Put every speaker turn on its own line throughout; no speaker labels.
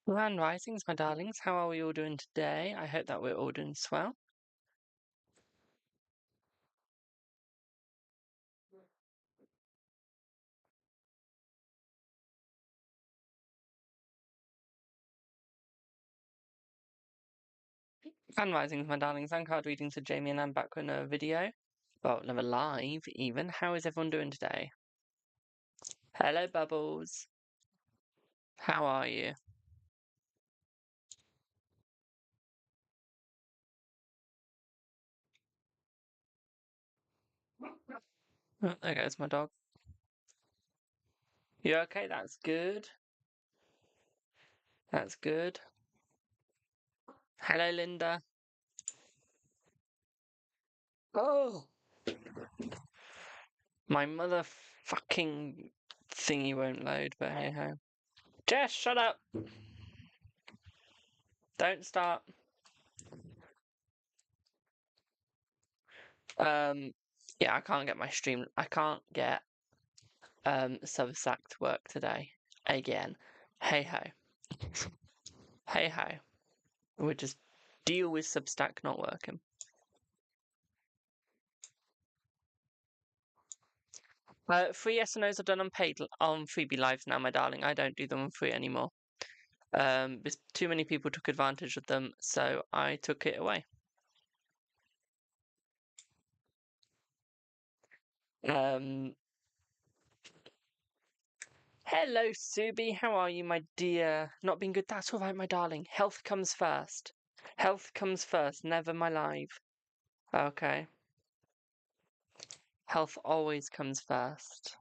Grand Risings, my darlings. How are we all doing today? I hope that we're all doing swell. Grand Risings, my darlings. I'm card reading to Jamie, and I'm back with another video. Well, another live, even. How is everyone doing today? Hello, Bubbles. How are you? Oh, there goes my dog. You okay? That's good. That's good. Hello, Linda. Oh! My motherfucking thingy won't load, but hey ho. Jess, shut up! Don't start. Yeah, I can't get my stream. I can't get Substack to work today again. Hey ho, hey ho. We'll just deal with Substack not working. Free yes and no's are done on paid on freebie lives now, my darling. I don't do them on free anymore. Because too many people took advantage of them, so I took it away. Hello, Subi. How are you, my dear? Not being good. That's all right, my darling. Health comes first. Health comes first, never my life. Okay. Health always comes first.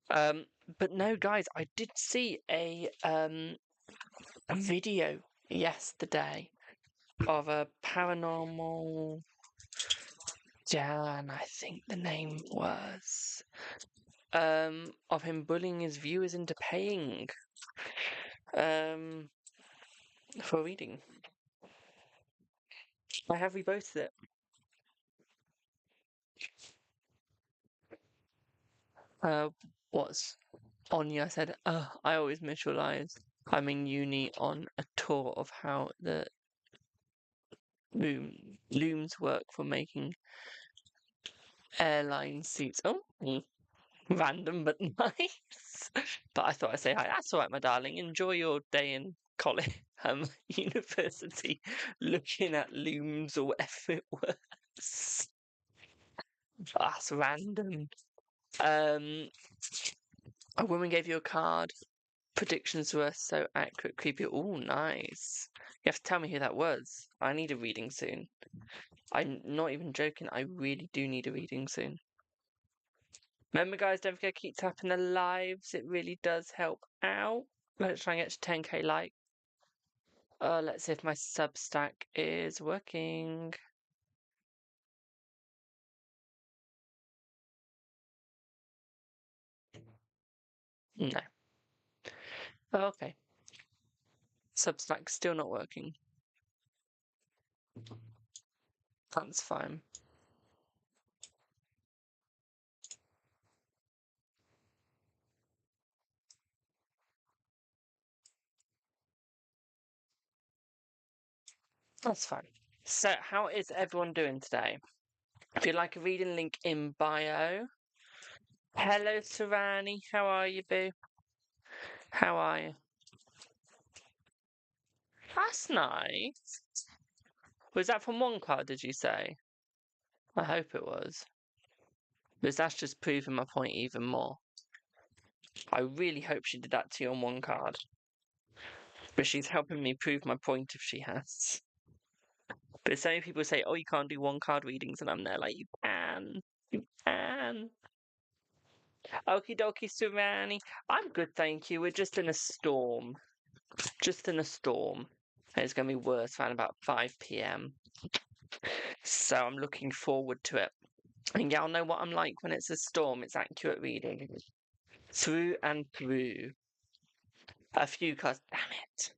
But no, guys, I did see a video yesterday of a paranormal Jan, I think the name was, of him bullying his viewers into paying for reading. I have reposted it. What's on you? I said, I always miss your lives. I'm in uni on a tour of how the looms work for making airline seats. Oh, random but nice. But I thought I'd say hi. That's all right, my darling. Enjoy your day in college, university, looking at looms or whatever it was. That's random. A woman gave you a card. Predictions were so accurate, creepy. Oh, nice. You have to tell me who that was. I need a reading soon. I'm not even joking. I really do need a reading soon. Remember, guys, don't forget to keep tapping the lives. It really does help out. Let's try and get to 10k like. Let's see if my Substack is working. No. Okay. Substack's still not working. That's fine. That's fine. So, how is everyone doing today? If you'd like a reading, link in bio. Hello, Sarani. How are you, boo? How are you? That's nice. Was that from one card, did you say? I hope it was. Because that's just proving my point even more. I really hope she did that to you on one card. But she's helping me prove my point if she has. But so many people say, oh, you can't do one card readings, and I'm there like, you can. You can. Okie dokie, Surani. I'm good, thank you. We're just in a storm. Just in a storm. And it's going to be worse around about 5 p.m. So I'm looking forward to it. And y'all know what I'm like when it's a storm. It's accurate reading. Through and through. A few cards. Damn it.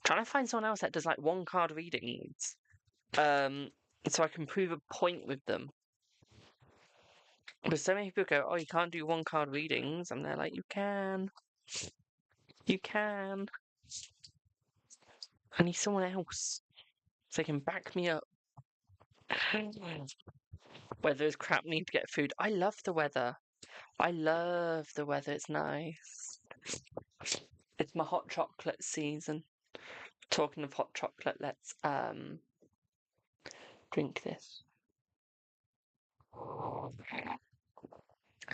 Trying to find someone else that does like one card readings. So I can prove a point with them. But so many people go, oh, you can't do one card readings. And they're like, you can. You can. I need someone else so they can back me up. Weather is crap, need to get food. I love the weather. I love the weather, it's nice. It's my hot chocolate season. Talking of hot chocolate, let's drink this.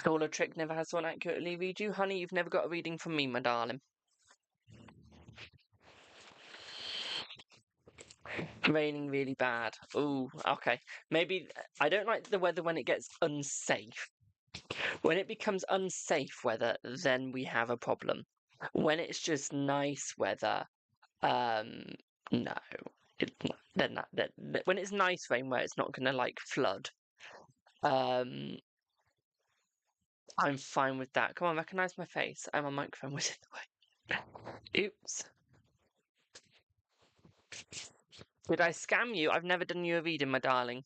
All a trick never has one accurately read you. Honey, you've never got a reading from me, my darling. Raining really bad. Ooh, okay. Maybe I don't like the weather when it gets unsafe. When it becomes unsafe weather, then we have a problem. When it's just nice weather, no. When it's nice rain where it's not gonna like flood, I'm fine with that. Come on, recognise my face. My microphone was in the way. Oops. Did I scam you? I've never done you a reading, my darling.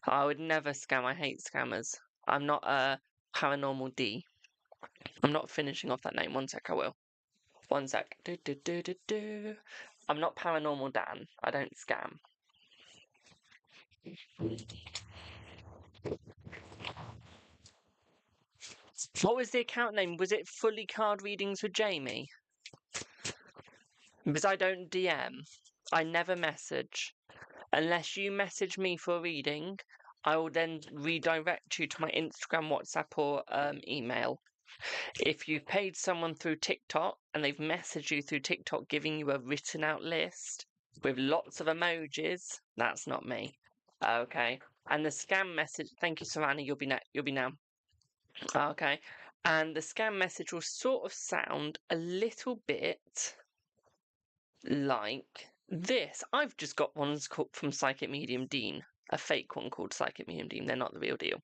I would never scam. I hate scammers. I'm not a paranormal D. I'm not finishing off that name. One sec, I will. One sec. I'm not paranormal Dan. I don't scam. What was the account name? Was it Fully Card Readings with Jamie? Because I don't DM. I never message. Unless you message me for a reading, I will then redirect you to my Instagram, WhatsApp, or email. If you've paid someone through TikTok and they've messaged you through TikTok giving you a written out list with lots of emojis, that's not me. Okay. And the scam message, thank you, Savannah, you'll be now. Okay. And the scam message will sort of sound a little bit like this. I've just got ones from Psychic Medium Dean, a fake one called Psychic Medium Dean. They're not the real deal.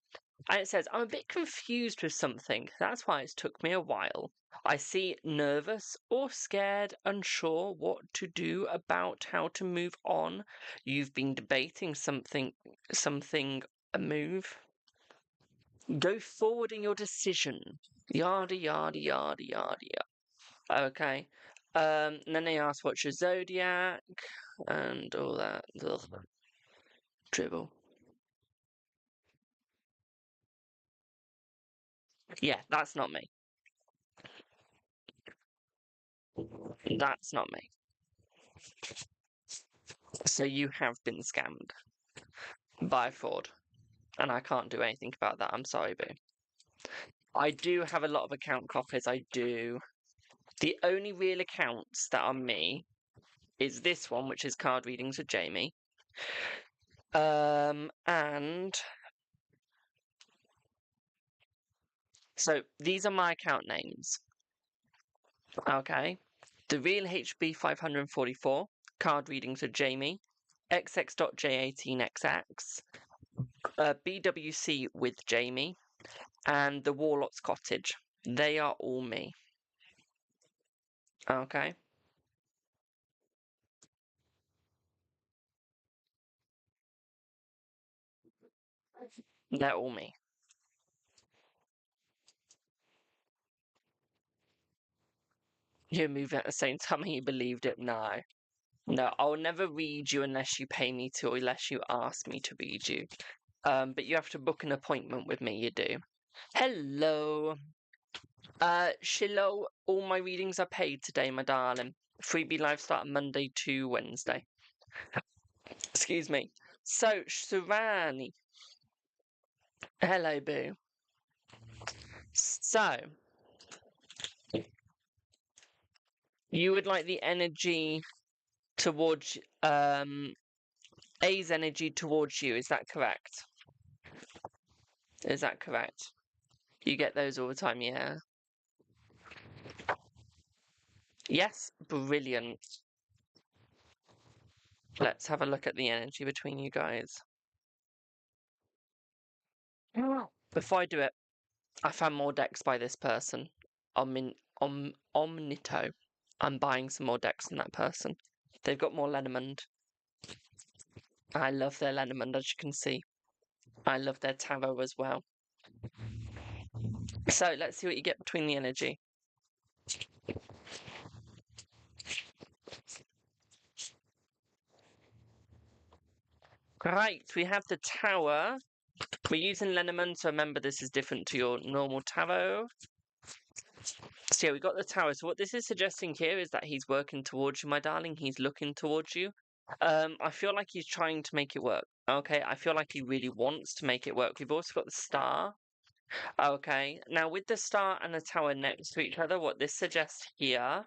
And it says, I'm a bit confused with something. That's why it's took me a while. I see nervous or scared, unsure what to do about how to move on. You've been debating something, a move. Go forward in your decision. Yada, yada, yada, yada, yada. Okay. And then they ask what's your zodiac and all that. Ugh. Dribble. Yeah, that's not me. That's not me. So you have been scammed by fraud. And I can't do anything about that. I'm sorry, boo. I do have a lot of account copies. I do. The only real accounts that are me is this one, which is Card Readings with Jamie. And so these are my account names. Okay. The Real HB 544, Card Readings with Jamie, XX.J18XX, BWC with Jamie, and the Warlock's Cottage. They are all me. Okay. They're all me. You're moving at the same time and you believed it? No. No, I'll never read you unless you pay me to or unless you ask me to read you. But you have to book an appointment with me, you do. Hello. Shiloh, all my readings are paid today, my darling. Freebie live start Monday to Wednesday. Excuse me. So, Surani. Hello, boo. So, you would like the energy towards A's energy towards you, is that correct? Is that correct? You get those all the time, yeah? Yes, brilliant. Let's have a look at the energy between you guys. Before I do it, I found more decks by this person. Omnito. I'm buying some more decks from that person. They've got more Lenormand. I love their Lenormand, as you can see. I love their tarot as well. So let's see what you get between the energy. Right, we have the tower. We're using Lenormand, so remember this is different to your normal tarot. So yeah, we got the tower. So what this is suggesting here is that he's working towards you, my darling. He's looking towards you. I feel like he's trying to make it work. Okay, I feel like he really wants to make it work. We've also got the star. Okay, now with the star and the tower next to each other, what this suggests here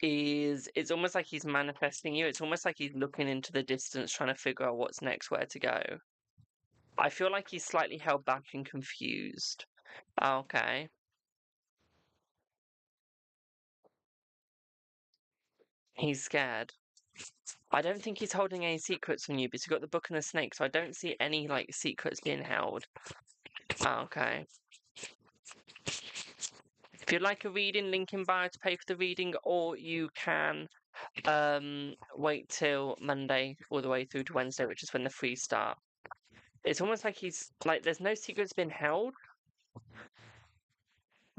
is it's almost like he's manifesting you. It's almost like he's looking into the distance, trying to figure out what's next, where to go. I feel like he's slightly held back and confused. Okay. He's scared. I don't think he's holding any secrets from you, but you've got the book and the snake, so I don't see any, like, secrets being held. Okay. If you'd like a reading, link in bio to pay for the reading, or you can wait till Monday all the way through to Wednesday, which is when the free start. It's almost like he's, like, there's no secrets being held,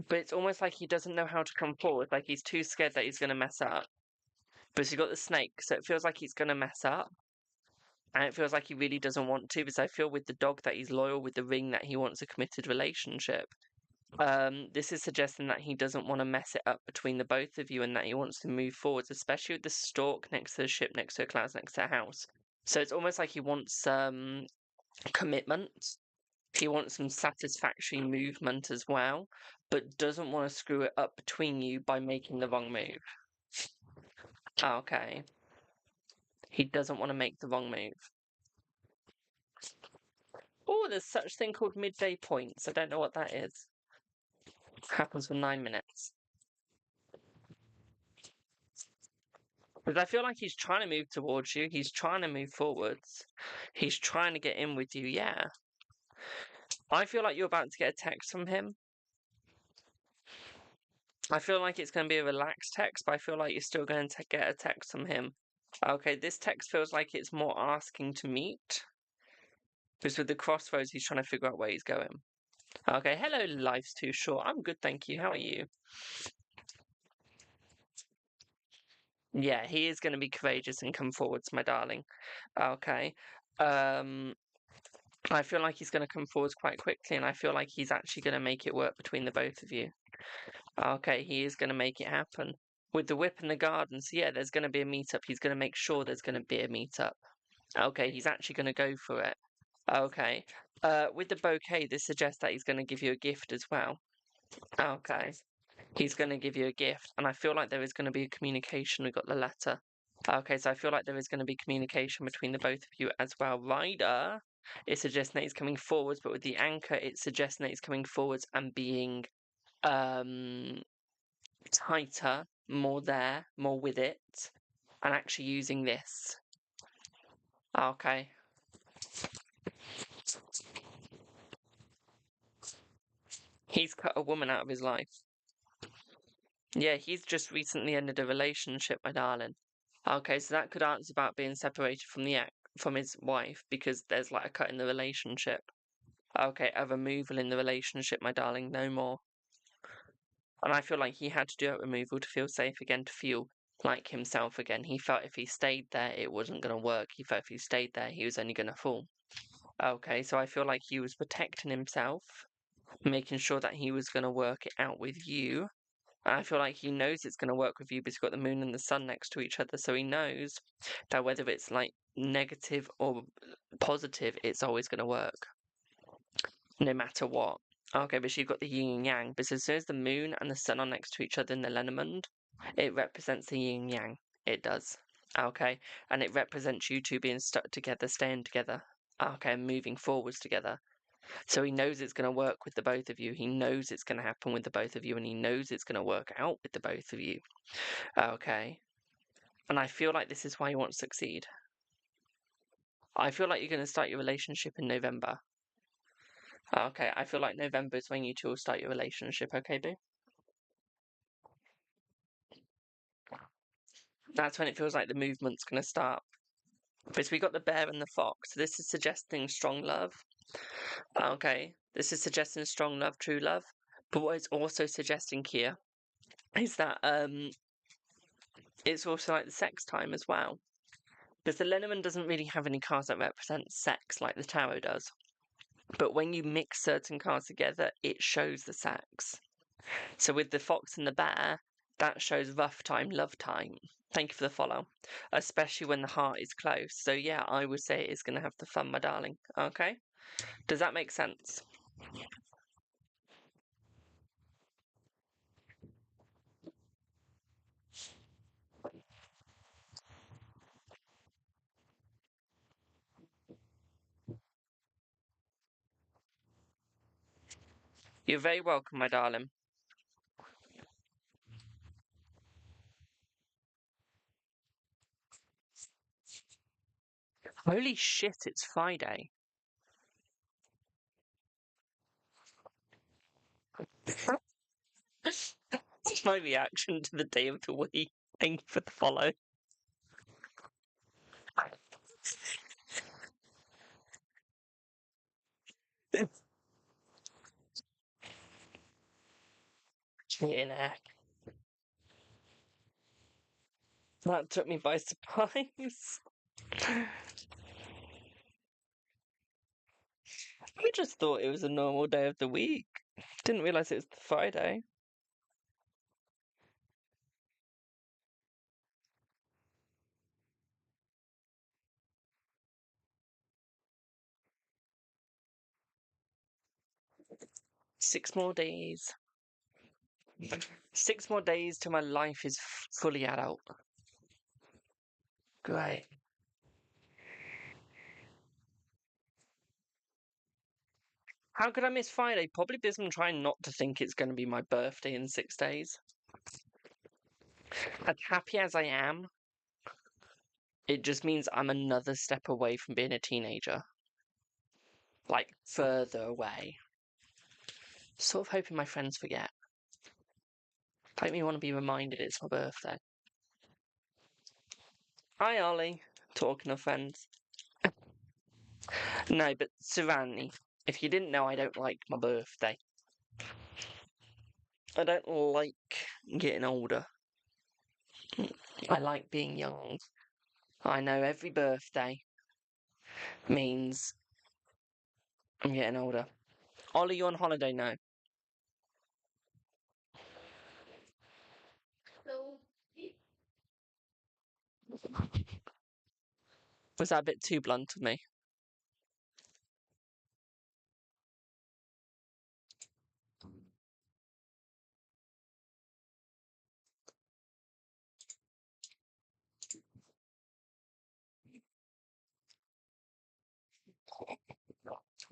but it's almost like he doesn't know how to come forward, like he's too scared that he's going to mess up. But you've got the snake, so it feels like he's going to mess up. And it feels like he really doesn't want to, because I feel with the dog that he's loyal, with the ring that he wants a committed relationship. This is suggesting that he doesn't want to mess it up between the both of you and that he wants to move forwards, especially with the stork next to the ship, next to the clouds, next to the house. So it's almost like he wants commitment. He wants some satisfactory movement as well, but doesn't want to screw it up between you by making the wrong move. Okay. He doesn't want to make the wrong move. Oh, there's such thing called midday points. I don't know what that is. Happens for 9 minutes. Because I feel like he's trying to move towards you. He's trying to move forwards. He's trying to get in with you, yeah. I feel like you're about to get a text from him. I feel like it's going to be a relaxed text, but I feel like you're still going to get a text from him. Okay, this text feels like it's more asking to meet. Because with the crossroads, he's trying to figure out where he's going. Okay, hello, life's too short. I'm good, thank you. How are you? Yeah, he is going to be courageous and come forwards, my darling. Okay. I feel like he's going to come forwards quite quickly, and I feel like he's actually going to make it work between the both of you. Okay, he is going to make it happen. With the whip and the garden, so yeah, there's going to be a meetup. He's going to make sure there's going to be a meetup. Okay, he's actually going to go for it. Okay. With the bouquet, this suggests that he's going to give you a gift as well. Okay. He's going to give you a gift, and I feel like there is going to be a communication. We got the letter. Okay, so I feel like there is going to be communication between the both of you as well. Rider, it's suggesting that he's coming forwards, but with the anchor, it's suggesting that he's coming forwards and being tighter, more there, more with it, and actually using this. Okay. He's cut a woman out of his life. Yeah, he's just recently ended a relationship, my darling. Okay, so that could answer about being separated from his wife because there's like a cut in the relationship. Okay, a removal in the relationship, my darling, no more. And I feel like he had to do that removal to feel safe again, to feel like himself again. He felt if he stayed there, it wasn't going to work. He felt if he stayed there, he was only going to fall. Okay, so I feel like he was protecting himself, making sure that he was going to work it out with you. And I feel like he knows it's going to work with you because you've got the moon and the sun next to each other. So he knows that whether it's like negative or positive, it's always going to work. No matter what. Okay, but you've got the yin and yang, because as soon as the moon and the sun are next to each other in the Lenormand, it represents the yin and yang. It does. Okay, and it represents you two being stuck together, staying together. Okay, moving forwards together. So he knows it's going to work with the both of you. He knows it's going to happen with the both of you, and he knows it's going to work out with the both of you. Okay. And I feel like this is why you want to succeed. I feel like you're going to start your relationship in November. Okay, I feel like November is when you two will start your relationship, okay, boo? That's when it feels like the movement's going to start. Because we got the bear and the fox. So this is suggesting strong love. Okay, this is suggesting strong love, true love. But what it's also suggesting here is that it's also like the sex time as well. Because the Lenormand doesn't really have any cards that represent sex like the tarot does. But when you mix certain cards together, it shows the sex. So with the fox and the bear, that shows rough time, love time. Thank you for the follow. Especially when the heart is close. So yeah, I would say it is going to have the fun, my darling. Okay? Does that make sense? You're very welcome, my darling. Holy shit, it's Friday. That's my reaction to the day of the week. Thank you for the follow. Cheating heck. That took me by surprise. I just thought it was a normal day of the week. Didn't realise it was the Friday. Six more days. 6 more days till my life is fully adult. Great. How could I miss Friday? Probably because I'm trying not to think it's going to be my birthday in 6 days. As happy as I am, it just means I'm another step away from being a teenager. Like, further away. Sort of hoping my friends forget. Make me want to be reminded it's my birthday. Hi, Ollie. Talking of friends. No, but Savannah, if you didn't know, I don't like my birthday. I don't like getting older. I like being young. I know every birthday means I'm getting older. Ollie, you on holiday now? Was that a bit too blunt of me?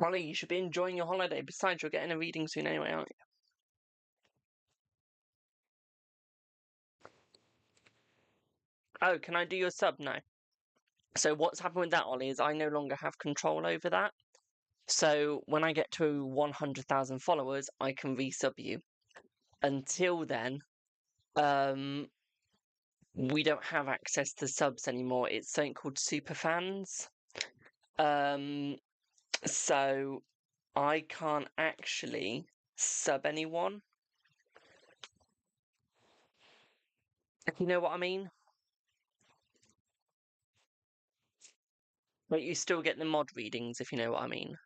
Ollie, you should be enjoying your holiday. Besides, you're getting a reading soon anyway, aren't you? Oh, can I do your sub now? So what's happened with that, Ollie, is I no longer have control over that. So when I get to 100,000 followers, I can resub you. Until then, we don't have access to subs anymore. It's something called superfans. So I can't actually sub anyone. If you know what I mean? But you still get the mod readings, if you know what I mean.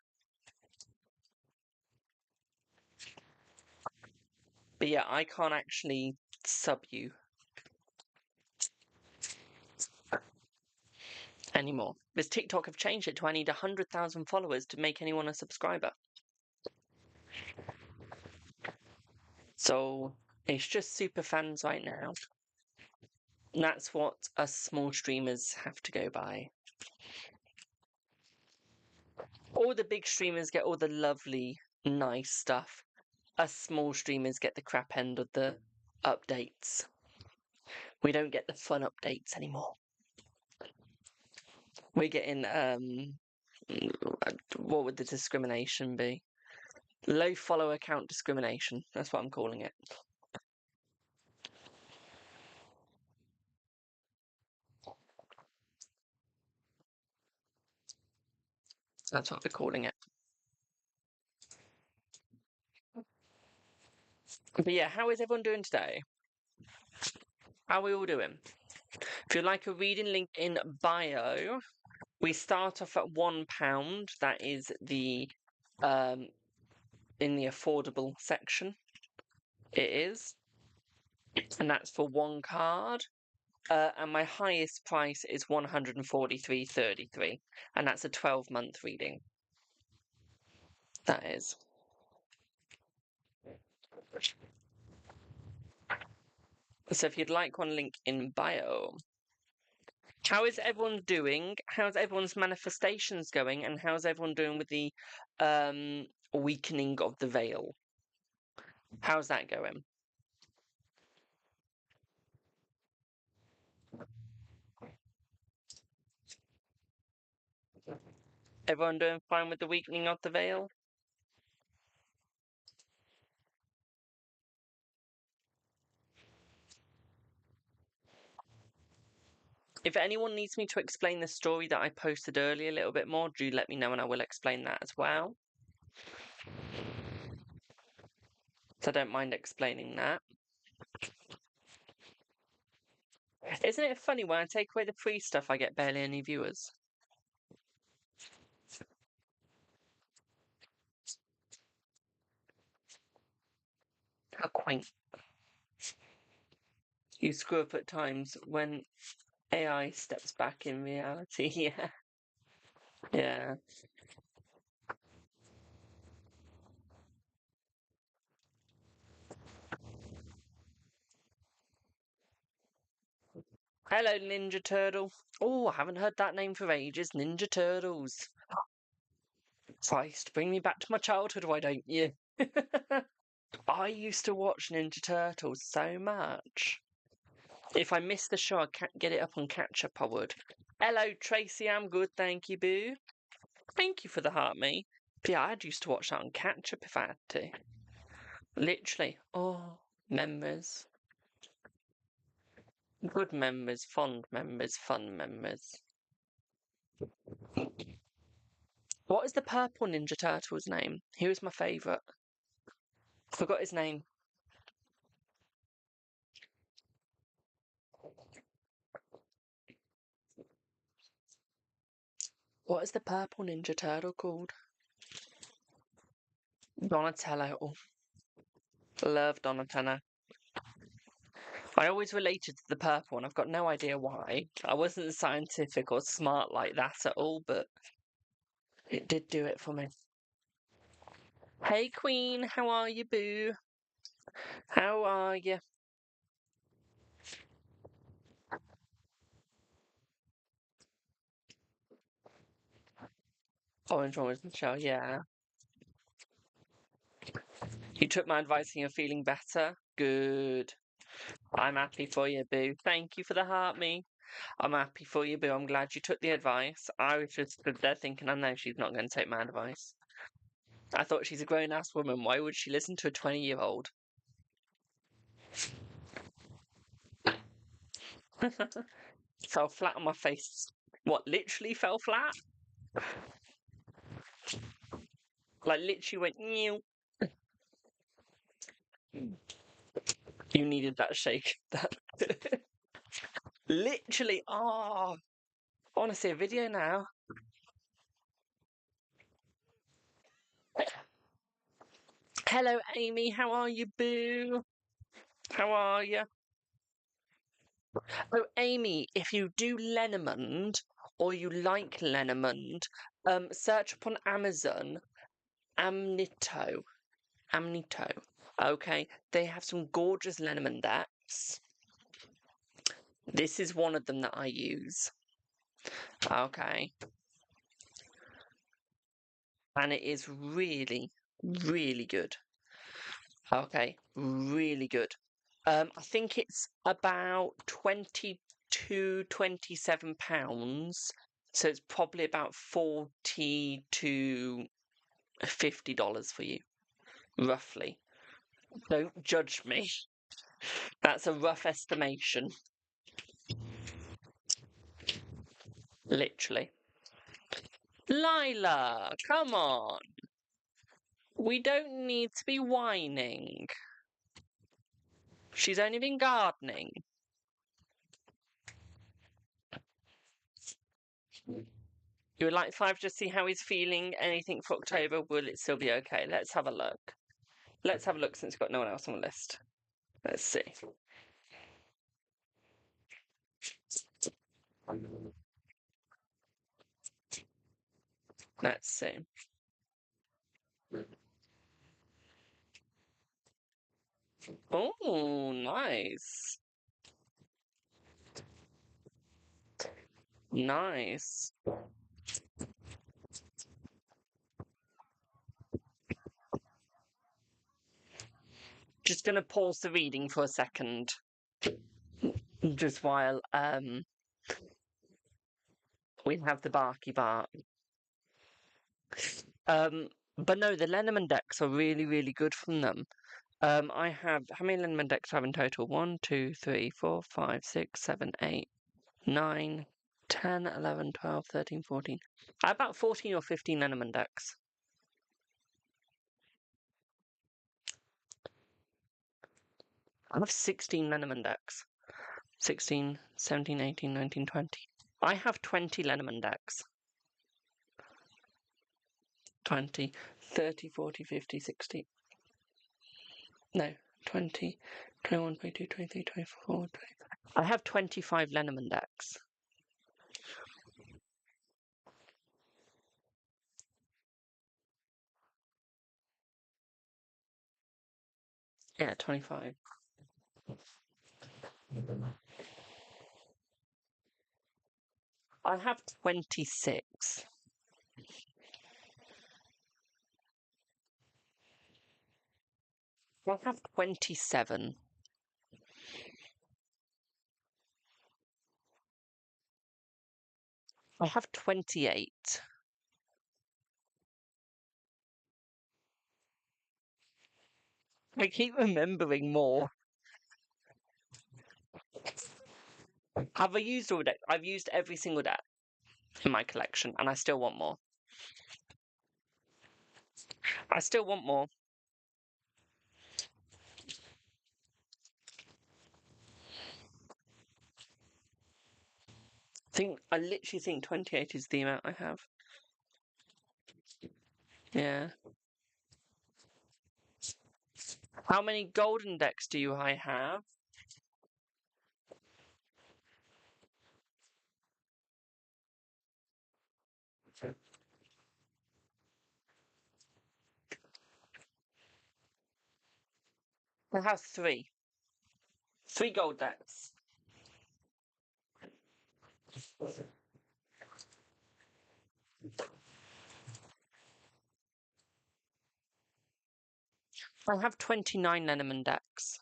But yeah, I can't actually sub you anymore. Because TikTok have changed it to I need 100,000 followers to make anyone a subscriber. So it's just super fans right now. And that's what us small streamers have to go by. All the big streamers get all the lovely, nice stuff. Us small streamers get the crap end of the updates. We don't get the fun updates anymore. We're getting, what would the discrimination be? Low follower count discrimination. That's what I'm calling it. That's what we're calling it. But yeah, how is everyone doing today? How are we all doing? If you'd like a reading, link in bio. We start off at £1. That is the in the affordable section. It is, and that's for one card. And my highest price is $143.33, and that's a 12-month reading. That is. So if you'd like one, link in bio. How is everyone doing? How's everyone's manifestations going? And how's everyone doing with the weakening of the veil? How's that going? Everyone doing fine with the weakening of the veil? If anyone needs me to explain the story that I posted earlier a little bit more, do let me know and I will explain that as well. So I don't mind explaining that. Isn't it funny, when I take away the free stuff, I get barely any viewers? How quaint. You screw up at times when AI steps back in reality, yeah. Yeah. Hello, Ninja Turtle. Oh, I haven't heard that name for ages. Ninja Turtles. Christ, bring me back to my childhood, why don't you? I used to watch Ninja Turtles so much. If I missed the show, I can't get it up on catch up, I would. Hello, Tracy, I'm good, thank you, boo. Thank you for the heart, me. But yeah, I'd used to watch that on catch up if I had to. Literally. Oh, memories. Good memories, fond memories, fun memories. What is the purple Ninja Turtle's name? He was my favourite. Forgot his name. What is the purple Ninja Turtle called? Donatello. Love Donatello. I always related to the purple, and I've got no idea why. I wasn't scientific or smart like that at all, but it did do it for me. Hey, Queen, how are you, boo? How are you? Orange Orange Michelle, yeah. You took my advice and you're feeling better? Good. I'm happy for you, boo. Thank you for the heart, me. I'm happy for you, boo. I'm glad you took the advice. I was just stood there thinking, I know she's not going to take my advice. I thought she's a grown-ass woman. Why would she listen to a 20-year-old? Fell flat on my face. What, literally fell flat? Like, literally went, new. You needed that shake. That literally, oh. I want to see a video now. Hello, Amy. How are you, boo? How are you? Oh, Amy, if you do Lenormand or you like Lenormand, search upon Amazon Amnito. Amnito. Okay, they have some gorgeous Lenormand decks. This is one of them that I use. Okay. And it is really, really good. Okay, really good. I think it's about £27. So it's probably about $40 to $50 for you, roughly. Don't judge me. That's a rough estimation. Literally. Lila, come on. We don't need to be whining. She's only been gardening. You would like 5 just see how he's feeling? Anything for October? Will it still be okay? Let's have a look. Let's have a look since we've got no one else on the list. Let's see. Let's see. Oh, nice. Nice. Just gonna pause the reading for a second. Just while we have the barky bark. But no, the Lenormand decks are really, really good from them. I have, how many Lenormand decks do I have in total? 1, 2, 3, 4, 5, 6, 7, 8, 9, 10, 11, 12, 13, 14. I have about 14 or 15 Lenormand decks. I have 16 Lenormand decks. 16, 17, 18, 19, 20. I have 20 Lenormand decks. 20, 30, 40, 50, 60. No, 20, 21, 22, 23, 24, 25. I have 25 Lenormand decks. Yeah, 25. I have 26. I have 27. I have 28. I keep remembering more. Have I used all deck? I've used every single deck in my collection, and I still want more. I still want more. I literally think 28 is the amount I have. Yeah. How many golden decks do I have? I have 3. 3 gold decks. I have 29 Lenormand decks.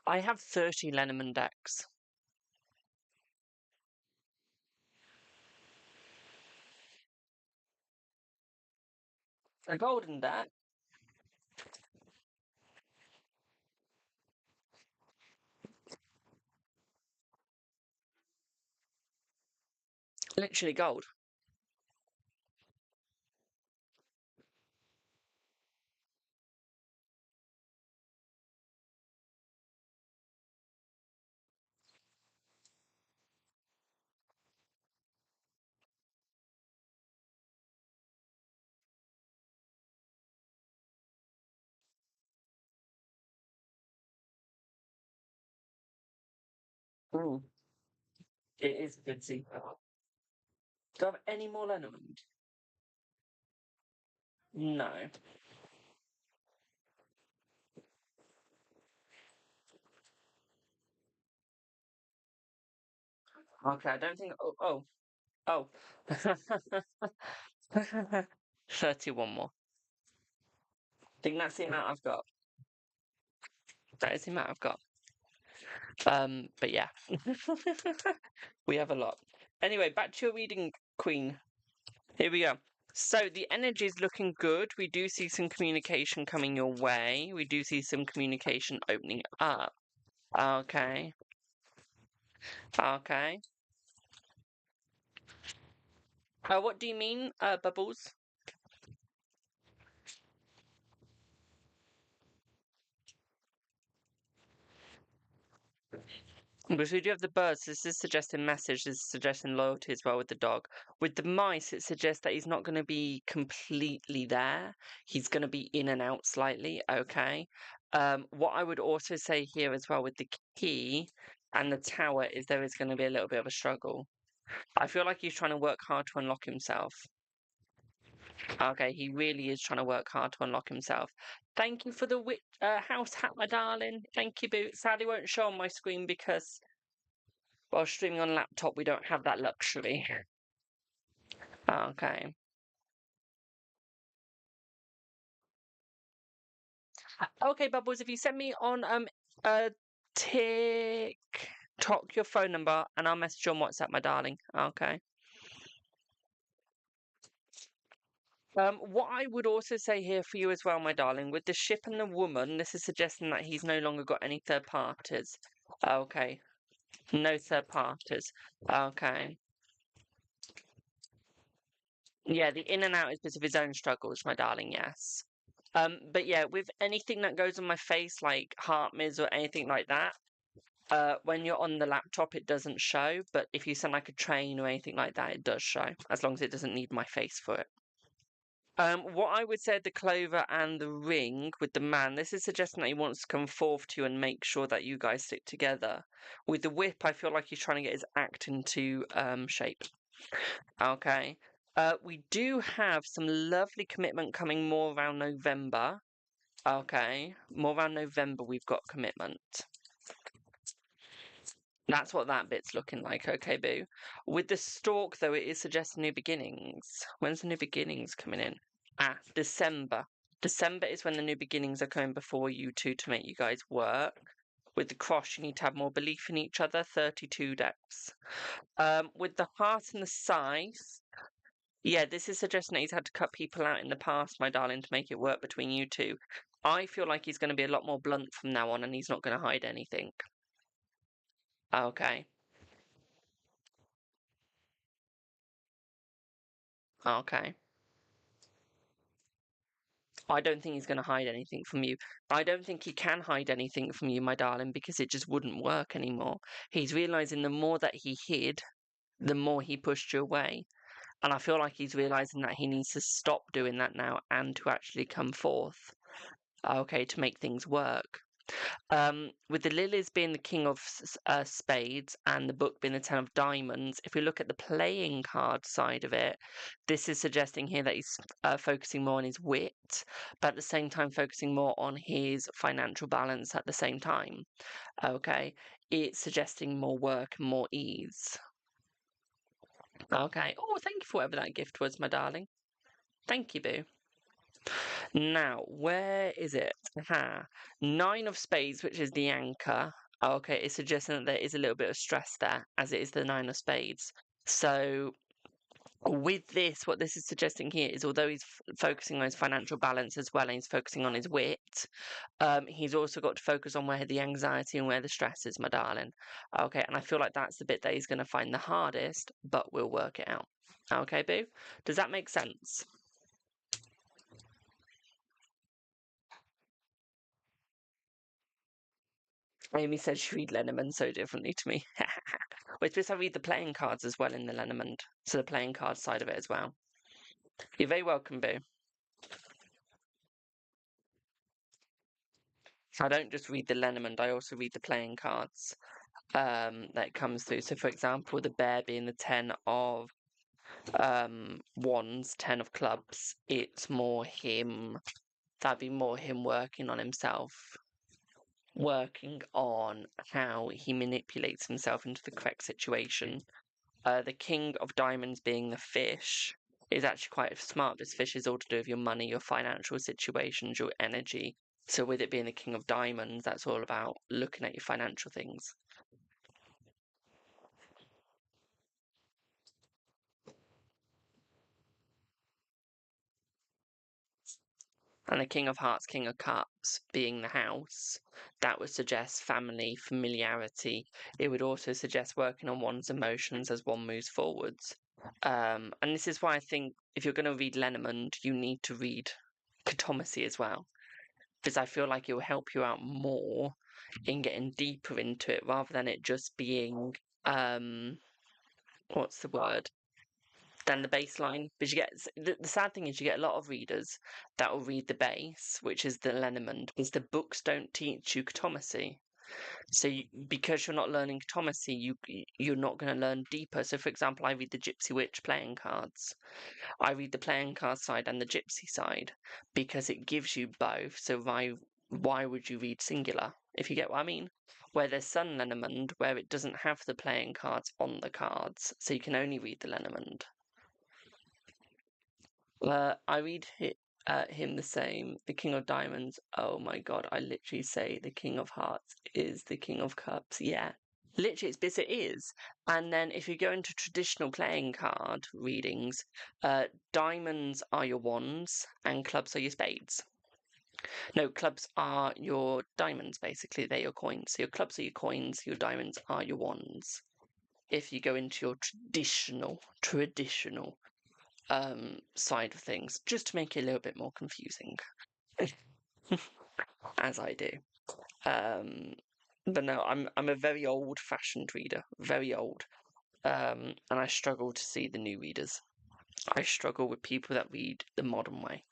I have 30 Lenormand decks. A golden deck? Literally gold. Mm. It is a good secret. Do I have any more Lenormand? No. Okay, I don't think. Oh. 31 more. I think that's the amount I've got. That is the amount I've got. But yeah. We have a lot. Anyway, back to your reading, Queen. Here we go. So the energy is looking good. We do see some communication coming your way. We do see some communication opening up. Okay. Okay. What do you mean, Bubbles? Because we do have the birds, this is suggesting message, this is suggesting loyalty as well with the dog. With the mice, it suggests that he's not going to be completely there. He's going to be in and out slightly, okay? What I would also say here as well with the key and the tower is there is going to be a little bit of a struggle. I feel like he's trying to work hard to unlock himself. Okay, he really is trying to work hard to unlock himself. Thank you for the house hat, my darling. Thank you, Boo. Sadly, won't show on my screen because, while streaming on laptop, we don't have that luxury. Okay. Okay, Bubbles, if you send me on TikTok your phone number and I'll message you on WhatsApp, my darling. Okay. What I would also say here for you as well, my darling, with the ship and the woman, this is suggesting that he's no longer got any third parties. Okay. No third parties. Okay. Yeah, the in and out is because of his own struggles, my darling, yes. But yeah, with anything that goes on my face, like heart miz or anything like that, when you're on the laptop, it doesn't show. But if you send like a train or anything like that, it does show, as long as it doesn't need my face for it. What I would say, the clover and the ring with the man, this is suggesting that he wants to come forth to you and make sure that you guys stick together. With the whip, I feel like he's trying to get his act into shape. Okay. We do have some lovely commitment coming more around November. Okay. More around November, we've got commitment. That's what that bit's looking like, okay, Boo. With the stalk, though, it is suggesting new beginnings. When's the new beginnings coming in? December. December is when the new beginnings are coming before you two to make you guys work. With the cross, you need to have more belief in each other, 32 decks. With the heart and the scythe, yeah, this is suggesting that he's had to cut people out in the past, my darling, to make it work between you two. I feel like he's going to be a lot more blunt from now on and he's not going to hide anything. Okay. Okay. I don't think he's going to hide anything from you. I don't think he can hide anything from you, my darling, because it just wouldn't work anymore. He's realizing the more that he hid, the more he pushed you away. And I feel like he's realizing that he needs to stop doing that now and to actually come forth, okay, to make things work. With the lilies being the king of spades and the book being the 10 of diamonds, if we look at the playing card side of it, this is suggesting here that he's focusing more on his wit, but at the same time focusing more on his financial balance at the same time. Okay, it's suggesting more work and more ease. Okay. Oh, thank you for whatever that gift was, my darling. Thank you, Boo. Now, where is it? Aha. 9 of spades, which is the anchor. Okay, it's suggesting that there is a little bit of stress there, as it is the 9 of spades. So, with this, what this is suggesting here is although he's focusing on his financial balance as well, and he's focusing on his wit, he's also got to focus on where the anxiety and where the stress is, my darling. Okay, and I feel like that's the bit that he's going to find the hardest, but we'll work it out. Okay, Boo? Does that make sense? Amy said she read Lenormand so differently to me. Which because I read the playing cards as well in the Lenormand, so the playing card side of it as well. You're very welcome, Boo. I don't just read the Lenormand, I also read the playing cards that comes through. So, for example, the bear being the 10 of wands, 10 of clubs, it's more him, that'd be more him working on himself. Working on how he manipulates himself into the correct situation. The king of diamonds being the fish is actually quite smart. This fish is all to do with your money, your financial situations, your energy. So with it being the king of diamonds, that's all about looking at your financial things. And the king of hearts, king of cups being the house, that would suggest family, familiarity. It would also suggest working on one's emotions as one moves forwards. And this is why I think if you're going to read Lenormand, you need to read Cartomancy as well, because I feel like it will help you out more in getting deeper into it rather than it just being what's the word? Than the baseline. But you get the sad thing is you get a lot of readers that will read the base, which is the Lenormand, because the books don't teach you cartomancy. So because you're not learning cartomancy, you're not going to learn deeper. So for example, I read the Gypsy Witch playing cards. I read the playing card side and the Gypsy side because it gives you both. So why would you read singular, if you get what I mean? Where there's Sun Lenormand, where it doesn't have the playing cards on the cards, so you can only read the Lenormand. I read him the same. The King of Diamonds. Oh my god, I literally say the King of Hearts is the King of Cups. Yeah. Literally, it's because it is. And then if you go into traditional playing card readings, diamonds are your wands and clubs are your spades. No, clubs are your diamonds, basically. They're your coins. So your clubs are your coins, your diamonds are your wands. If you go into your traditional side of things, just to make it a little bit more confusing, as I do. But no, I'm a very old-fashioned reader, very old, and I struggle to see the new readers. I struggle with people that read the modern way,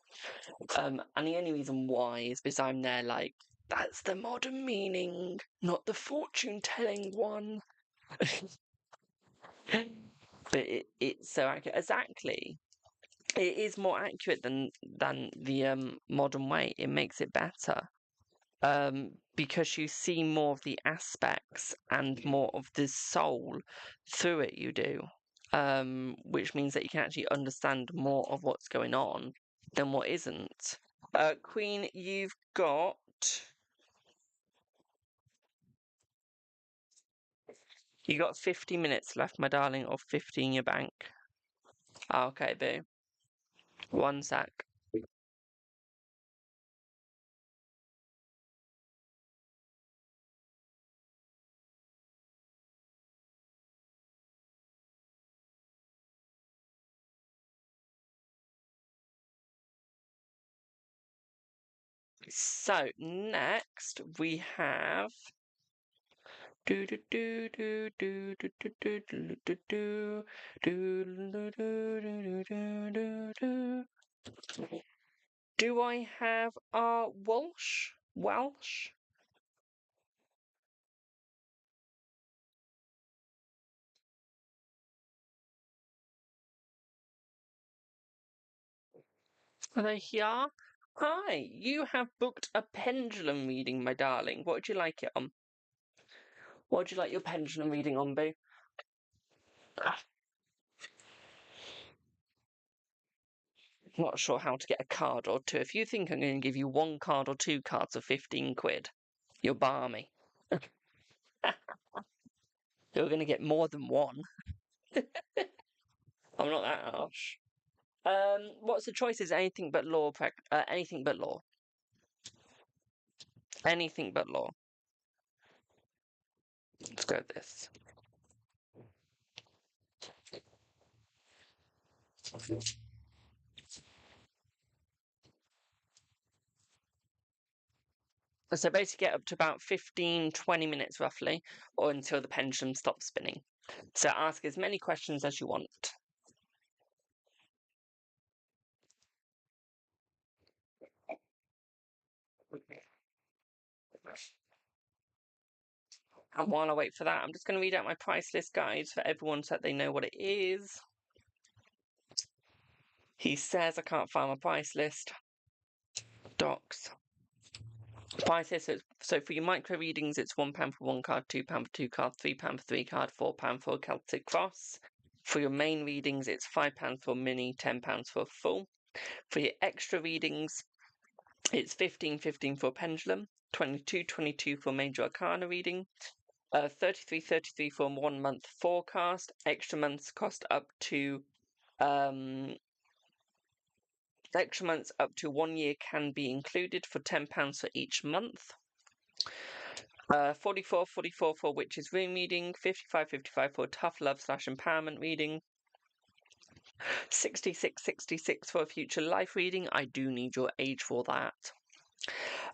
and the only reason why is because I'm there like, that's the modern meaning, not the fortune-telling one. But it's so accurate. Exactly. It is more accurate than the modern way. It makes it better. Because you see more of the aspects and more of the soul through it, you do. Which means that you can actually understand more of what's going on than what isn't. Queen, you've got... You got 50 minutes left, my darling, or 50 in your bank. Okay, boo. One sec. So, next we have... Do do do do do do do do do do do do do do do. Do I have Welsh? Welsh? Are they here? Hi, you have booked a pendulum reading, my darling. What would you like it on? What would you like your pendulum reading on, boo? Not sure how to get a card or two. If you think I'm going to give you one card or two cards for 15 quid, you're balmy. You're going to get more than one. I'm not that harsh. What's the choices? Anything but law. Anything but law. Anything but law. Let's go with this. So basically get up to about 15-20 minutes roughly, or until the pendulum stops spinning. So ask as many questions as you want. And while I wait for that, I'm just going to read out my price list guides for everyone so that they know what it is. He says I can't find my price list. Docs. Price list. So for your micro readings, it's £1 for one card, £2 for two cards, £3 for three card, £4 for a Celtic Cross. For your main readings, it's £5 for a mini, £10 for a full. For your extra readings, it's £15 for a pendulum, £22 for a major arcana reading, £33 for a 1 month forecast. Extra months cost up to extra months up to 1 year can be included for £10 for each month. 44 for Witch's Rune reading, 55 for Tough Love / Empowerment reading, 66 for a Future Life reading. I do need your age for that.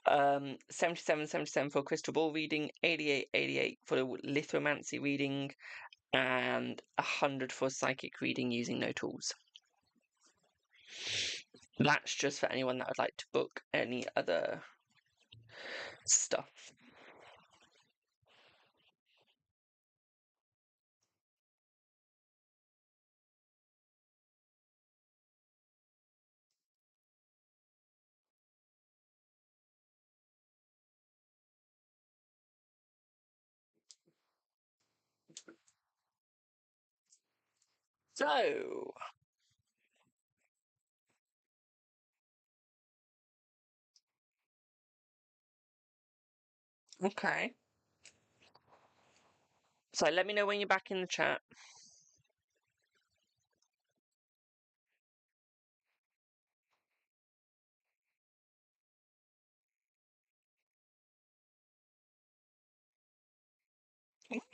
77 for crystal ball reading, 88 for lithomancy reading, and 100 for psychic reading using no tools. That's just for anyone that would like to book any other stuff. So, okay. So let me know when you're back in the chat.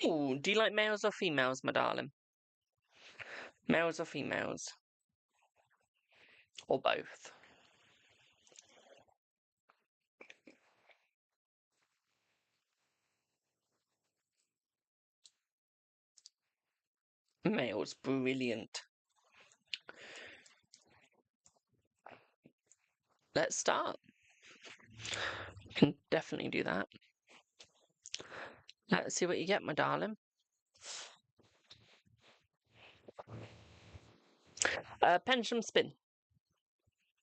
Ooh, do you like males or females, my darling? Males or females? Or both? Males, brilliant. Let's start. Can definitely do that. Let's see what you get, my darling. Pendulum spin.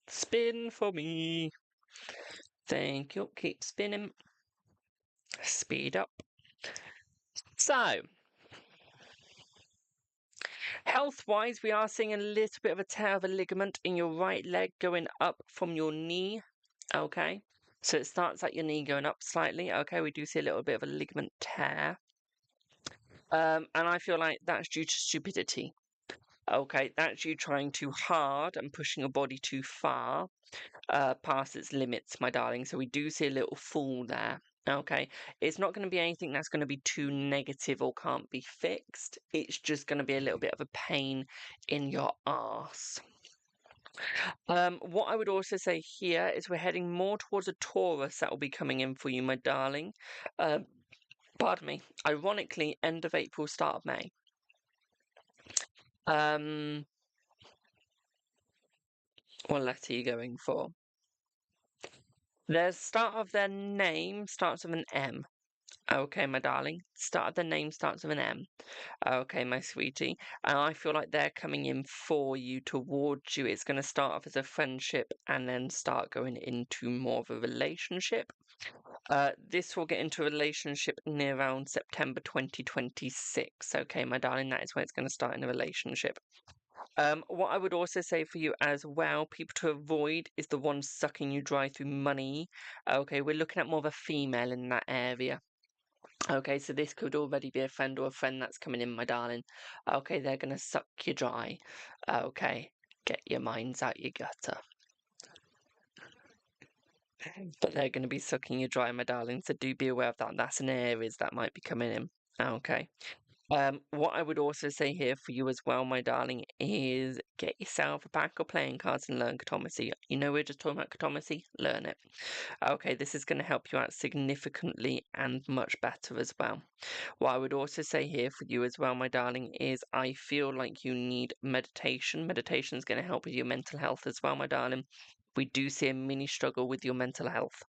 Spin for me. Thank you. Keep spinning. Speed up. So, health-wise, we are seeing a little bit of a tear of a ligament in your right leg going up from your knee. Okay. So it starts at your knee going up slightly. Okay, we do see a little bit of a ligament tear. And I feel like that's due to stupidity. Okay, that's you trying too hard and pushing your body too far past its limits, my darling. So we do see a little fall there. Okay, it's not going to be anything that's going to be too negative or can't be fixed. It's just going to be a little bit of a pain in your arse. What I would also say here is we're heading more towards a Taurus that will be coming in for you, my darling. Pardon me. Ironically, end of April, start of May. What letter are you going for? The start of their name starts with an M. Okay, my darling. Start of the name starts with an M. Okay, my sweetie. And I feel like they're coming in for you, towards you. It's going to start off as a friendship and then start going into more of a relationship. This will get into a relationship near around September 2026. Okay, my darling, that is when it's going to start in a relationship. What I would also say for you as well, people to avoid is the one sucking you dry through money. Okay, we're looking at more of a female in that area. Okay, so this could already be a friend or a friend that's coming in, my darling. Okay, they're going to suck you dry. Okay, get your minds out your gutter. But they're going to be sucking you dry, my darling, so do be aware of that. That's an Aries that might be coming in. Okay. What I would also say here for you as well, my darling, is get yourself a pack of playing cards and learn cartomancy. You know we're just talking about cartomancy? Learn it. Okay, this is going to help you out significantly and much better as well. What I would also say here for you as well, my darling, is I feel like you need meditation. Meditation is going to help with your mental health as well, my darling. We do see a mini struggle with your mental health.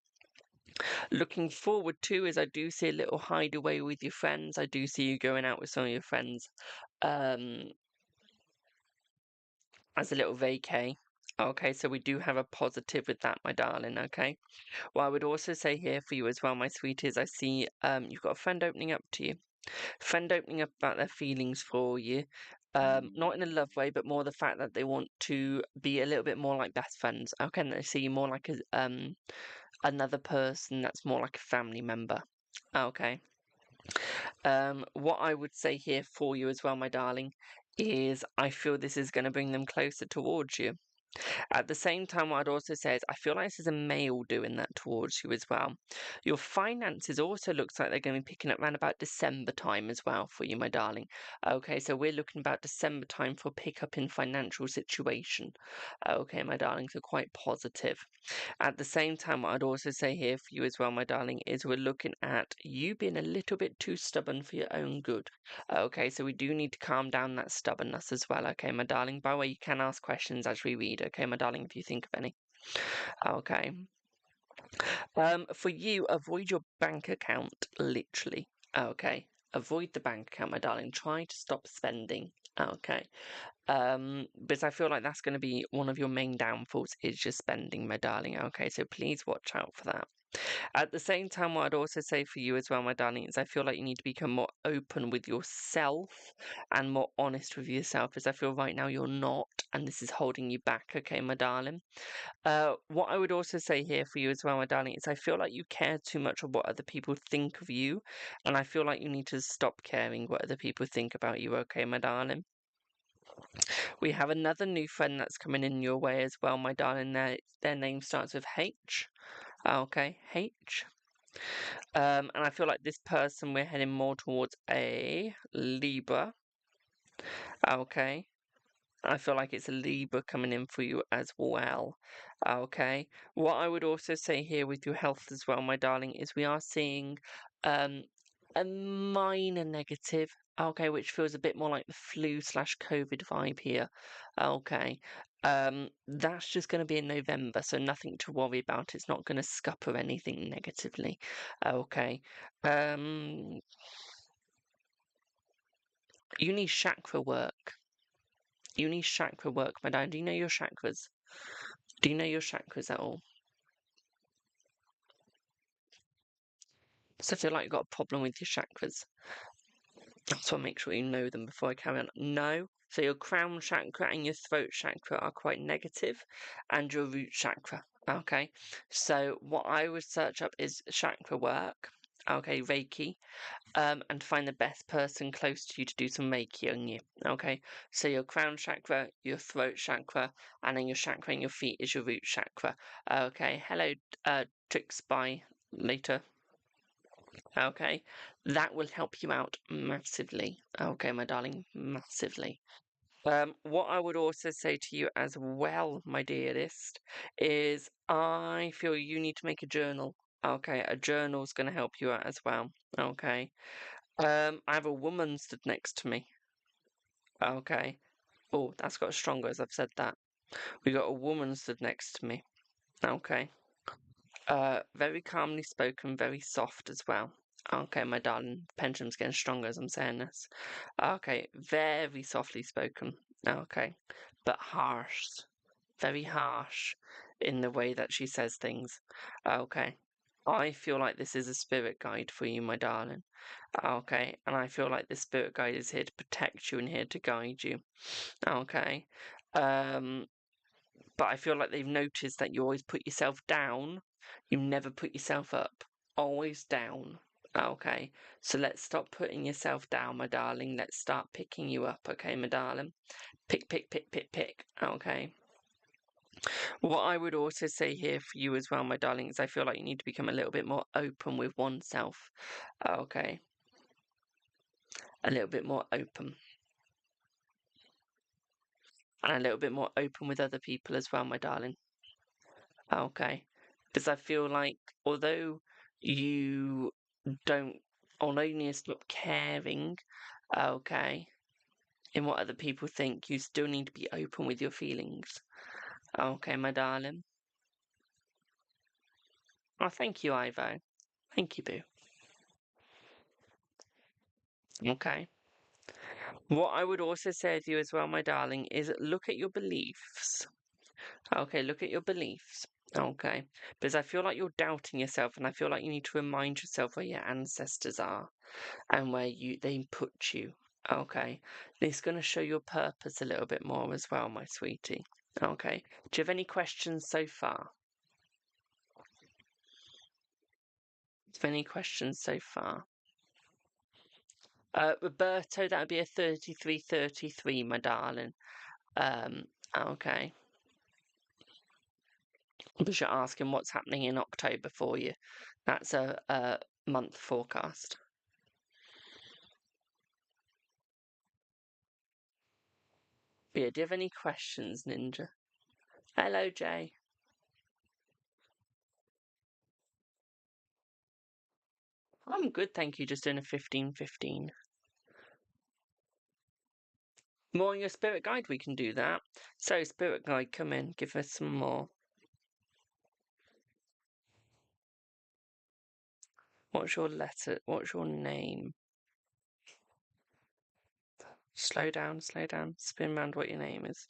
Looking forward to is I do see a little hideaway with your friends. I do see you going out with some of your friends as a little vacay. Okay, so we do have a positive with that, my darling, okay? What I would also say here for you as well, my sweet, is I see you've got a friend opening up to you. Friend opening up about their feelings for you. Not in a love way, but more the fact that they want to be a little bit more like best friends. Okay, and they see you more like a another person that's more like a family member. Okay. What I would say here for you as well, my darling, is I feel this is going to bring them closer towards you. At the same time, what I'd also say is I feel like this is a male doing that towards you as well. Your finances also looks like they're going to be picking up around about December time as well for you, my darling. Okay, so we're looking about December time for pickup in financial situation. Okay, my darling, so quite positive. At the same time, what I'd also say here for you as well, my darling, is we're looking at you being a little bit too stubborn for your own good. Okay, so we do need to calm down that stubbornness as well. Okay, my darling. By the way, you can ask questions as we read. Okay, my darling, if you think of any. Okay. For you, avoid your bank account, literally. Okay. Avoid the bank account, my darling. Try to stop spending. Okay. Because I feel like that's going to be one of your main downfalls is just spending, my darling. Okay, so please watch out for that. At the same time, what I'd also say for you as well, my darling, is I feel like you need to become more open with yourself and more honest with yourself, as I feel right now you're not, and this is holding you back, okay, my darling? What I would also say here for you as well, my darling, is I feel like you care too much of what other people think of you, and I feel like you need to stop caring what other people think about you, okay, my darling? We have another new friend that's coming in your way as well, my darling. Their name starts with H. Okay, H. And I feel like this person, we're heading more towards a Libra. Okay. I feel like it's a Libra coming in for you as well. Okay. What I would also say here with your health as well, my darling, is we are seeing um, a minor negative. Okay, which feels a bit more like the flu/COVID vibe here. Okay. That's just going to be in November, so nothing to worry about. It's not going to scupper anything negatively. Okay. Um, you need chakra work. You need chakra work, my darling. Do you know your chakras? Do you know your chakras at all? So I feel like you've got a problem with your chakras. So I'll make sure you know them before I carry on. No. So your crown chakra and your throat chakra are quite negative, and your root chakra. Okay. So what I would search up is chakra work. Okay, Reiki. And find the best person close to you to do some Reiki on you. Okay, so your crown chakra, your throat chakra, and then your chakra in your feet is your root chakra. Okay, hello, tricks by later. Okay, that will help you out massively. Okay, my darling, massively. What I would also say to you as well, my dearest, is I feel you need to make a journal. Okay, a journal's going to help you out as well. Okay. I have a woman stood next to me. Okay. Oh, that's got stronger as I've said that. We got a woman stood next to me. Okay. Very calmly spoken, very soft as well. Okay, my darling. The pendulum's getting stronger as I'm saying this. Okay, very softly spoken. Okay. But harsh. Very harsh in the way that she says things. Okay. I feel like this is a spirit guide for you, my darling. Okay, and I feel like the spirit guide is here to protect you and here to guide you. Okay. Um, but I feel like they've noticed that you always put yourself down. You never put yourself up. Always down. Okay. So let's stop putting yourself down, my darling. Let's start picking you up, okay, my darling? Pick, pick, pick, pick, pick. Okay. What I would also say here for you as well, my darling, is I feel like you need to become a little bit more open with oneself. Okay. A little bit more open. And a little bit more open with other people as well, my darling. Okay. Because I feel like although you don't, although you need to stop caring, okay, in what other people think, you still need to be open with your feelings. Okay, my darling. Oh, thank you, Ivo. Thank you, Boo. Okay. What I would also say to you as well, my darling, is look at your beliefs. Okay, look at your beliefs. Okay, because I feel like you're doubting yourself, and I feel like you need to remind yourself where your ancestors are and where they put you. Okay, it's going to show your purpose a little bit more as well, my sweetie. Okay, do you have any questions so far? Do you have any questions so far? Roberto, that would be a 3333, my darling. Okay. Because you're asking what's happening in October for you. That's a month forecast. But yeah, do you have any questions, Ninja? Hello, Jay. I'm good, thank you. Just doing a 15-15. More on your spirit guide, we can do that. So, spirit guide, come in, give us some more. What's your letter? What's your name? Slow down, slow down. Spin round what your name is.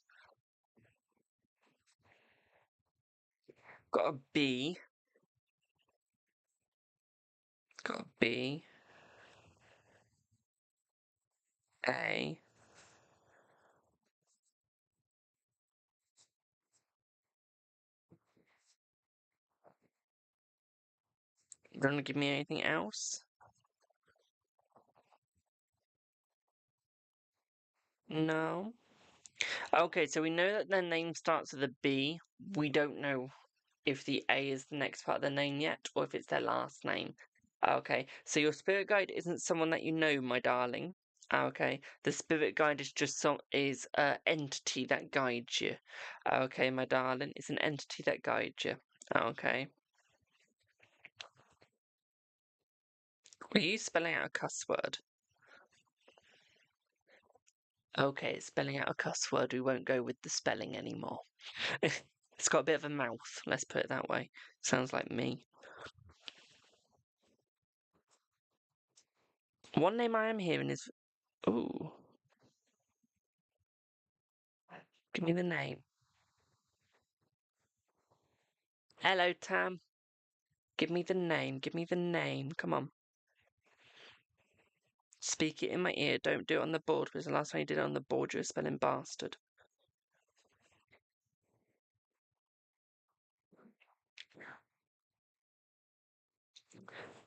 Got a B. Got a B. A. You don't want to give me anything else? No. Okay, so we know that their name starts with a B. We don't know if the A is the next part of their name yet, or if it's their last name. Okay, so your spirit guide isn't someone that you know, my darling. Okay, the spirit guide is just an entity that guides you. Okay, my darling, it's an entity that guides you. Okay. Were you spelling out a cuss word? Okay, it's spelling out a cuss word. We won't go with the spelling anymore. It's got a bit of a mouth, let's put it that way. Sounds like me. One name I am hearing is... Ooh. Give me the name. Hello, Tam. Give me the name. Give me the name. Come on. Speak it in my ear. Don't do it on the board, because the last time you did it on the board, you were spelling bastard.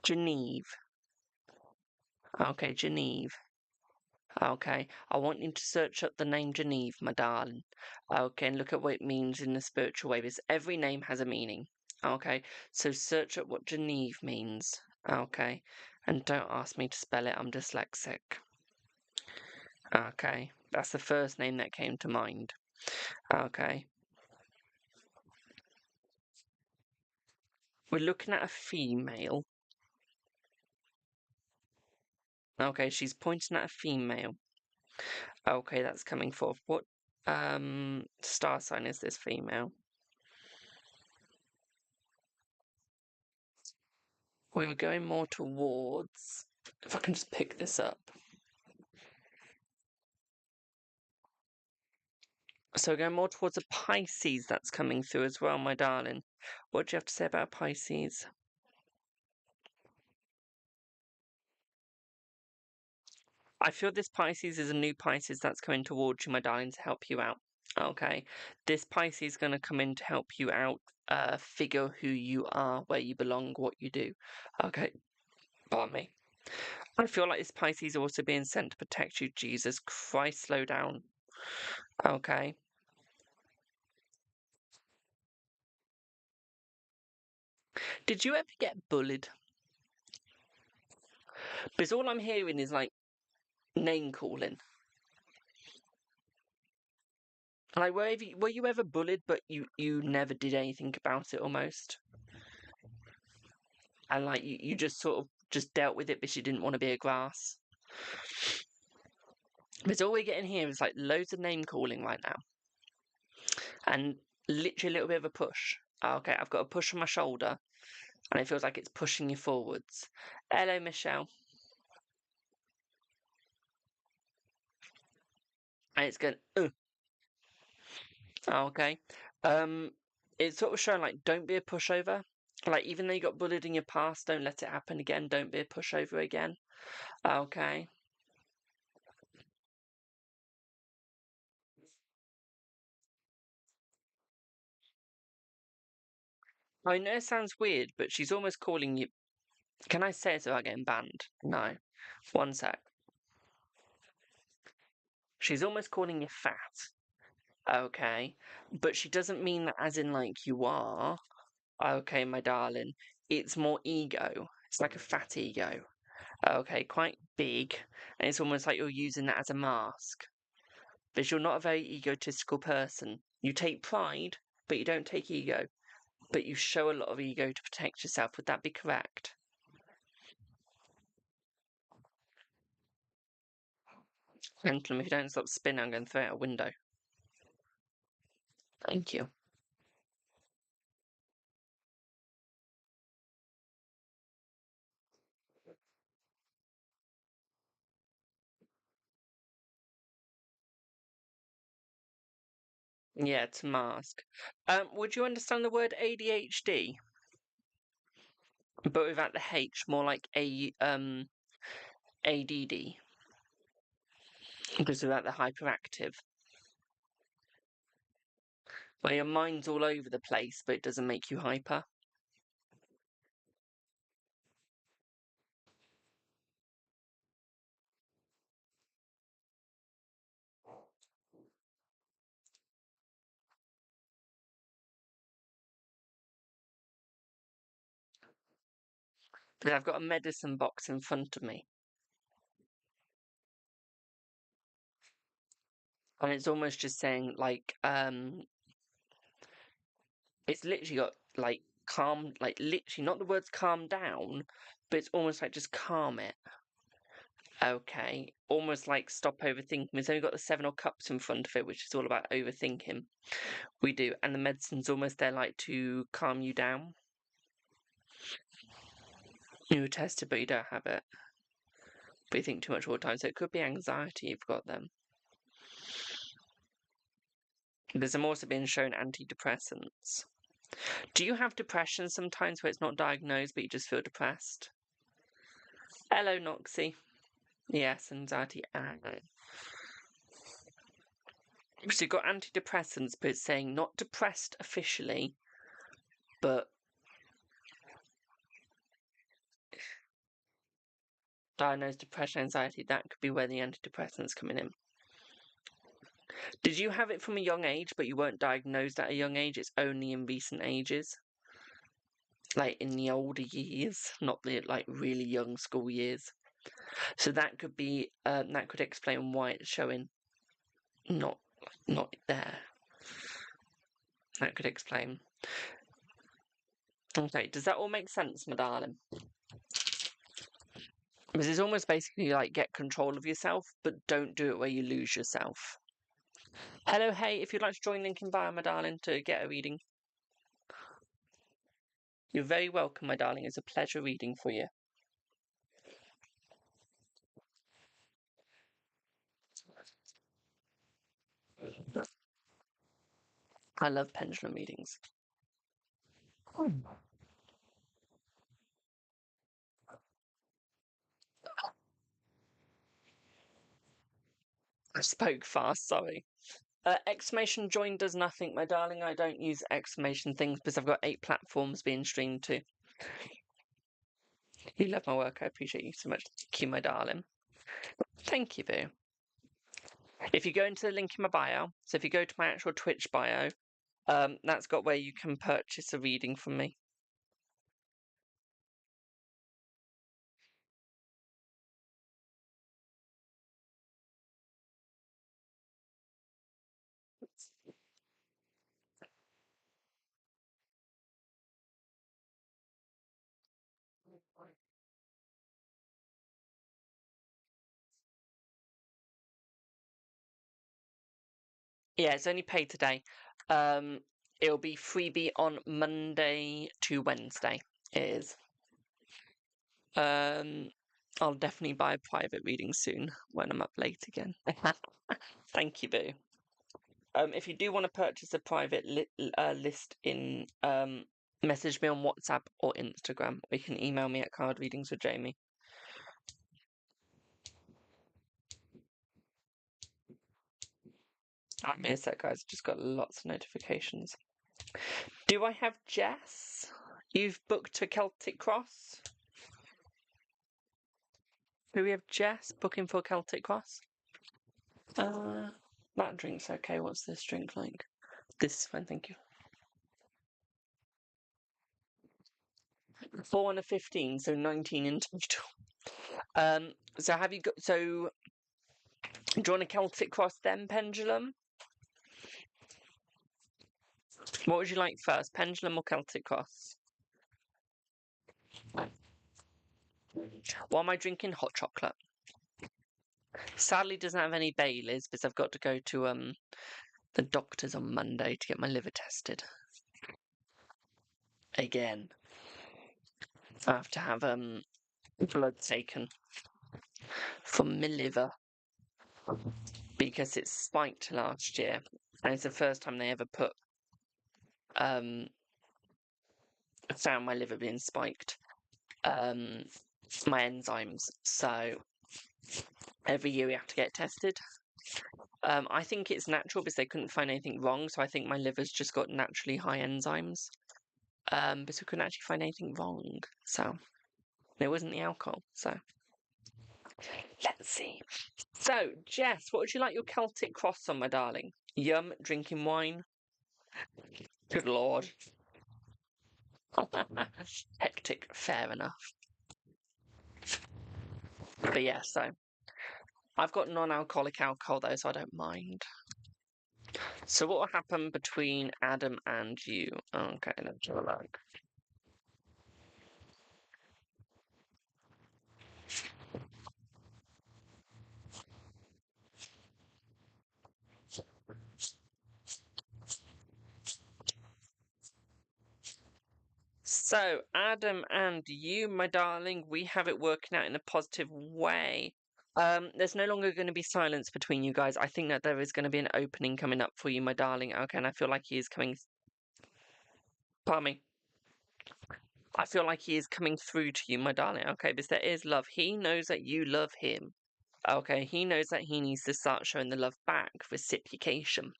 Geneve. Okay, Geneve. Okay, I want you to search up the name Geneve, my darling. Okay, and look at what it means in the spiritual way, because every name has a meaning. Okay, so search up what Geneve means. Okay, and don't ask me to spell it, I'm dyslexic. Okay, that's the first name that came to mind. Okay. We're looking at a female. Okay, she's pointing at a female. Okay, that's coming forth. What star sign is this female? We were going more towards... If I can just pick this up. So we're going more towards a Pisces that's coming through as well, my darling. What do you have to say about Pisces? I feel this Pisces is a new Pisces that's coming towards you, my darling, to help you out. Okay, this Pisces is going to come in to help you out, figure who you are, where you belong, what you do. Okay, pardon me. I feel like this Pisces is also being sent to protect you. Jesus Christ, slow down. Okay. Did you ever get bullied? Because all I'm hearing is like name calling. Like, were you ever bullied, but you never did anything about it almost? And like you just sort of just dealt with it because you didn't want to be a grass? Because all we're getting here is like loads of name calling right now. And literally a little bit of a push. Okay, I've got a push on my shoulder, and it feels like it's pushing you forwards. Hello, Michelle. And it's going, okay. It's sort of showing like, don't be a pushover. Like, even though you got bullied in your past, don't let it happen again. Don't be a pushover again. Okay. I know it sounds weird, but she's almost calling you. Can I say it without getting banned? No. One sec. She's almost calling you fat. Okay. But she doesn't mean that as in like you are. Okay, my darling. It's more ego. It's like a fat ego. Okay, quite big. And it's almost like you're using that as a mask. But you're not a very egotistical person. You take pride, but you don't take ego. But you show a lot of ego to protect yourself. Would that be correct? Pendulum, if you don't stop spinning, I'm going to throw it out a window. Thank you. Yeah, to mask. Would you understand the word ADHD? But without the H, more like ADD. Because without the hyperactive. Where your mind's all over the place, but it doesn't make you hyper. But I've got a medicine box in front of me. And it's almost just saying, like, it's literally got, like, calm, like, literally, not the words calm down, but it's almost like just calm it. Okay. Almost like stop overthinking. It's only got the 7 of cups in front of it, which is all about overthinking. We do. And the medicine's almost there, like, to calm you down. You were tested, but you don't have it. But you think too much all the time. So it could be anxiety you've got then. There's also been shown antidepressants. Do you have depression sometimes where it's not diagnosed, but you just feel depressed? Hello, Noxie. Yes, anxiety. So you've got antidepressants, but it's saying not depressed officially, but diagnosed depression, anxiety. That could be where the antidepressants coming in. Did you have it from a young age, but you weren't diagnosed at a young age? It's only in recent ages, like in the older years, not the like really young school years. So that could be that could explain why it's showing not there. That could explain. Okay, does that all make sense, my darling? Because it's almost basically like get control of yourself, but don't do it where you lose yourself. Hello, hey, if you'd like to join, link in bio, my darling, to get a reading. You're very welcome, my darling. It's a pleasure reading for you. I love pendulum readings. I spoke fast, sorry. Exclamation join does nothing, my darling. I don't use exclamation things because I've got 8 platforms being streamed to. You love my work. I appreciate you so much. Thank you, my darling. Thank you, boo. If you go into the link in my bio, so if you go to my actual Twitch bio, that's got where you can purchase a reading from me. Yeah, it's only paid today. It'll be freebie on Monday to Wednesday. It is. I'll definitely buy a private reading soon when I'm up late again. Thank you, boo. If you do want to purchase a private list in, message me on WhatsApp or Instagram, or you can email me at cardreadingswithjamie. Give me a sec, guys. Just got lots of notifications. Do I have Jess? You've booked a Celtic Cross? Do we have Jess booking for Celtic Cross? That drink's okay. What's this drink like? This is fine, thank you. 4 and a 15, so 19 in total. So have you got, so do you want a Celtic Cross then pendulum? What would you like first, pendulum or Celtic Cross? Why am I drinking hot chocolate? Sadly doesn't have any Baileys because I've got to go to the doctor's on Monday to get my liver tested. Again. I have to have blood taken from my liver because it's spiked last year, and it's the first time they ever found my liver being spiked. My enzymes. So every year we have to get tested. I think it's natural because they couldn't find anything wrong, so I think my liver's just got naturally high enzymes. But we couldn't actually find anything wrong, so it wasn't the alcohol. So let's see. So Jess, what would you like your Celtic Cross on, my darling? Yum, drinking wine. Good lord. Hectic, fair enough. But yeah, so I've got non-alcoholic alcohol though, so I don't mind. So what will happen between Adam and you? Okay, let's have a look. So, Adam and you, my darling, we have it working out in a positive way. There's no longer going to be silence between you guys. I think that there is going to be an opening coming up for you, my darling. Okay, and I feel like he is coming. Pardon me. I feel like he is coming through to you, my darling. Okay, because there is love. He knows that you love him. Okay, he knows that he needs to start showing the love back, reciprocation.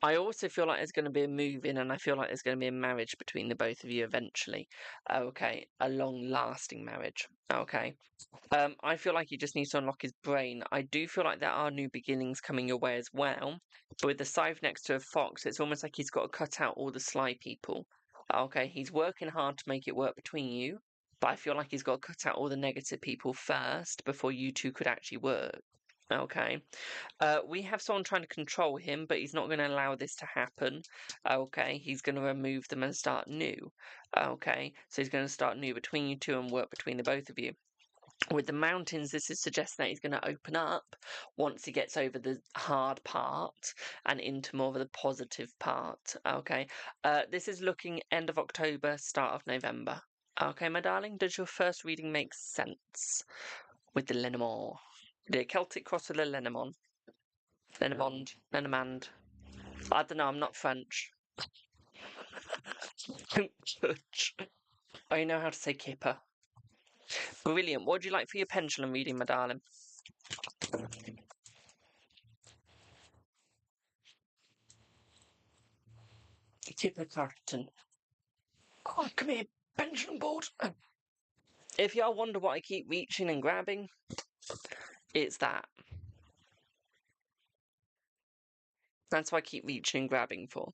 I also feel like there's going to be a move in, and I feel like there's going to be a marriage between the both of you eventually. Okay, a long-lasting marriage. Okay. I feel like he just needs to unlock his brain. I do feel like there are new beginnings coming your way as well. But with the scythe next to a fox, it's almost like he's got to cut out all the sly people. Okay, he's working hard to make it work between you, but I feel like he's got to cut out all the negative people first before you two could actually work. Okay. We have someone trying to control him, but he's not going to allow this to happen. Okay. He's going to remove them and start new. Okay. So he's going to start new between you two and work between the both of you. With the mountains, this is suggesting that he's going to open up once he gets over the hard part and into more of the positive part. Okay. This is looking end of October, start of November. Okay, my darling, does your first reading make sense with the Lenormand? The Celtic Cross or the Lenormand? Lenormand. Lenormand. I don't know, I'm not French. I know how to say kipper. Brilliant. What would you like for your pendulum reading, my darling? Kipper carton. Oh, come here, pendulum board. If y'all wonder what I keep reaching and grabbing, it's that. That's what I keep reaching and grabbing for.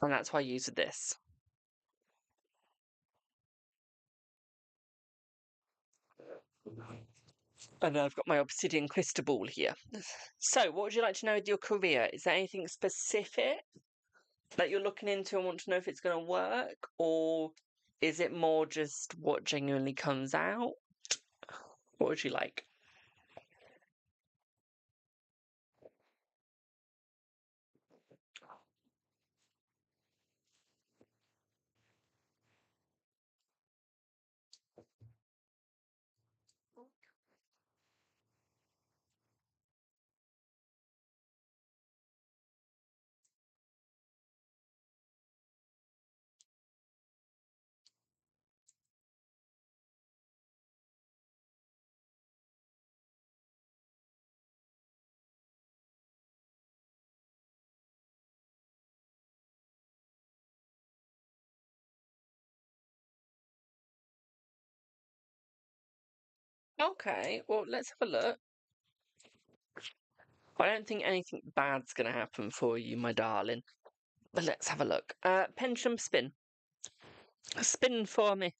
And that's why I use this. And I've got my obsidian crystal ball here. So, what would you like to know with your career? Is there anything specific that you're looking into and want to know if it's going to work? Or is it more just what genuinely comes out? What would you like? Okay, well, let's have a look. I don't think anything bad's going to happen for you, my darling. But let's have a look. Pendulum spin. Spin for me.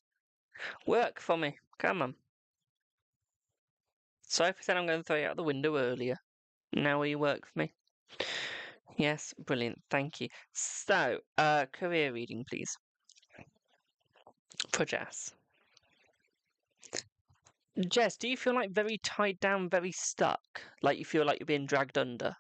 Work for me. Come on. Sorry for saying I'm going to throw you out the window earlier. Now will you work for me? Yes, brilliant. Thank you. So, career reading, please. For Jess. Jess, do you feel like very tied down, very stuck? Like you feel like you're being dragged under?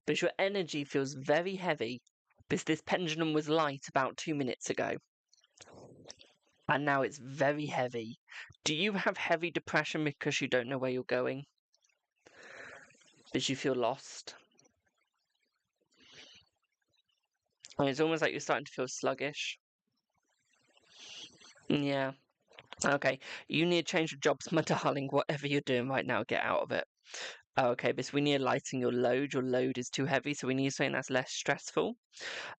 But your energy feels very heavy because this pendulum was light about 2 minutes ago. And now it's very heavy. Do you have heavy depression because you don't know where you're going? Because you feel lost? And it's almost like you're starting to feel sluggish. Yeah. Okay. You need to change your jobs, my darling. Whatever you're doing right now, get out of it. Okay, because we need to lighten your load. Your load is too heavy, so we need something that's less stressful.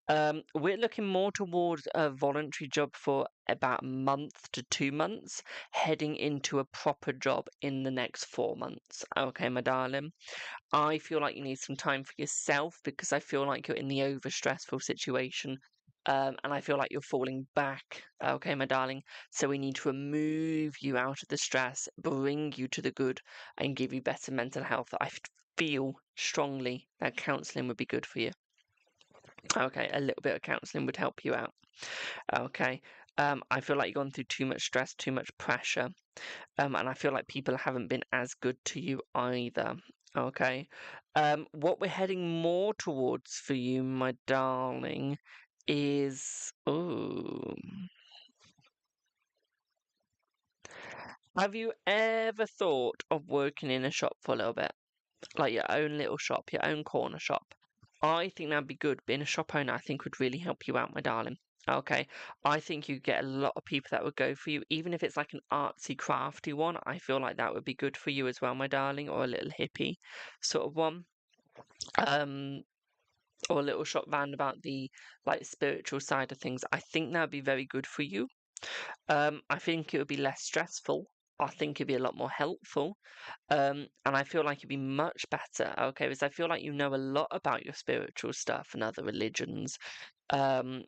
We're looking more towards a voluntary job for about a month to 2 months, heading into a proper job in the next 4 months. Okay, my darling. I feel like you need some time for yourself because I feel like you're in the over stressful situation. And I feel like you're falling back. Okay, my darling. So we need to remove you out of the stress, bring you to the good, and give you better mental health. I feel strongly that counselling would be good for you. Okay, a little bit of counselling would help you out. Okay. I feel like you've gone through too much stress, too much pressure. And I feel like people haven't been as good to you either. Okay. What we're heading more towards for you, my darling, is have you ever thought of working in a shop for a little bit? Like your own little shop, your own corner shop? I think that'd be good. Being a shop owner, I think would really help you out, my darling. Okay, I think you get a lot of people that would go for you, even if it's like an artsy, crafty one. I feel like that would be good for you as well, my darling, or a little hippie sort of one. Or a little shop round about the like spiritual side of things. I think that'd be very good for you. I think it would be less stressful. I think it'd be a lot more helpful. And I feel like it'd be much better, okay, because I feel like you know a lot about your spiritual stuff and other religions. But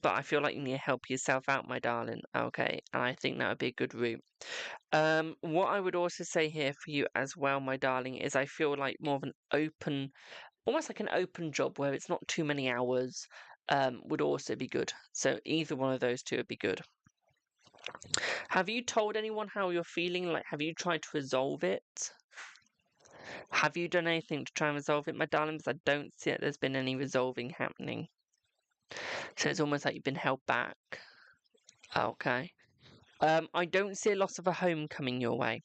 I feel like you need to help yourself out, my darling, okay? And I think that would be a good route. What I would also say here for you as well, my darling, is I feel like more of an open, almost like an open job where it's not too many hours, would also be good. So either one of those two would be good. Have you told anyone how you're feeling? Like, have you tried to resolve it? Have you done anything to try and resolve it, my darling? Because I don't see that there's been any resolving happening. So it's almost like you've been held back. Okay. I don't see a loss of a home coming your way.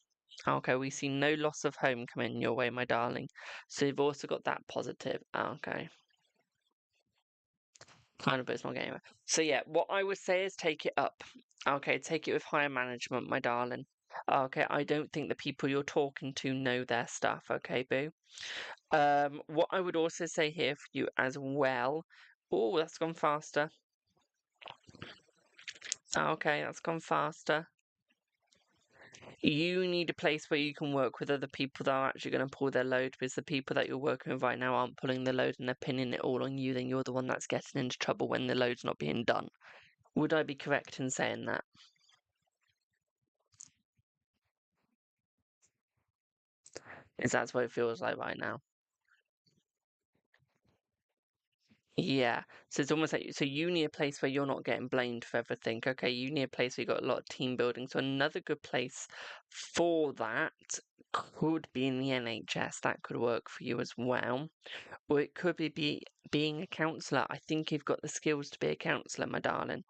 Okay, we see no loss of home coming your way, my darling. So you've also got that positive. Okay. Kind of, but it's not getting anywhere. So yeah, what I would say is take it up. Okay, take it with higher management, my darling. Okay, I don't think the people you're talking to know their stuff. Okay, boo. What I would also say here for you as well. Oh, that's gone faster. Okay, that's gone faster. You need a place where you can work with other people that are actually going to pull their load, because the people that you're working with right now aren't pulling the load and they're pinning it all on you. Then you're the one that's getting into trouble when the load's not being done. Would I be correct in saying that? Is that what it feels like right now? Yeah. So it's almost like so you need a place where you're not getting blamed for everything. Okay, you need a place where you've got a lot of team building. So another good place for that could be in the NHS. That could work for you as well. Or it could be being a counsellor. I think you've got the skills to be a counsellor, my darling.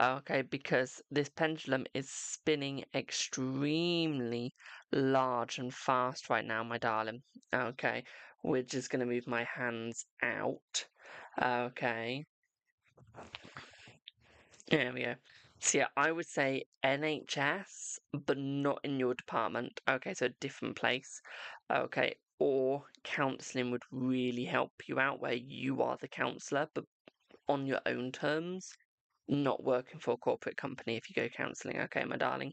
Okay, because this pendulum is spinning extremely large and fast right now, my darling. Okay, we're just going to move my hands out. Okay, there we go. So yeah, I would say NHS, but not in your department. Okay, so a different place. Okay, or counselling would really help you out where you are the counsellor, but on your own terms, not working for a corporate company if you go counselling. Okay, my darling.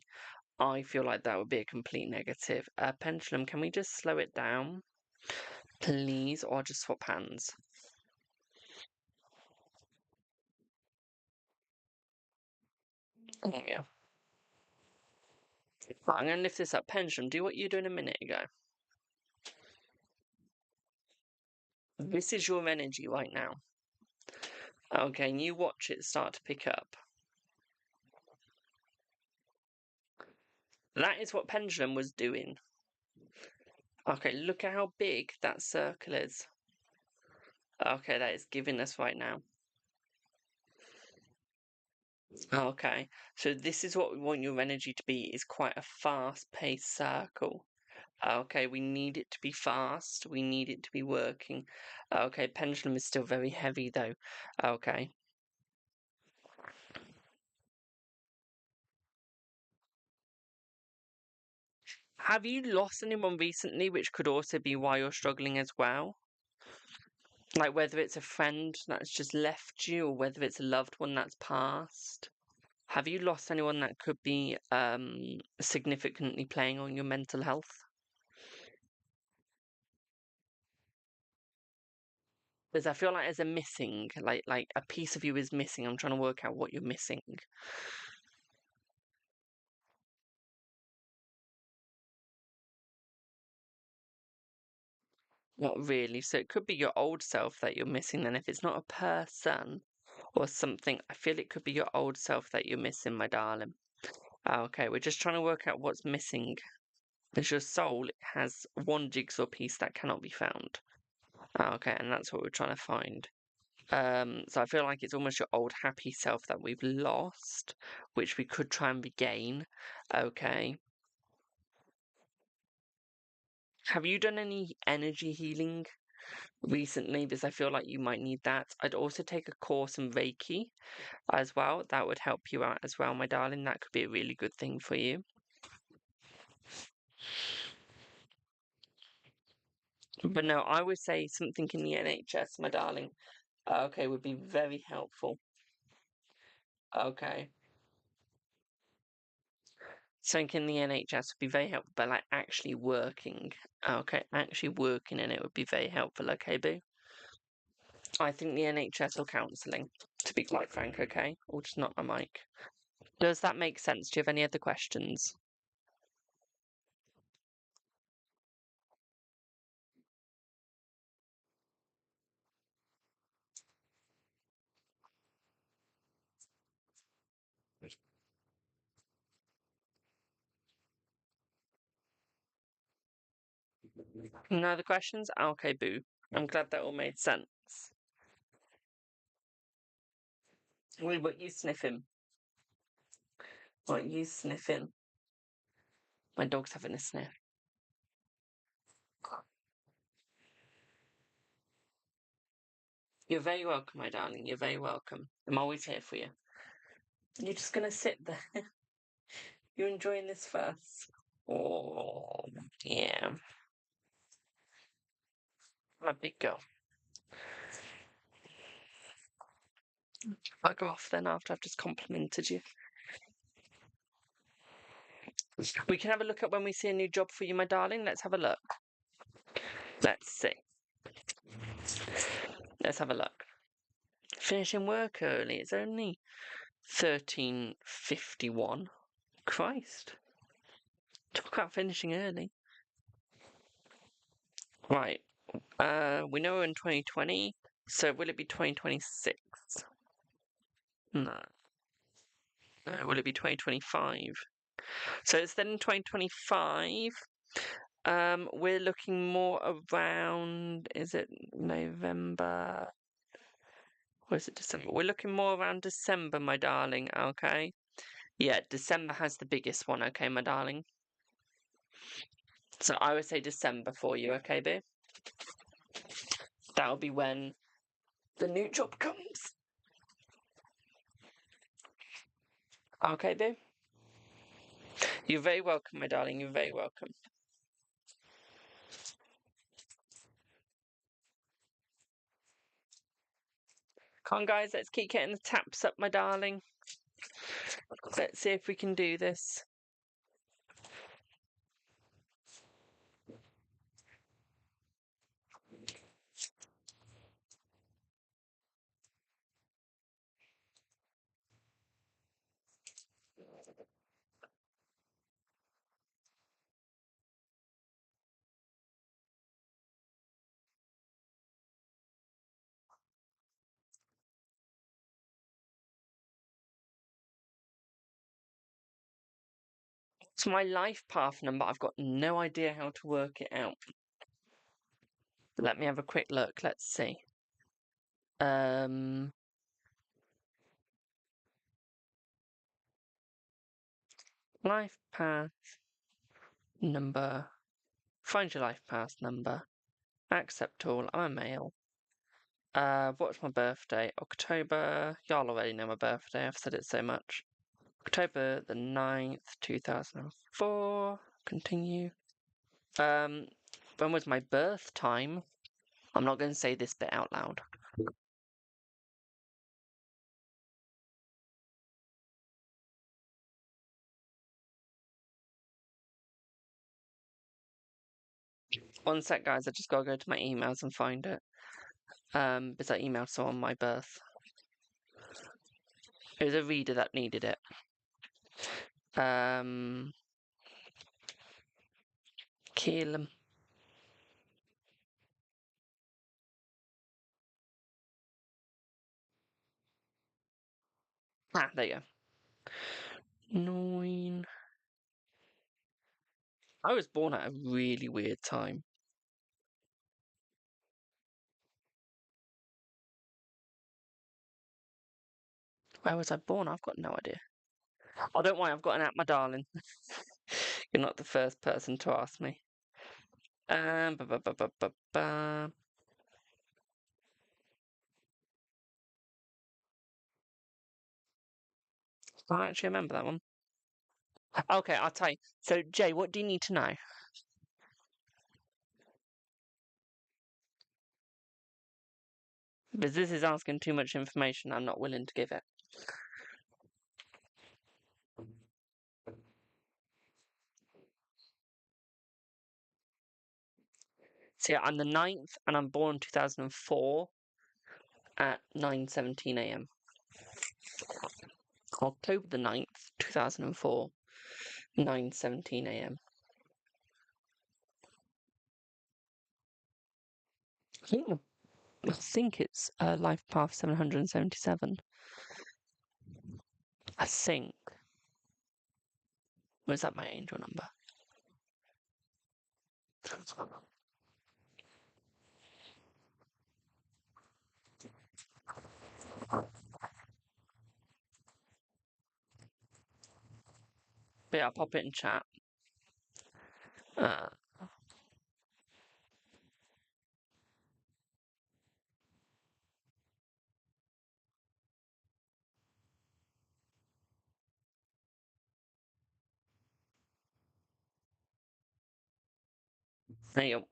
I feel like that would be a complete negative. Pendulum, can we just slow it down, please, or just swap hands? There you go. Right, I'm going to lift this up. Pendulum, do what you were doing a minute ago. This is your energy right now. Okay, and you watch it start to pick up. That is what pendulum was doing. Okay, look at how big that circle is. Okay, that is giving us right now. Okay, so this is what we want your energy to be, is quite a fast-paced circle. Okay, we need it to be fast, we need it to be working. Okay, pendulum is still very heavy though. Okay. Have you lost anyone recently, which could also be why you're struggling as well? Like whether it's a friend that's just left you or whether it's a loved one that's passed? Have you lost anyone that could be significantly playing on your mental health? Because I feel like there's a missing, like a piece of you is missing. I'm trying to work out what you're missing. Not really. So it could be your old self that you're missing then. If it's not a person or something, I feel it could be your old self that you're missing, my darling. Okay, we're just trying to work out what's missing. Because your soul has one jigsaw piece that cannot be found. Okay, and that's what we're trying to find. So I feel like it's almost your old happy self that we've lost, which we could try and regain. Okay. Have you done any energy healing recently? Because I feel like you might need that. I'd also take a course in Reiki as well. That would help you out as well, my darling. That could be a really good thing for you. But no, I would say something in the NHS, my darling. Okay, would be very helpful. Okay. Something in the NHS would be very helpful, but like actually working. Okay, actually working in it would be very helpful, okay, boo? I think the NHS or counselling, to be quite frank, okay? Or just not my mic. Does that make sense? Do you have any other questions? No other questions? Okay, boo. I'm glad that all made sense. Wait, what you sniffing? What you sniffing? My dog's having a sniff. You're very welcome, my darling. You're very welcome. I'm always here for you. You're just gonna sit there. You're enjoying this first. Oh, yeah. I'm a big girl. I'll go off then after I've just complimented you. We can have a look at when we see a new job for you, my darling. Let's have a look. Let's see. Let's have a look. Finishing work early. It's only 13:51. Christ. Talk about finishing early. Right. We know we're in 2020, so will it be 2026? No. No, will it be 2025? So it's then in 2025. We're looking more around, is it November? Or is it December? We're looking more around December, my darling, okay? Yeah, December has the biggest one, okay, my darling? So I would say December for you, okay, boo? That'll be when the new job comes. Okay, boo? You're very welcome, my darling. You're very welcome. Come on, guys. Let's keep getting the taps up, my darling. Let's see if we can do this. It's my life path number. I've got no idea how to work it out. Let me have a quick look. Let's see. Life path number. Find your life path number. Accept all. I'm a male. What's my birthday? October. Y'all already know my birthday. I've said it so much. October the 9th, 2004. Continue. When was my birth time? I'm not going to say this bit out loud. One sec, guys. I just gotta go to my emails and find it. Because I emailed someone my birth. It was a reader that needed it. Kill him. Ah, there you go. 9. I was born at a really weird time. Where was I born? I've got no idea. Oh, don't worry, I've got an app, my darling. You're not the first person to ask me. Ba, ba, ba, ba, ba, ba. I don't actually remember that one. Okay, I'll tell you. So, Jay, what do you need to know? Because this is asking too much information. I'm not willing to give it. So, yeah, I'm the 9th, and I'm born 2004 at 9:17 a.m. October the 9th, 2004, 9:17 a.m. I think it's life path 777. I think. Was that my angel number? But yeah, I'll pop it in chat. There you go.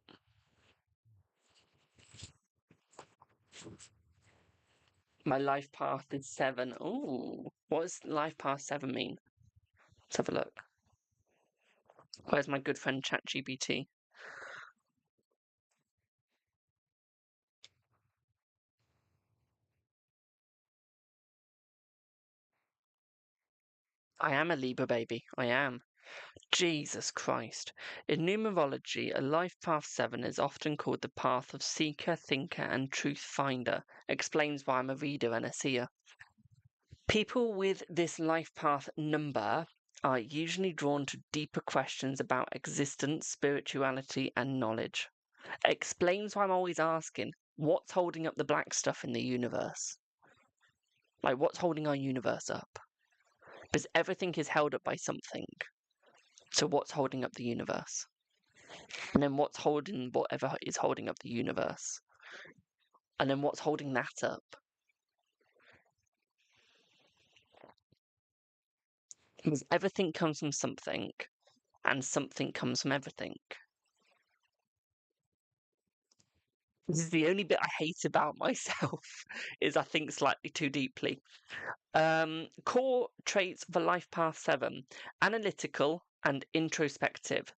My life path is 7. Ooh, what does life path 7 mean? Let's have a look. Where's my good friend ChatGPT? I am a Libra baby. I am. Jesus Christ. In numerology, a life path 7 is often called the path of seeker, thinker, and truth finder. Explains why I'm a reader and a seer. People with this life path number are usually drawn to deeper questions about existence, spirituality, and knowledge. Explains why I'm always asking, what's holding up the black stuff in the universe? Like, what's holding our universe up? Because everything is held up by something. So what's holding up the universe? And then what's holding whatever is holding up the universe? And then what's holding that up? Because everything comes from something, and something comes from everything. This is the only bit I hate about myself, is I think slightly too deeply. Core traits for life path 7: analytical and introspective.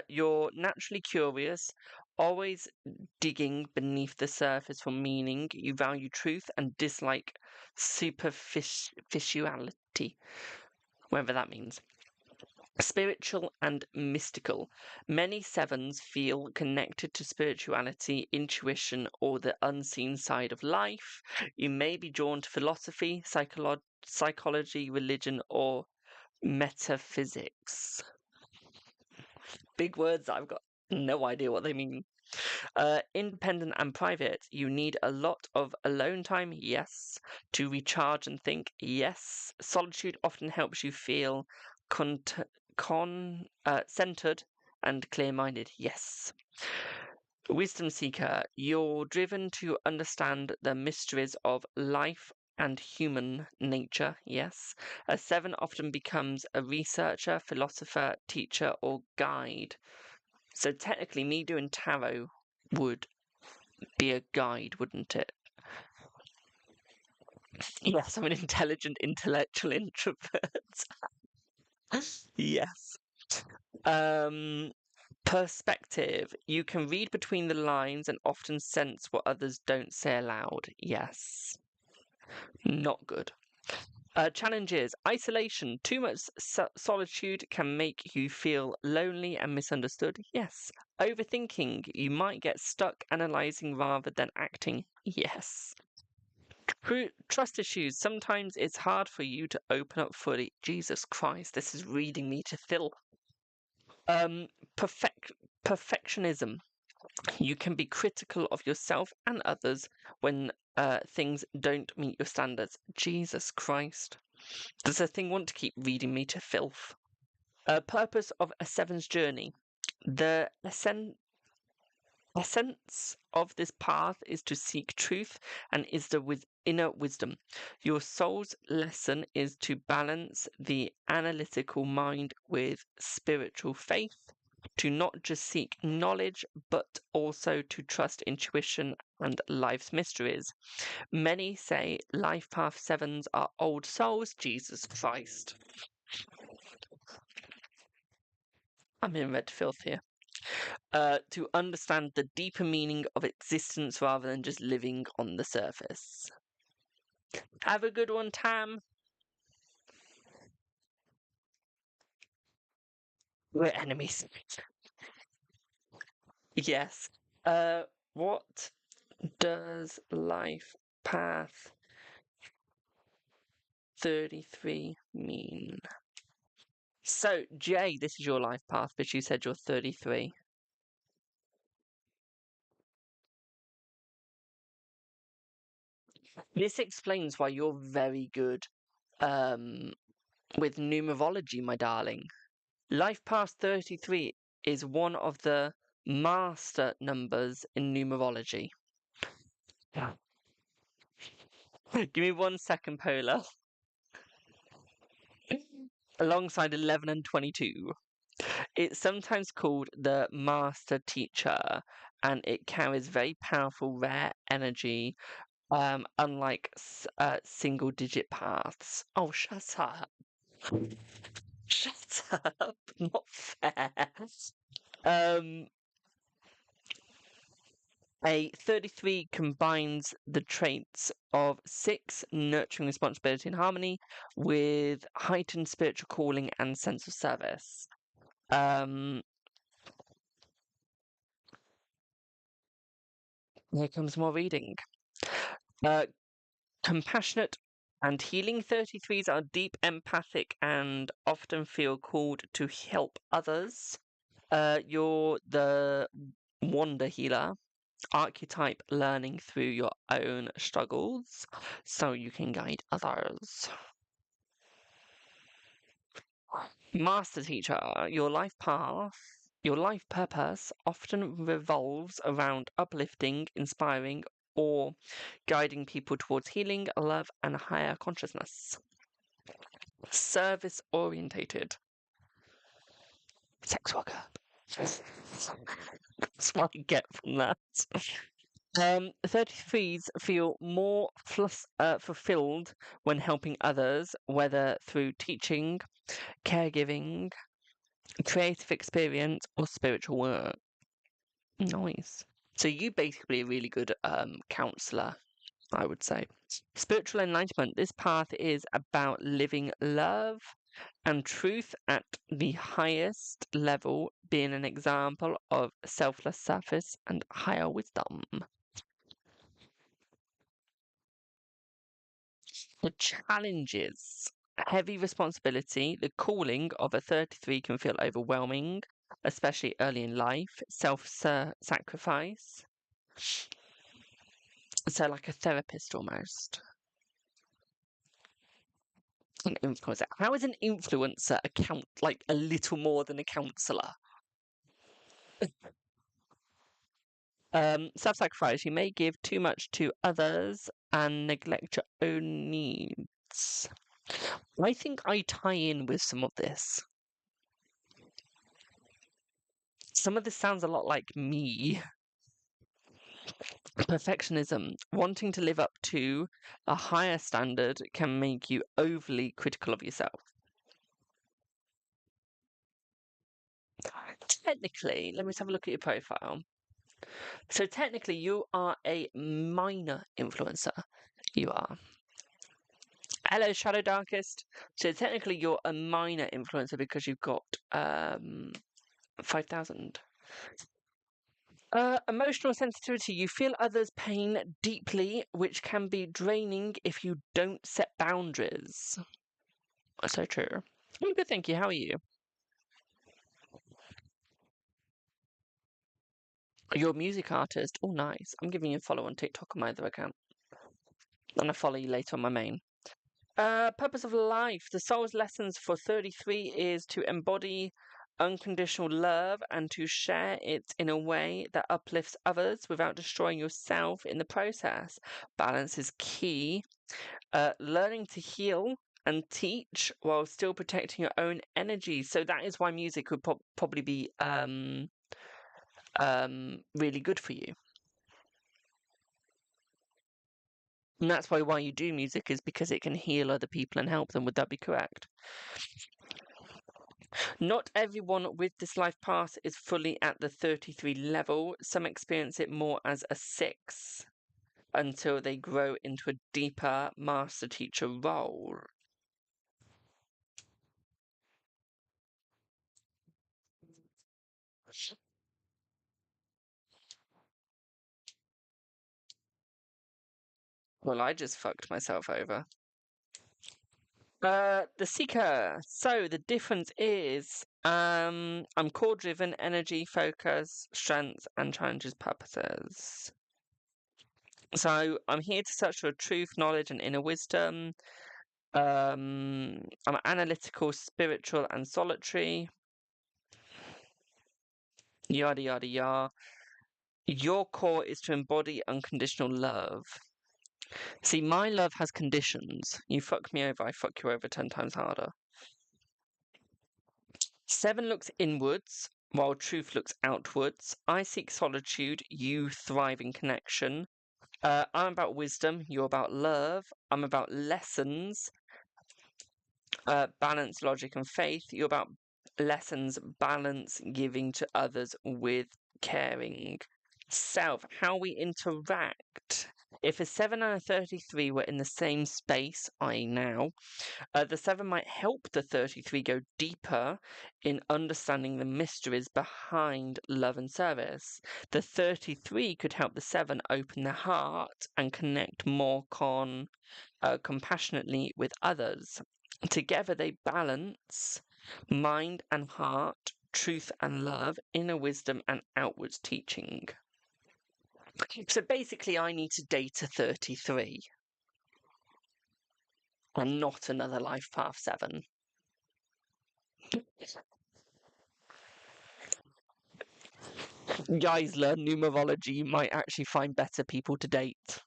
You're naturally curious, always digging beneath the surface for meaning. You value truth and dislike superficiality, whatever that means. Spiritual and mystical. Many 7s feel connected to spirituality, intuition, or the unseen side of life. You may be drawn to philosophy, psychology, religion, or Metaphysics. Big words that I've got no idea what they mean. Independent and private. You need a lot of alone time, yes. To recharge and think, yes. Solitude often helps you feel centered and clear-minded, yes. Wisdom seeker. You're driven to understand the mysteries of life and human nature, yes. A 7 often becomes a researcher, philosopher, teacher, or guide. So technically, me doing tarot would be a guide, wouldn't it? Yes, I'm an intelligent, intellectual introvert. Yes. Perspective. You can read between the lines and often sense what others don't say aloud. Yes. Not good. Challenges. Isolation. Too much solitude can make you feel lonely and misunderstood. Yes. Overthinking. You might get stuck analyzing rather than acting. Yes. Trust issues. Sometimes it's hard for you to open up fully. Jesus Christ, this is reading me to filth. Perfectionism. You can be critical of yourself and others when things don't meet your standards. Jesus Christ. Does the thing want to keep reading me to filth? Purpose of a 7's journey. The essence of this path is to seek truth and is the inner wisdom. Your soul's lesson is to balance the analytical mind with spiritual faith, to not just seek knowledge, but also to trust intuition and life's mysteries. Many say life path 7s are old souls. Jesus Christ. I'm in red filth here. To understand the deeper meaning of existence rather than just living on the surface. Have a good one, Tam. We're enemies. Yes. What does life path 33 mean? So, Jay, this is your life path, but you said you're 33. This explains why you're very good with numerology, my darling. Life past 33 is one of the master numbers in numerology. Give me 1 second, Polar. Alongside 11 and 22. It's sometimes called the master teacher, and it carries very powerful, rare energy, unlike single-digit paths. Oh, shut up. Shut up. Not fair. A 33 combines the traits of 6, nurturing responsibility and harmony, with heightened spiritual calling and sense of service. Here comes more reading. Compassionate and healing 33s are deep, empathic, and often feel called to help others. You're the wonder healer archetype, learning through your own struggles so you can guide others. Master teacher, your life path, your life purpose often revolves around uplifting, inspiring, or guiding people towards healing, love, and higher consciousness. Service orientated. Sex worker. That's what I get from that. 33s feel more fulfilled when helping others, whether through teaching, caregiving, creative experience, or spiritual work. Nice. So you basically a really good counselor, I would say. Spiritual enlightenment. This path is about living love and truth at the highest level, being an example of selfless service and higher wisdom. The challenges. Heavy responsibility. The calling of a 33 can feel overwhelming, especially early in life. Self-sacrifice. So like a therapist almost. An influencer. How is an influencer like a little more than a counselor? Self-sacrifice. You may give too much to others and neglect your own needs. I think I tie in with some of this. Some of this sounds a lot like me. Perfectionism. Wanting to live up to a higher standard can make you overly critical of yourself. Technically, let me just have a look at your profile. So technically, you are a minor influencer. You are. Hello, Shadow Darkest. So technically, you're a minor influencer because you've got 5,000. Emotional sensitivity. You feel others' pain deeply, which can be draining if you don't set boundaries. So true. I'm good, thank you. How are you? You're a music artist. Oh, nice. I'm giving you a follow on TikTok on my other account. And I follow you later on my main. Purpose of life. The soul's lessons for 33 is to embody unconditional love and to share it in a way that uplifts others without destroying yourself in the process. Balance is key. Learning to heal and teach while still protecting your own energy. So that is why music would probably be really good for you. And that's why you do music is because it can heal other people and help them. Would that be correct? Not everyone with this life path is fully at the 33 level. Some experience it more as a 6 until they grow into a deeper master teacher role. Well, I just fucked myself over. The Seeker. So the difference is, I'm core driven, energy, focus, strength, and challenges purposes. So I'm here to search for truth, knowledge, and inner wisdom. I'm analytical, spiritual, and solitary. Yada yada yada. Your core is to embody unconditional love. See, my love has conditions. You fuck me over, I fuck you over 10 times harder. 7 looks inwards, while truth looks outwards. I seek solitude, you thrive in connection. I'm about wisdom, you're about love. I'm about lessons, balance, logic, and faith. You're about lessons, balance, giving to others with caring. Self, how we interact. If a 7 and a 33 were in the same space, i.e., now, the 7 might help the 33 go deeper in understanding the mysteries behind love and service. The 33 could help the 7 open their heart and connect more compassionately with others. Together they balance mind and heart, truth and love, inner wisdom and outwards teaching. So basically I need to date a 33 and not another life path 7. Guys, learn numerology. You might actually find better people to date.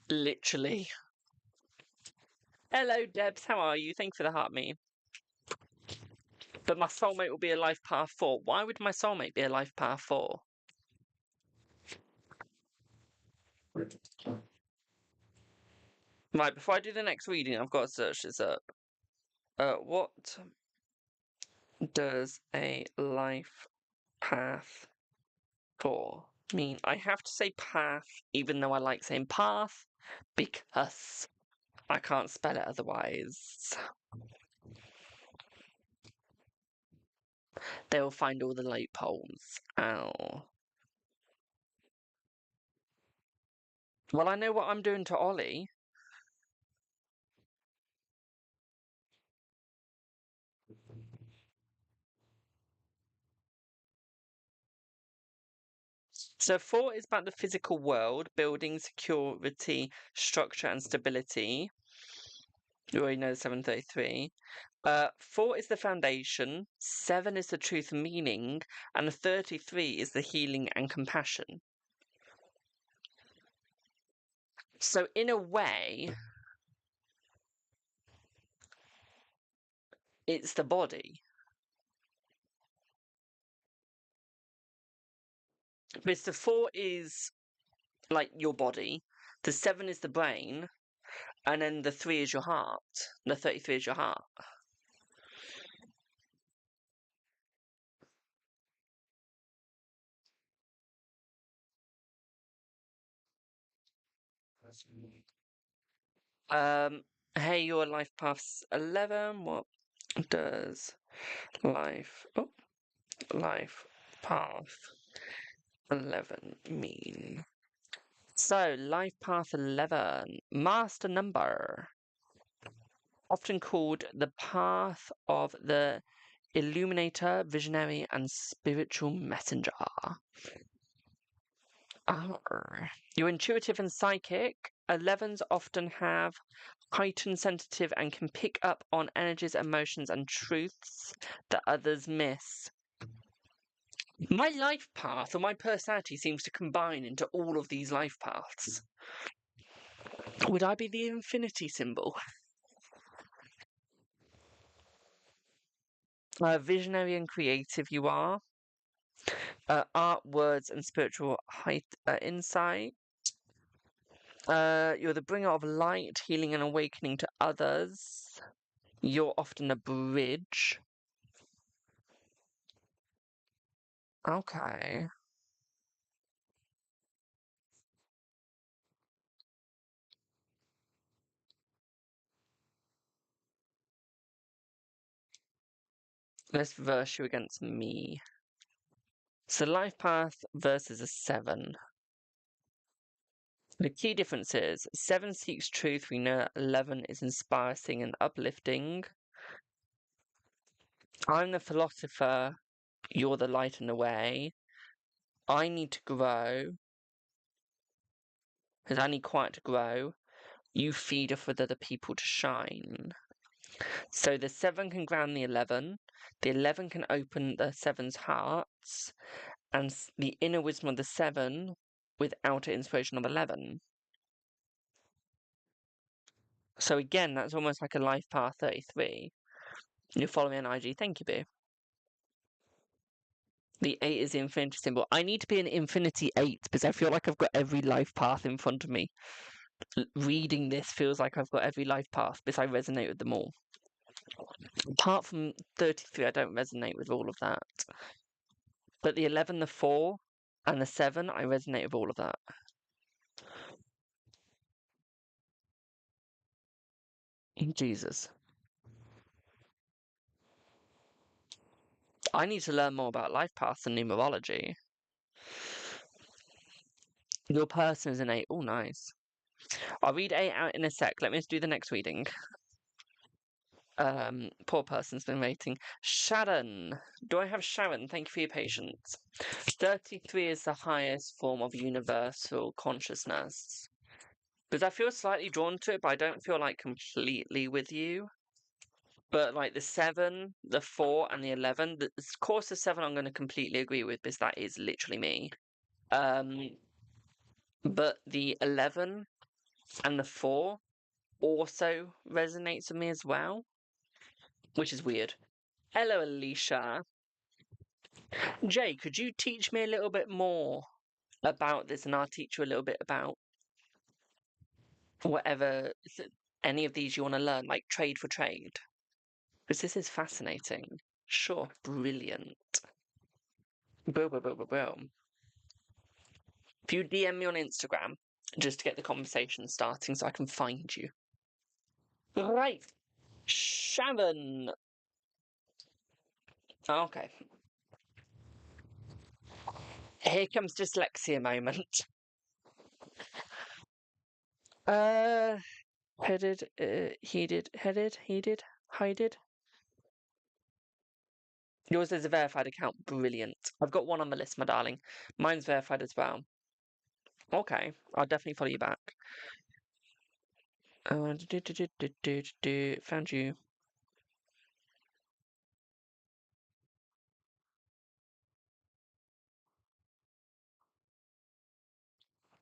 Literally. Hello, Debs. How are you? Thank you for the heart me. But my soulmate will be a life path 4. Why would my soulmate be a life path 4? Right, before I do the next reading, I've got to search this up. What does a life path 4 mean? I have to say path, even though I like saying path, because I can't spell it otherwise. They will find all the loopholes. Ow. Well, I know what I'm doing to Ollie. So 4 is about the physical world, building, security, structure, and stability. You already know 733. 4 is the foundation, 7 is the truth and meaning, and 33 is the healing and compassion. So in a way, it's the body. Because the 4 is like your body, the 7 is the brain, and then the 3 is your heart. The 33 is your heart. Hey, your life path's 11. What does life path 11 mean? So, life path 11, master number, often called the path of the illuminator, visionary, and spiritual messenger. You're intuitive and psychic. 11s often have heightened sensitive and can pick up on energies, emotions, and truths that others miss. My life path or my personality seems to combine into all of these life paths. Would I be the infinity symbol? Visionary and creative you are. Art, words, and spiritual insight. You're the bringer of light, healing, and awakening to others. You're often a bridge. Okay. Let's verse you against me. So life path versus a 7. The key difference is 7 seeks truth, we know 11 is inspiring and uplifting. I'm the philosopher, you're the light in the way. I need to grow, because I need quiet to grow. You feed off with other people to shine. So the 7 can ground the 11 can open the 7's hearts, and the inner wisdom of the 7 with outer inspiration of 11. So again, that's almost like a life path 33. You follow me on IG, thank you, boo. The 8 is the infinity symbol. I need to be an infinity 8 because I feel like I've got every life path in front of me. Reading this feels like I've got every life path because I resonate with them all. Apart from 33, I don't resonate with all of that. But the 11, the 4, and the 7, I resonate with all of that. Jesus. I need to learn more about life paths and numerology. Your person is an 8. Oh, nice. I'll read 8 out in a sec. Let me just do the next reading. Poor person's been waiting. Sharon. Do I have Sharon? Thank you for your patience. 33 is the highest form of universal consciousness. Because I feel slightly drawn to it, but I don't feel like completely with you. But like the 7, the 4, and the 11, the course the 7 I'm going to completely agree with because that is literally me. But the 11 and the 4 also resonates with me as well, which is weird. Hello, Alicia. Jay, could you teach me a little bit more about this, and I'll teach you a little bit about whatever, any of these you want to learn, like trade for trade? Because this is fascinating. Sure, brilliant. Boom, boom, boom, boom, boom. If you DM me on Instagram, just to get the conversation starting so I can find you. Right. Sharon. Okay. Here comes dyslexia moment. Headed, headed, hided. Yours is a verified account. Brilliant. I've got one on the list, my darling. Mine's verified as well. Okay, I'll definitely follow you back. Found you.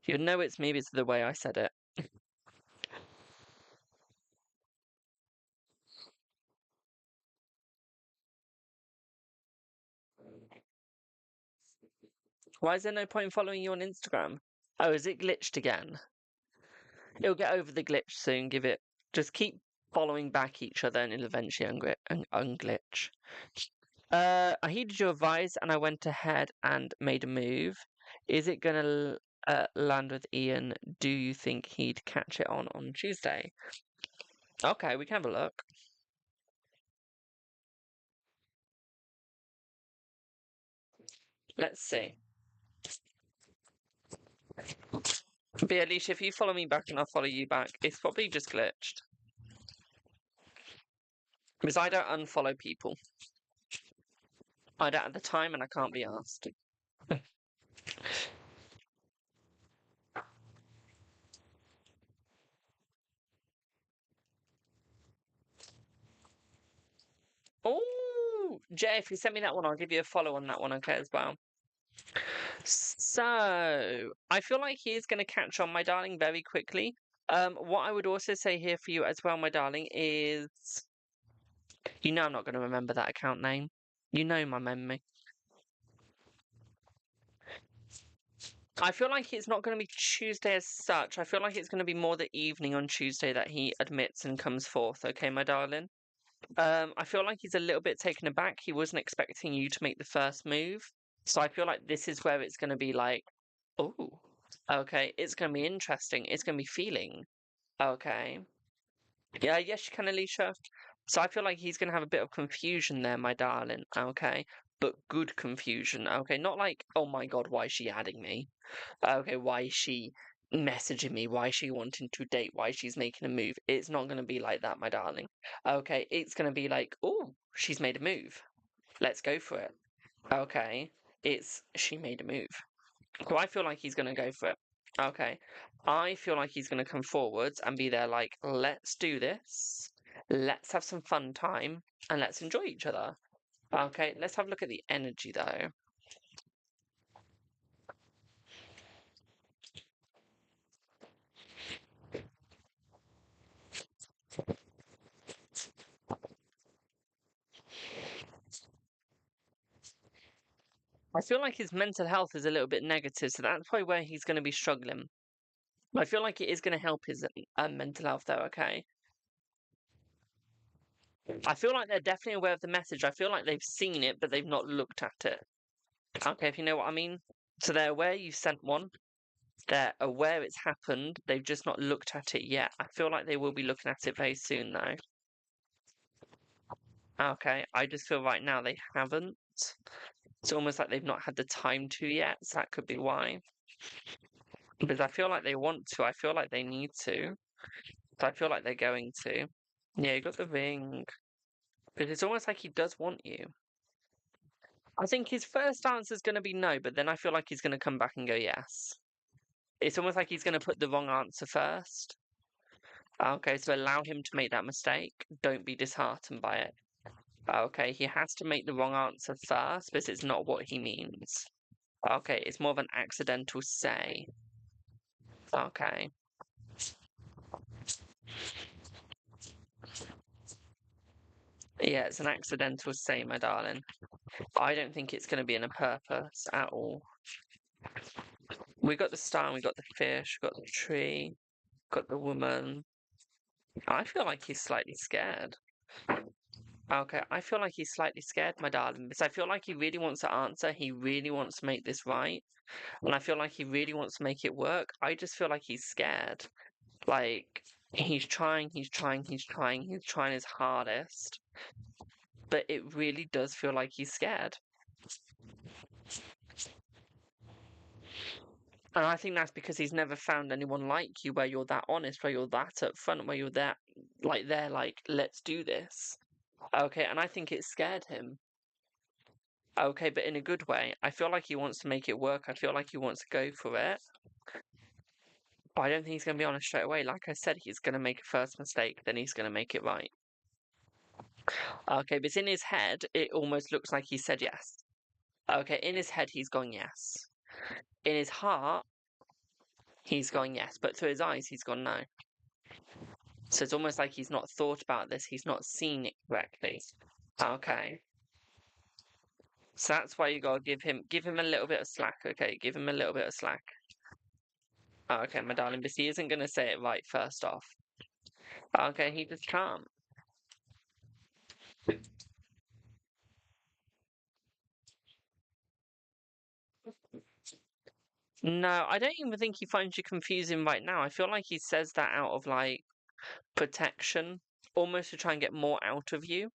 You'd know it's me because of the way I said it. Why is there no point in following you on Instagram? Oh, is it glitched again? It'll get over the glitch soon. Just keep following back each other and it'll eventually unglitch. I heeded your advice and I went ahead and made a move. Is it gonna land with Ian? Do you think he'd catch it on Tuesday? Okay, we can have a look. Let's see. But yeah, Alicia, if you follow me back and I'll follow you back, it's probably just glitched. Because I don't unfollow people. I don't have the time and I can't be asked. Oh, Jay, if you send me that one, I'll give you a follow on that one, okay, as well. So, I feel like he is going to catch on, my darling, very quickly. What I would also say here for you as well, my darling, is you know I'm not going to remember that account name. You know my memory. I feel like it's not going to be Tuesday as such. I feel like it's going to be more the evening on Tuesday that he admits and comes forth, okay, my darling? I feel like he's a little bit taken aback. He wasn't expecting you to make the first move. So I feel like this is where it's going to be like, oh, okay, it's going to be interesting. It's going to be feeling. Okay. Yeah, yes, you can, Alicia. So I feel like he's going to have a bit of confusion there, my darling. Okay. But good confusion. Okay. Not like, oh my God, why is she adding me? Okay. Why is she messaging me? Why is she wanting to date? Why she's making a move? It's not going to be like that, my darling. Okay. It's going to be like, oh, she's made a move. Let's go for it. Okay. She made a move. So I feel like he's going to go for it. Okay. I feel like he's going to come forwards and be there like, let's do this. Let's have some fun time and let's enjoy each other. Okay, let's have a look at the energy though. I feel like his mental health is a little bit negative, so that's probably where he's going to be struggling. I feel like it is going to help his mental health though, okay? I feel like they're definitely aware of the message. I feel like they've seen it, but they've not looked at it. Okay, if you know what I mean. So they're aware you sent one. They're aware it's happened. They've just not looked at it yet. I feel like they will be looking at it very soon, though. Okay, I just feel right now they haven't. It's almost like they've not had the time to yet, so that could be why. Because I feel like they want to. I feel like they need to. So I feel like they're going to. Yeah, you got the ring. But it's almost like he does want you. I think his first answer is going to be no, but then I feel like he's going to come back and go yes. It's almost like he's going to put the wrong answer first. Okay, so allow him to make that mistake. Don't be disheartened by it. Okay, he has to make the wrong answer first, but it's not what he means. Okay, it's more of an accidental say. Okay. Yeah, it's an accidental say, my darling. I don't think it's going to be in a purpose at all. We got the star, we got the fish, got the tree, got the woman. I feel like he's slightly scared. Okay, I feel like he's slightly scared, my darling, because I feel like he really wants to answer. He really wants to make this right. And I feel like he really wants to make it work. I just feel like he's scared. Like, he's trying his hardest. But it really does feel like he's scared. And I think that's because he's never found anyone like you, where you're that honest, where you're that upfront, where you're that, like, they're like, let's do this. Okay, and I think it scared him. Okay, but in a good way. I feel like he wants to make it work. I feel like he wants to go for it. But I don't think he's going to be honest straight away. Like I said, he's going to make a first mistake, then he's going to make it right. Okay, but in his head, it almost looks like he said yes. Okay, in his head, he's gone yes. In his heart, he's gone yes. But through his eyes, he's gone no. So it's almost like he's not thought about this. He's not seen it correctly. Okay. So that's why you gotta give him a little bit of slack, okay? Give him a little bit of slack. Okay, my darling, but he isn't gonna say it right first off. Okay, he just can't. No, I don't even think he finds you confusing right now. I feel like he says that out of like protection, almost to try and get more out of you.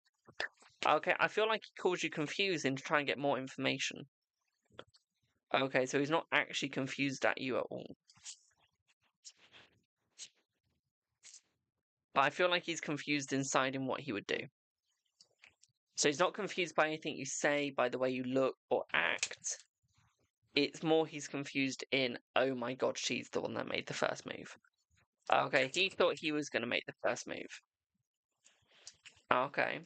Okay, I feel like he calls you confusing to try and get more information. Okay, so he's not actually confused at you at all. But I feel like he's confused inside in what he would do. So he's not confused by anything you say, by the way you look or act. It's more he's confused in, oh my god, she's the one that made the first move. Okay, he thought he was going to make the first move. Okay.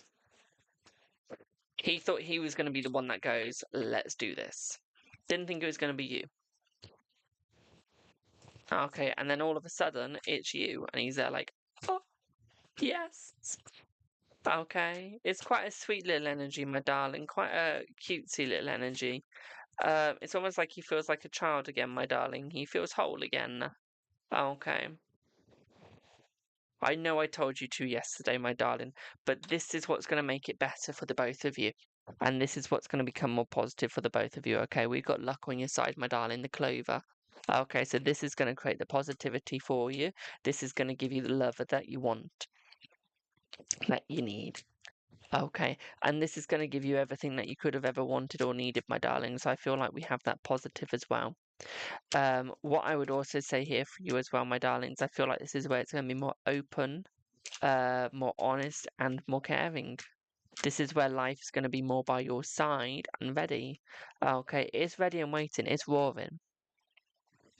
He thought he was going to be the one that goes, let's do this. Didn't think it was going to be you. Okay, and then all of a sudden, it's you. And he's there like, oh, yes. Okay. It's quite a sweet little energy, my darling. Quite a cutesy little energy. It's almost like he feels like a child again, my darling. He feels whole again. Okay. I know I told you to yesterday, my darling, but this is what's going to make it better for the both of you. And this is what's going to become more positive for the both of you, okay? We've got luck on your side, my darling, the clover. Okay, so this is going to create the positivity for you. This is going to give you the love that you want, that you need. Okay, and this is going to give you everything that you could have ever wanted or needed, my darling. So I feel like we have that positive as well. What I would also say here for you as well, my darlings, I feel like this is where it's going to be more open, more honest, and more caring. This is where life's going to be more by your side and ready. Okay, it's ready and waiting. It's roaring.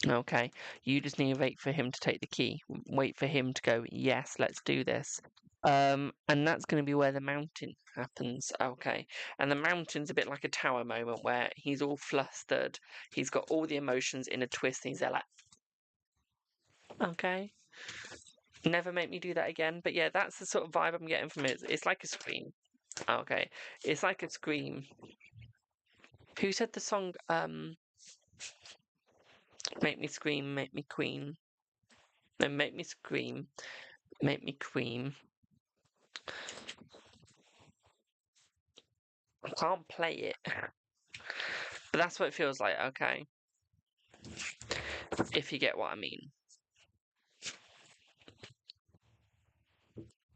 Okay, you just need to wait for him to take the key. Wait for him to go, yes, let's do this. And that's going to be where the mountain happens. Okay, and the mountain's a bit like a tower moment where he's all flustered. He's got all the emotions in a twist. And he's there like, okay, never make me do that again. But yeah, that's the sort of vibe I'm getting from it. It's like a scream. Okay, it's like a scream. Who said the song? Make me scream, make me queen. No, make me scream, make me queen. I can't play it, but that's what it feels like. Okay, if you get what I mean.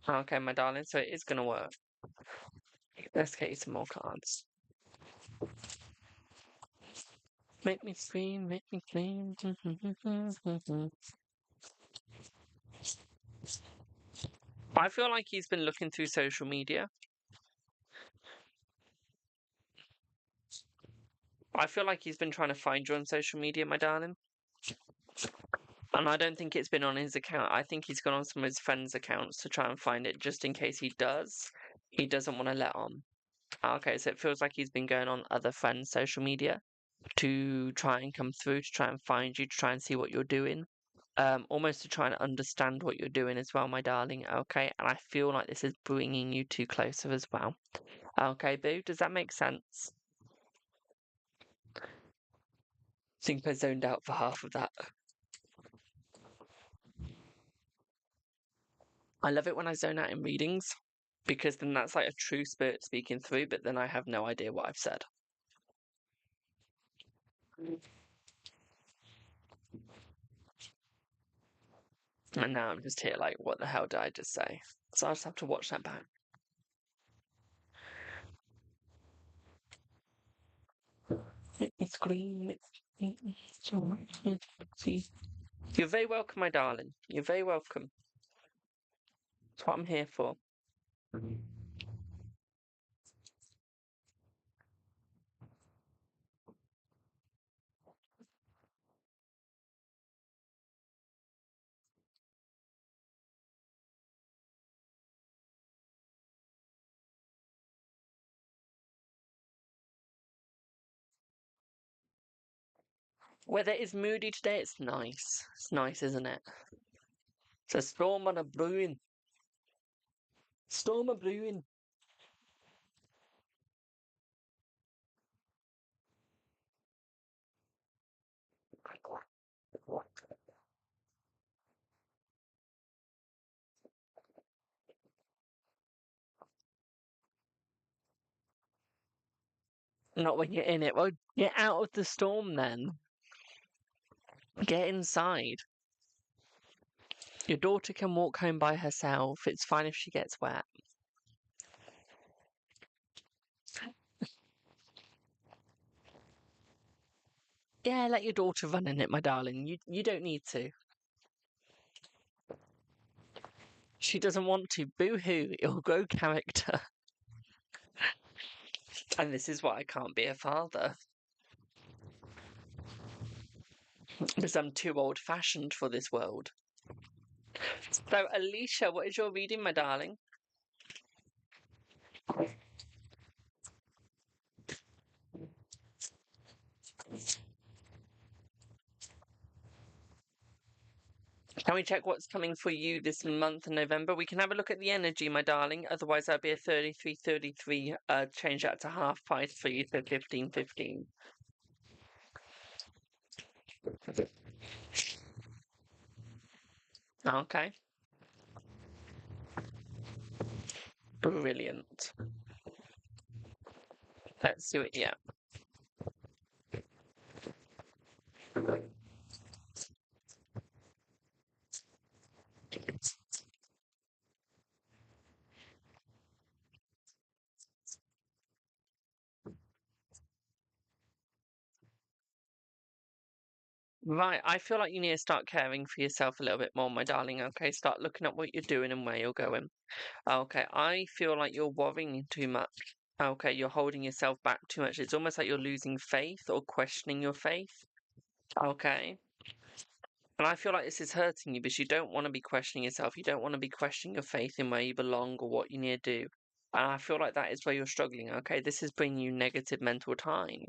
Okay, my darling. So it is gonna work. Let's get you some more cards. Make me scream, make me scream. I feel like he's been looking through social media. I feel like he's been trying to find you on social media, my darling. And I don't think it's been on his account. I think he's gone on some of his friends' accounts to try and find it, just in case he does. He doesn't want to let on. Okay, so it feels like he's been going on other friends' social media to try and come through, to try and find you, to try and see what you're doing. Almost to try and understand what you're doing as well, my darling. Okay, and I feel like this is bringing you two closer as well. Okay, boo, does that make sense? I think I zoned out for half of that. I love it when I zone out in readings, because then that's like a true spirit speaking through, but then I have no idea what I've said. And now I'm just here like, what the hell did I just say? So I'll just have to watch that back. Make me scream. You're very welcome, my darling. You're very welcome. That's what I'm here for. Weather is moody today. It's nice. It's nice, isn't it? It's a storm on a brewing. Storm a brewing. Not when you're in it. Well, get out of the storm then. Get inside. Your daughter can walk home by herself. It's fine if she gets wet. Yeah, let your daughter run in it, my darling. You don't need to. She doesn't want to. Boo-hoo. It'll grow character. And this is why I can't be a father. Because I'm too old-fashioned for this world. So, Alicia, what is your reading, my darling? Can we check what's coming for you this month in November? We can have a look at the energy, my darling. Otherwise, that'd be a 33-33. Change that to half price for you, so 15-15. Okay. Brilliant. Let's do it, yeah. Right, I feel like you need to start caring for yourself a little bit more, my darling. Okay, start looking at what you're doing and where you're going. Okay, I feel like you're worrying too much. Okay, you're holding yourself back too much. It's almost like you're losing faith or questioning your faith. Okay. And I feel like this is hurting you because you don't want to be questioning yourself. You don't want to be questioning your faith in where you belong or what you need to do. And I feel like that is where you're struggling. Okay, this is bringing you negative mental time.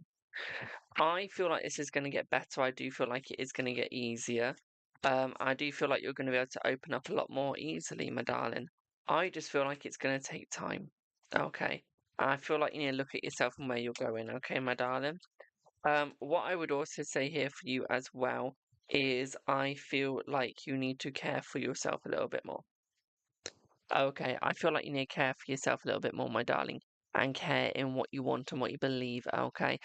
I feel like this is going to get better. I do feel like it is going to get easier. I do feel like you're going to be able to open up a lot more easily, my darling. I just feel like it's going to take time. Okay. I feel like you need to look at yourself and where you're going. Okay, my darling. What I would also say here for you as well is I feel like you need to care for yourself a little bit more. Okay, I feel like you need to care for yourself a little bit more, my darling, and care in what you want and what you believe, okay?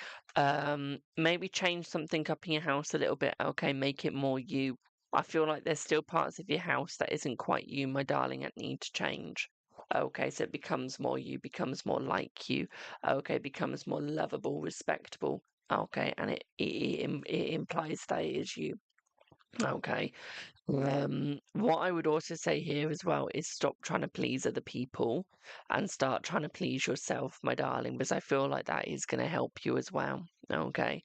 Maybe change something up in your house a little bit, okay? Make it more you. I feel like there's still parts of your house that isn't quite you, my darling, that need to change. Okay, so it becomes more you, becomes more like you, okay, becomes more lovable, respectable, okay, and it implies that it is you, okay. What I would also say here as well is stop trying to please other people and start trying to please yourself, my darling, because I feel like that is going to help you as well. Okay.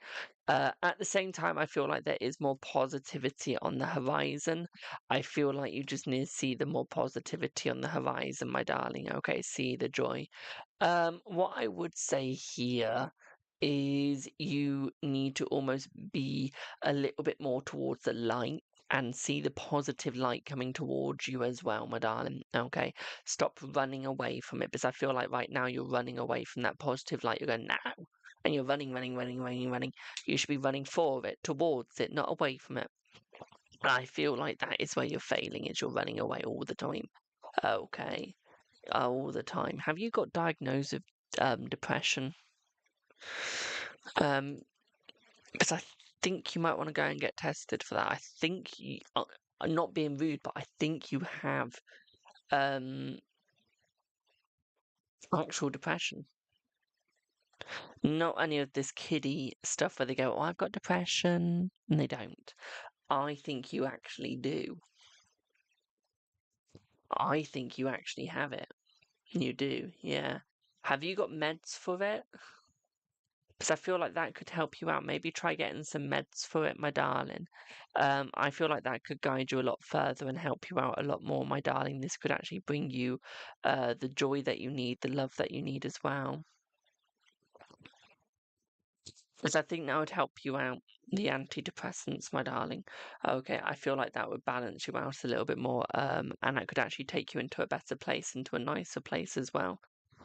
At the same time, I feel like there is more positivity on the horizon. I feel like you just need to see the more positivity on the horizon, my darling. Okay. See the joy. What I would say here is you need to almost be a little bit more towards the light and see the positive light coming towards you as well, my darling. Okay, stop running away from it because I feel like right now you're running away from that positive light. You're going now, and you're running, running, running, running, running. You should be running for it, towards it, not away from it. I feel like that is where you're failing, is you're running away all the time. Okay, all the time. Have you got diagnosed with depression? Because I think you might want to go and get tested for that. I think you, I'm not being rude, but I think you have actual depression. Not any of this kiddie stuff where they go, oh, I've got depression, and they don't. I think you actually do. I think you actually have it. You do, yeah. Have you got meds for it? Because I feel like that could help you out. Maybe try getting some meds for it, my darling. I feel like that could guide you a lot further and help you out a lot more, my darling. This could actually bring you the joy that you need, the love that you need as well. Because I think that would help you out, the antidepressants, my darling. Okay, I feel like that would balance you out a little bit more, and that could actually take you into a better place, into a nicer place as well.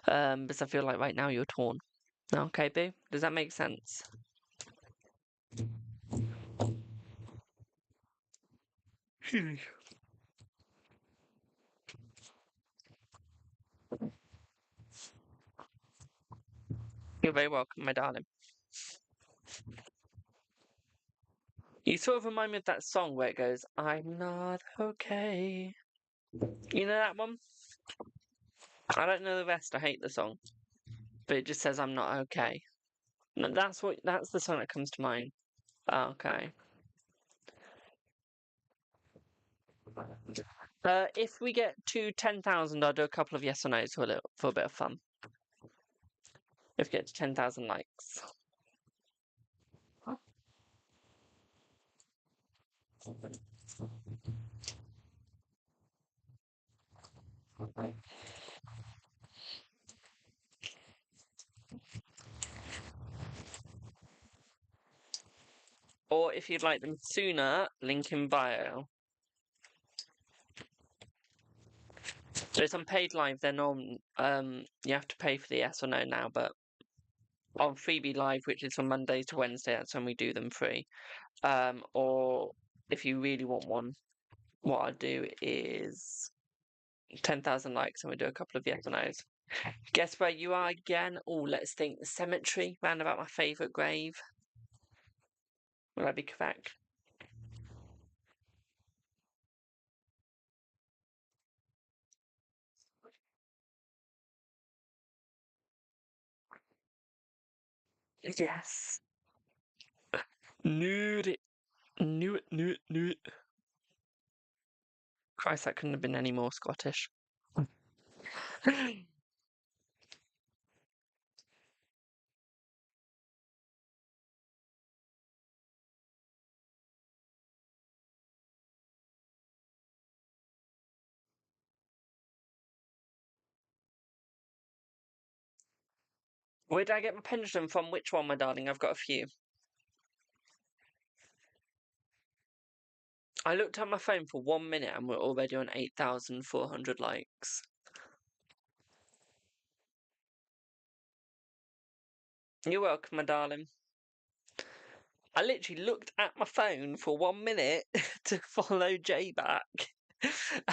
Because I feel like right now you're torn. Okay, boo? Does that make sense? You're very welcome, my darling. You sort of remind me of that song where it goes, I'm not okay. You know that one? I don't know the rest. I hate the song. But it just says I'm not okay. No, that's the song that comes to mind. Okay. If we get to 10,000, I'll do a couple of yes or no's for a bit of fun. If we get to 10,000 likes. Or if you'd like them sooner, link in bio. So it's on paid live, they're you have to pay for the yes or no now, but on freebie live, which is from Monday to Wednesday, that's when we do them free. Or if you really want one, what I'd do is 10,000 likes and we do a couple of yes or no's. Guess where you are again? Oh, let's think. The cemetery, round about my favourite grave. Will I be correct? Yes. Knew it. Knew it, knew it, knew it. Christ, that couldn't have been any more Scottish. Where did I get my pendulum from? Which one, my darling? I've got a few. I looked at my phone for 1 minute and we're already on 8,400 likes. You're welcome, my darling. I literally looked at my phone for 1 minute to follow Jay back,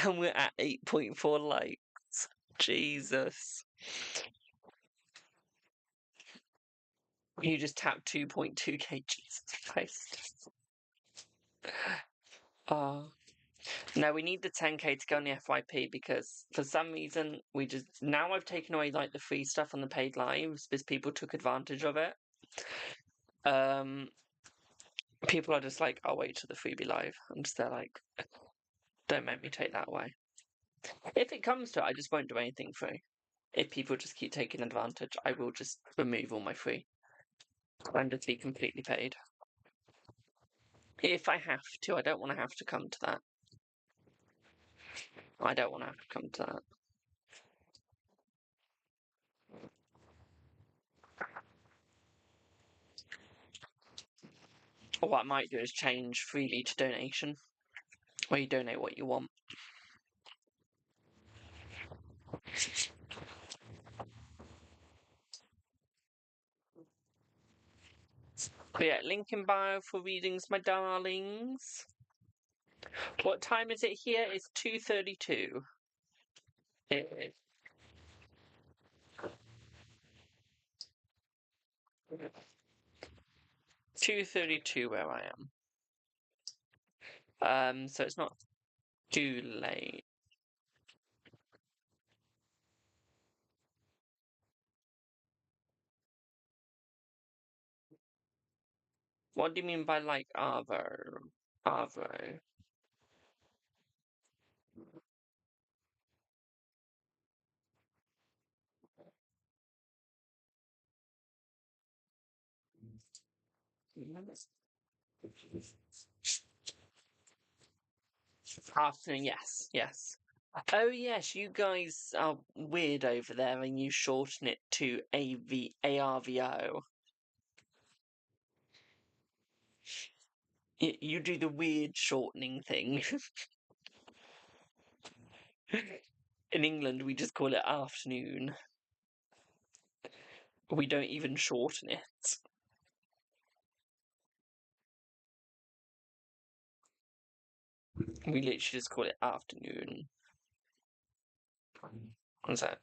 and we're at 8.4 likes. Jesus. You just tapped 2.2k, Jesus Christ. No, we need the 10k to go on the FYP because for some reason now I've taken away like the free stuff on the paid lives because people took advantage of it. People are just like, I'll wait till the freebie live. I'm just there like, don't make me take that away. If it comes to it, I just won't do anything free. If people just keep taking advantage, I will just remove all my free and just be completely paid. If I have to, I don't want to have to come to that. I don't want to have to come to that. Or what I might do is change freely to donation, where you donate what you want. But yeah, link in bio for readings, my darlings. What time is it here? It's 2:32. It is. 2:32 where I am. So it's not too late. What do you mean by like Arvo? Arvo. Afternoon, yes, yes. Oh yes, you guys are weird over there and you shorten it to ARVO. You do the weird shortening thing. In England, we just call it afternoon. We don't even shorten it. We literally just call it afternoon. What's that?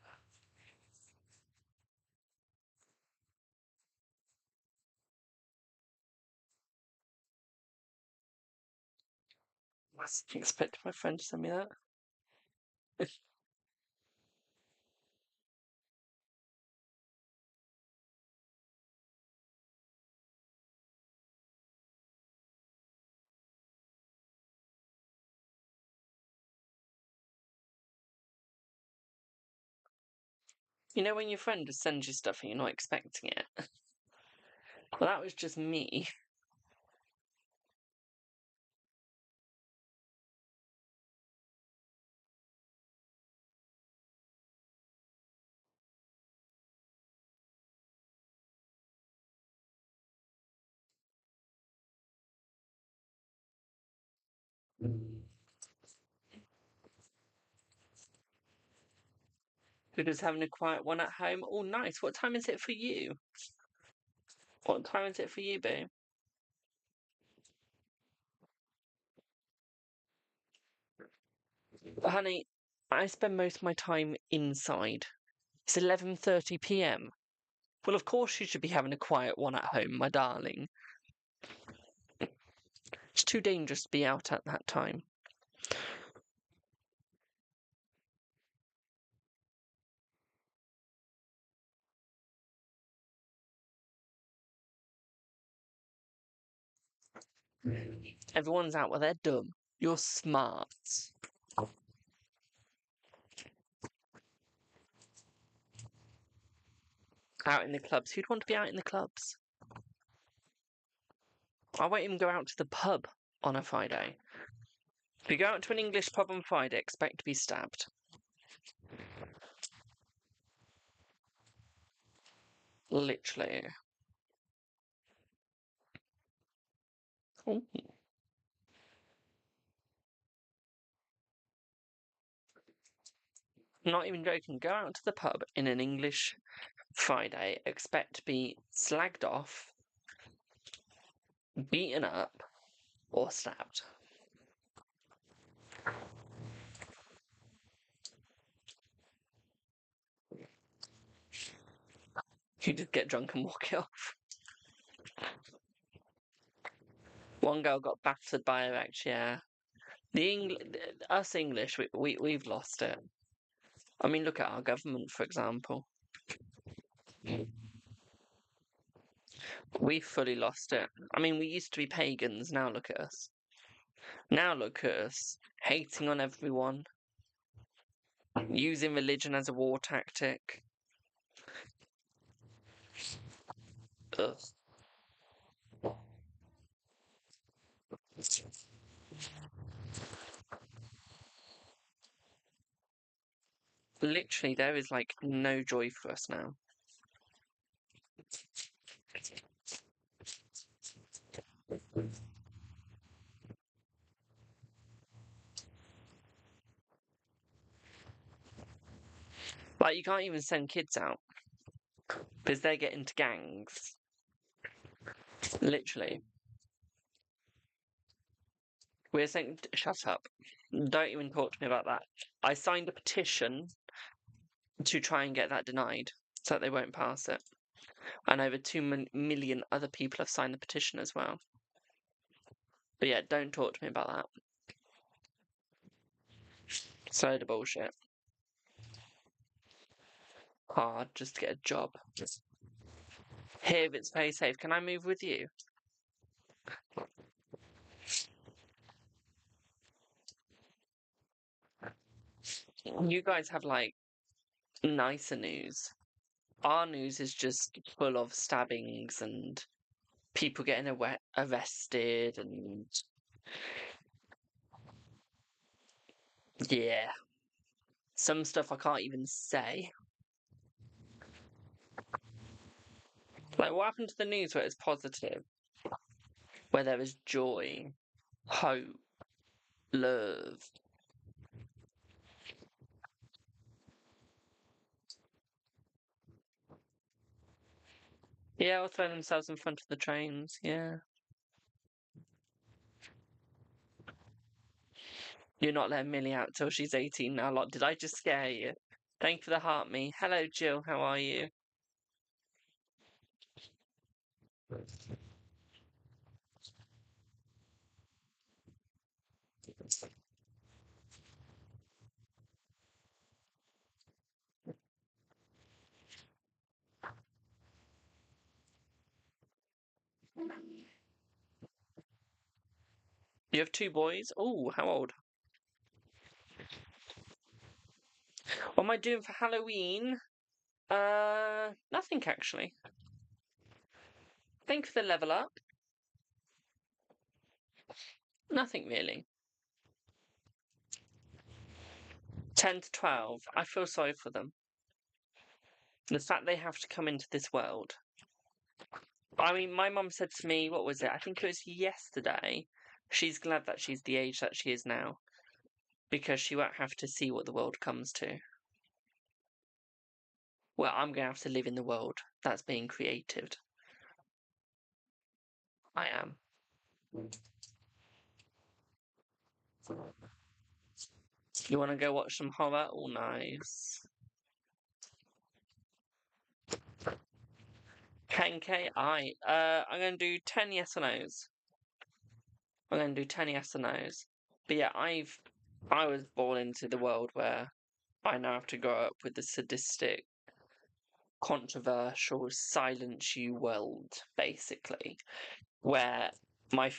I wasn't expecting my friend to send me that. You know when your friend just sends you stuff and you're not expecting it? Well, that was just me. Who just having a quiet one at home? Oh, nice. What time is it for you? What time is it for you, boo? Honey, I spend most of my time inside. It's 11:30 p.m. Well, of course you should be having a quiet one at home, my darling. It's too dangerous to be out at that time. Everyone's out where they're dumb. You're smart. Out in the clubs. Who'd want to be out in the clubs? I won't even go out to the pub on a Friday. If you go out to an English pub on Friday, expect to be stabbed. Literally. Ooh. Not even joking. Go out to the pub in an English Friday, expect to be slagged off, beaten up, or stabbed. You just get drunk and walk off. One girl got battered by a ex, yeah. Us English, we've lost it. I mean, look at our government, for example. We fully lost it. I mean, we used to be pagans, now look at us. Now look at us, hating on everyone, using religion as a war tactic. Ugh. Literally, there is like no joy for us now. Like, you can't even send kids out because they get into gangs. Literally. We're saying, shut up. Don't even talk to me about that. I signed a petition to try and get that denied so that they won't pass it. And over 2 million other people have signed the petition as well. But yeah, don't talk to me about that. So the bullshit. Hard just to get a job. Here, if it's very safe, can I move with you? You guys have, like, nicer news. Our news is just full of stabbings and people getting arrested and... Yeah. Some stuff I can't even say. Like, what happened to the news where it's positive? Where there is joy, hope, love. Yeah, or throw themselves in front of the trains, yeah. You're not letting Millie out till she's 18 now, lot. Did I just scare you? Thank you for the heart me. Hello, Jill, how are you? You have 2 boys? Oh, how old? What am I doing for Halloween? Nothing actually. Thank you for the level up. Nothing really. 10 to 12. I feel sorry for them. The fact they have to come into this world. I mean, my mum said to me, what was it? I think it was yesterday. She's glad that she's the age that she is now. Because she won't have to see what the world comes to. Well, I'm going to have to live in the world that's being created. I am. You want to go watch some horror? Oh, nice. 10k? I'm going to do 10 yes or no's. I'm going to do 10 yes or no's. But yeah, I was born into the world where I now have to grow up with the sadistic, controversial, silence you world, basically, where my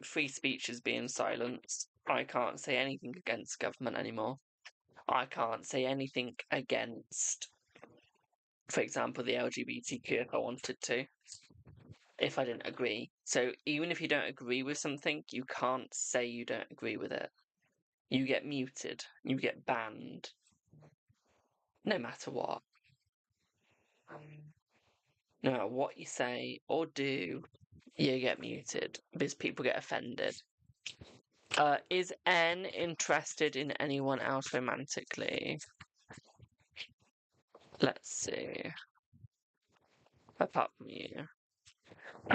free speech is being silenced. I can't say anything against government anymore. I can't say anything against, for example, the LGBTQ if I wanted to, if I didn't agree. So even if you don't agree with something, you can't say you don't agree with it. You get muted, you get banned, no matter what. No matter what you say or do, you get muted because people get offended. Is N interested in anyone else romantically? Let's see. Apart from you.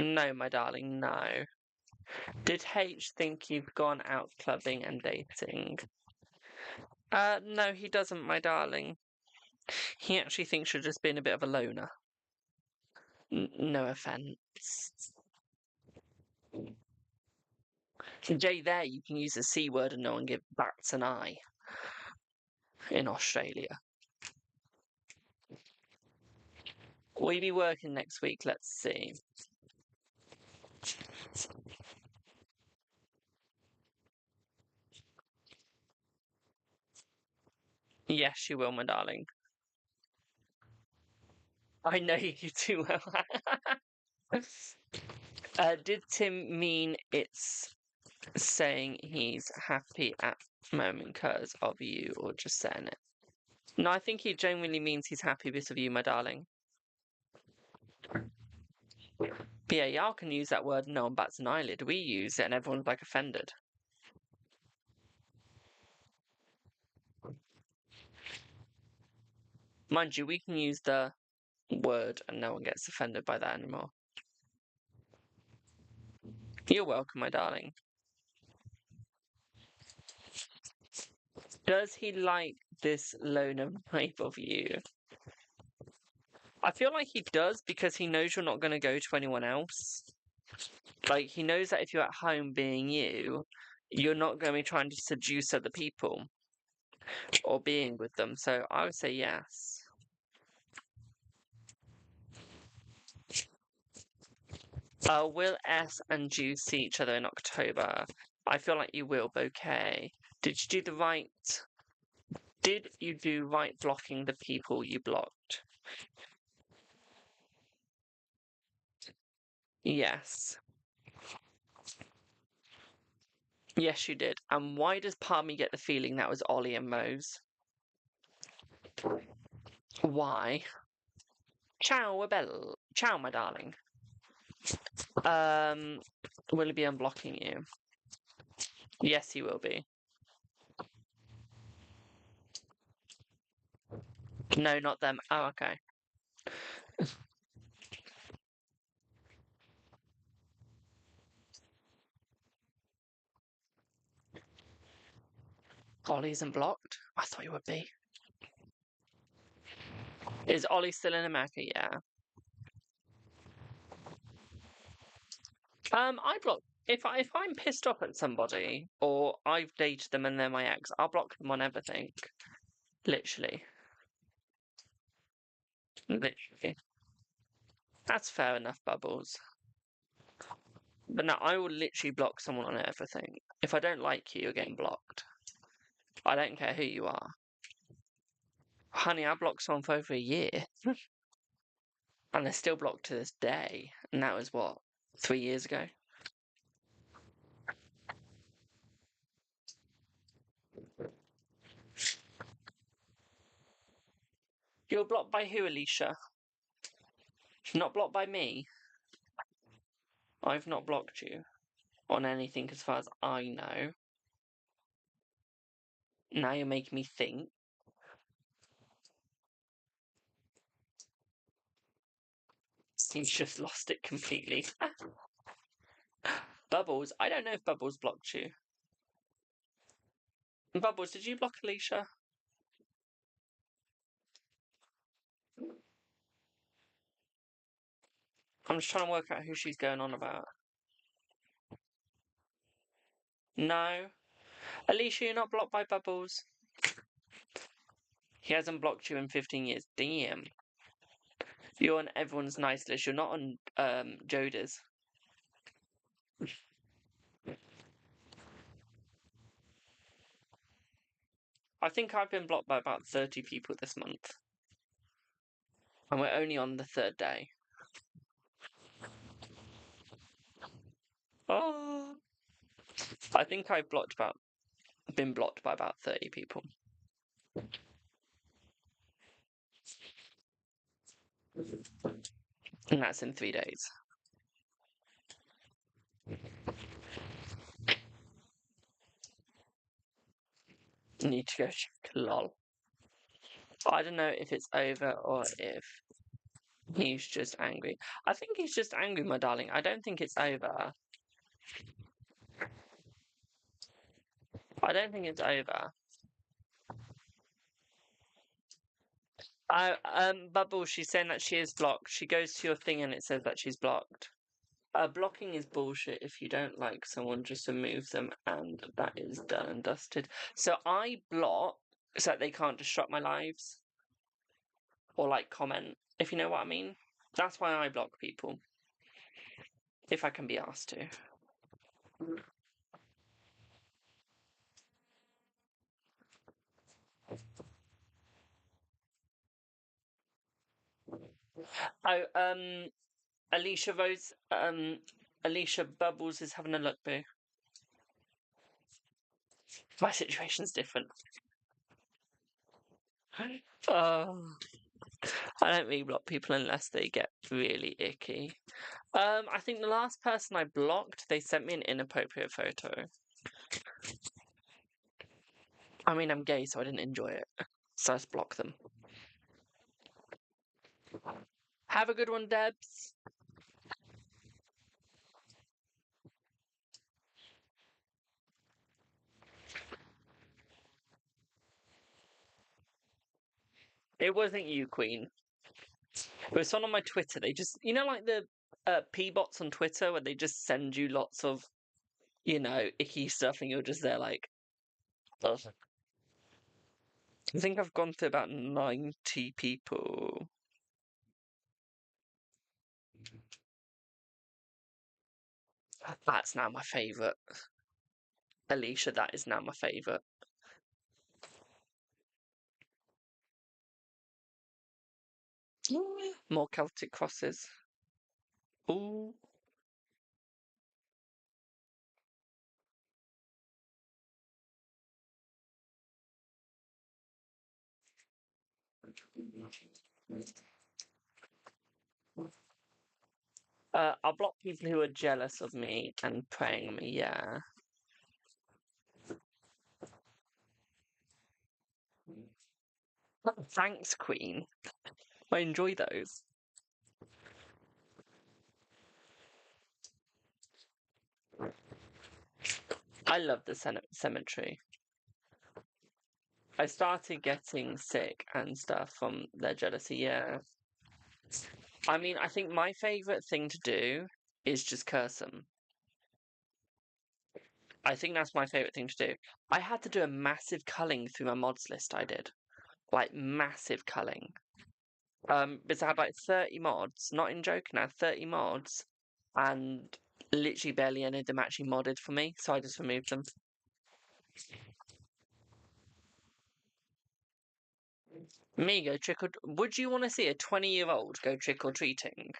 No, my darling, no. Did H think you've gone out clubbing and dating? No, he doesn't, my darling. He actually thinks you're just being a bit of a loner. No offence. Jay, there you can use the C word and no one bats an eye. In Australia. Will you be working next week? Let's see. Yes, you will, my darling. I know you too well. Did Tim mean it's saying he's happy at the moment because of you, or just saying it? No, I think he genuinely means he's happy because of you, my darling. But yeah, y'all can use that word, no one bats an eyelid. We use it and everyone's like offended. Mind you, we can use the word and no one gets offended by that anymore. You're welcome, my darling. Does he like this loner vibe of you? I feel like he does because he knows you're not going to go to anyone else. Like, he knows that if you're at home being you, you're not going to be trying to seduce other people or being with them. So I would say yes. Will S and you see each other in October? I feel like you will, bouquet. Did you do the right... Did you do right blocking the people you blocked? Yes. Yes, you did. And why does part of me get the feeling that was Ollie and Mose? Why? Ciao, Abel. Ciao, my darling. Will he be unblocking you? Yes, he will be. No, not them. Oh, okay. Ollie isn't blocked? I thought he would be. Is Ollie still in America? Yeah. I block if I'm pissed off at somebody or I've dated them and they're my ex, I'll block them on everything. Literally. Literally. That's fair enough, Bubbles. But no, I will literally block someone on everything. If I don't like you, you're getting blocked. I don't care who you are. Honey, I blocked someone for over a year. And they're still blocked to this day. And that was what? 3 years ago? You're blocked by who, Alicia? Not blocked by me. I've not blocked you on anything as far as I know. Now you're making me think. He's just lost it completely. Bubbles, I don't know if Bubbles blocked you. Bubbles, did you block Alicia? I'm just trying to work out who she's going on about. No. Alicia, you're not blocked by Bubbles. He hasn't blocked you in 15 years. Damn. You're on everyone's nice list. You're not on Joda's. I think I've been blocked by about 30 people this month. And we're only on the 3rd day. Oh. I think I've been blocked by about 30 people. And that's in 3 days. Need to go check. Lol. I don't know if it's over or if he's just angry. I think he's just angry, my darling. I don't think it's over. I don't think it's over. Bubbles, she's saying that she is blocked. She goes to your thing and it says that she's blocked. Blocking is bullshit. If you don't like someone, just remove them and that is done and dusted. So I block so that they can't disrupt my lives. Or like comment, if you know what I mean. That's why I block people. If I can be asked to. Oh, Alicia Rose, Alicia Bubbles is having a look, boo. My situation's different. Oh, I don't really block people unless they get really icky. I think the last person I blocked, they sent me an inappropriate photo. I mean, I'm gay, so I didn't enjoy it. So I just blocked them. Have a good one, Debs. It wasn't you, Queen. It was someone on my Twitter. They just, you know, like the P-bots on Twitter where they just send you lots of, you know, icky stuff and you're just there like, ugh. I think I've gone through about 90 people. That's now my favourite. Alicia, that is now my favourite. More Celtic crosses. Ooh. I'll block people who are jealous of me and preying on me, yeah. Thanks, Queen. I enjoy those. I love the cemetery. I started getting sick and stuff from their jealousy, yeah. I mean, I think my favourite thing to do is just curse them. I think that's my favourite thing to do. I had to do a massive culling through my mods list, I did. Like, massive culling. Because I had like 30 mods, not in joking, I had 30 mods, and literally barely any of them actually modded for me, so I just removed them. Me go trick or... Would you want to see a 20-year-old go trick-or-treating?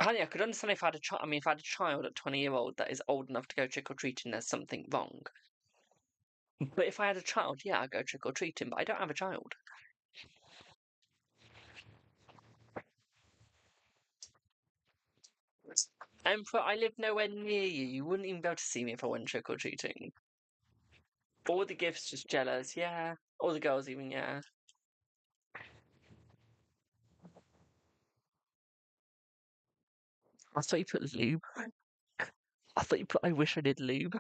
Honey, I could understand if I had a child. I mean, if I had a child at 20-year-old that is old enough to go trick-or-treating, there's something wrong. But if I had a child, yeah, I'd go trick-or-treating, but I don't have a child. Emperor, I live nowhere near you. You wouldn't even be able to see me if I went trick-or-treating. All the gifts just jealous, yeah. All the girls even, yeah. I thought you put lube. I thought you put I wish I did lube.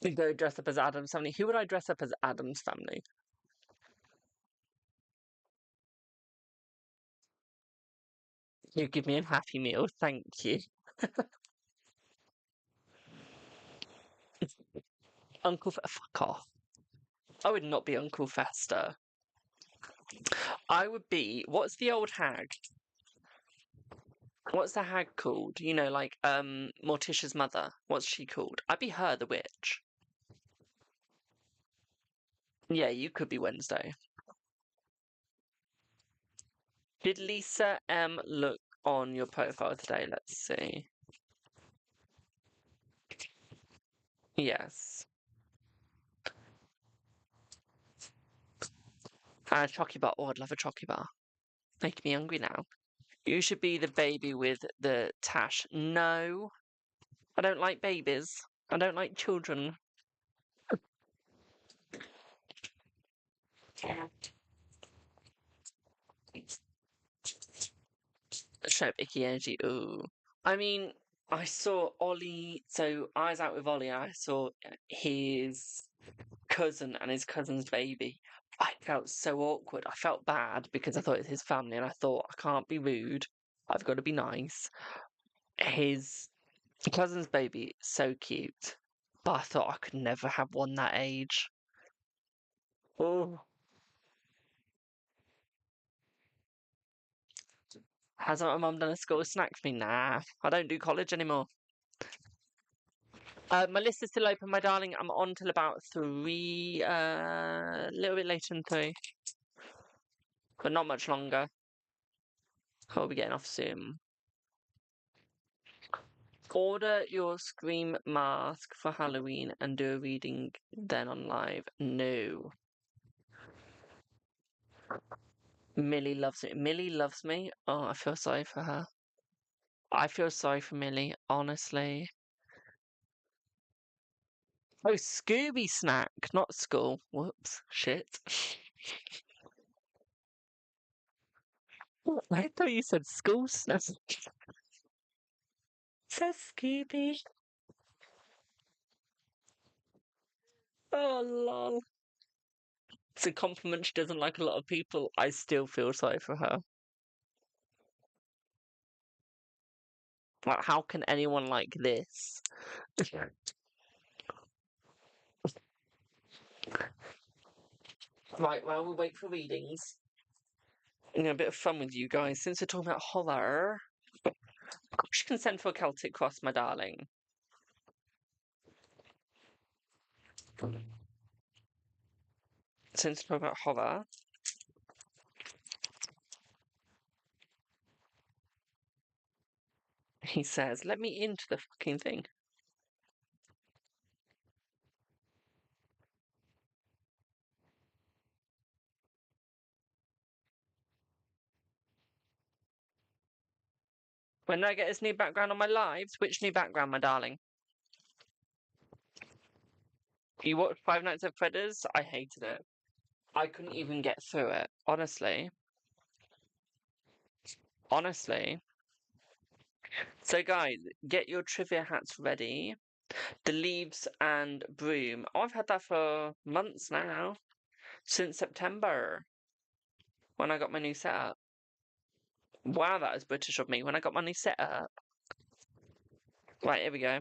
You go dress up as Adam's family. Who would I dress up as Adam's family? You give me a Happy Meal, thank you. Fuck off. I would not be Uncle Fester. I would be. What's the old hag? What's the hag called? You know, like Morticia's mother. What's she called? I'd be her, the witch. Yeah, you could be Wednesday. Did Lisa M look on your profile today? Let's see. Yes. And a chocky bar. Oh, I'd love a chocky bar. Making me hungry now. You should be the baby with the tash. No, I don't like babies. I don't like children. Show icky energy. Ooh. I mean, I saw Ollie. So I was out with Ollie and I saw his cousin and his cousin's baby. I felt so awkward. I felt bad because I thought it was his family and I thought, I can't be rude. I've got to be nice. His cousin's baby, so cute. But I thought I could never have one that age. Oh. Hasn't my mum done a school snack for me? Nah, I don't do college anymore. My list is still open, my darling. I'm on till about 3, a little bit later than 3. But not much longer. I'll be getting off soon. Order your Scream mask for Halloween and do a reading then on live. No. Millie loves me. Millie loves me. Oh, I feel sorry for her. I feel sorry for Millie, honestly. Oh, Scooby snack, not school. Whoops, shit. I thought you said school snack. Says Scooby. Oh, lol. It's a compliment she doesn't like a lot of people. I still feel sorry for her. Like, how can anyone like this? Right, well, we'll wait for readings. a bit of fun with you guys. Since we're talking about horror, she can send for a Celtic Cross, my darling. Since we're talking about horror, he says, let me into the fucking thing. When I get his new background on my lives, which new background, my darling? You watched Five Nights at Freddy's? I hated it. I couldn't even get through it, honestly. Honestly. So, guys, get your trivia hats ready. The leaves and broom. Oh, I've had that for months now. Since September. When I got my new setup. Wow, that is British of me. When I got my new setup. Right, here we go.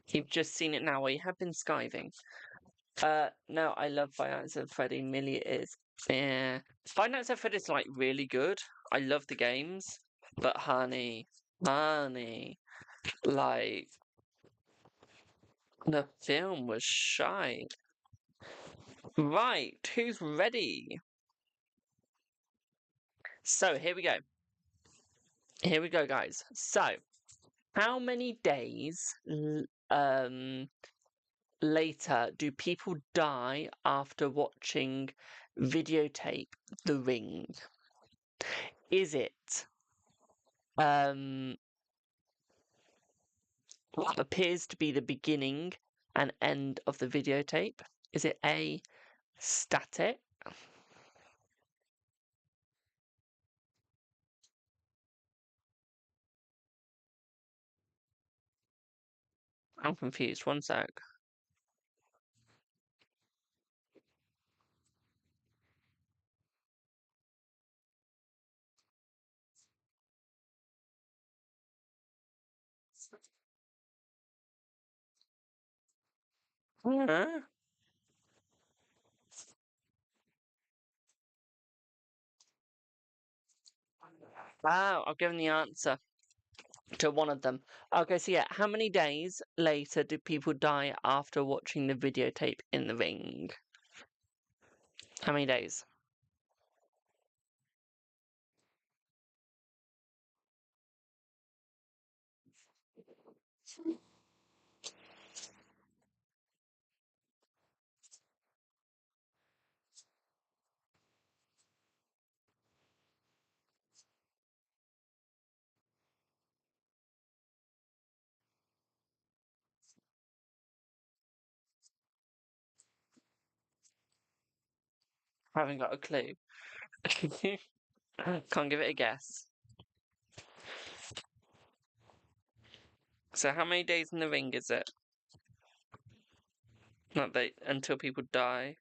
You've just seen it now, or you have been skiving. No, I love Five Nights at Freddy. Millie is. Yeah. Five Nights at Freddy's like really good. I love the games. But honey, like the film was shy. Right, who's ready? So here we go. Here we go, guys. So, how many days later do people die after watching videotape The Ring? Is it what appears to be the beginning and end of the videotape? Is it A, static? I'm confused. One sec. Huh? Oh, I've given the answer to one of them. Okay, so yeah, how many days later do people die after watching the videotape in The Ring? How many days? I haven't got a clue. Can't give it a guess. So how many days in The Ring is it? Not they until people die.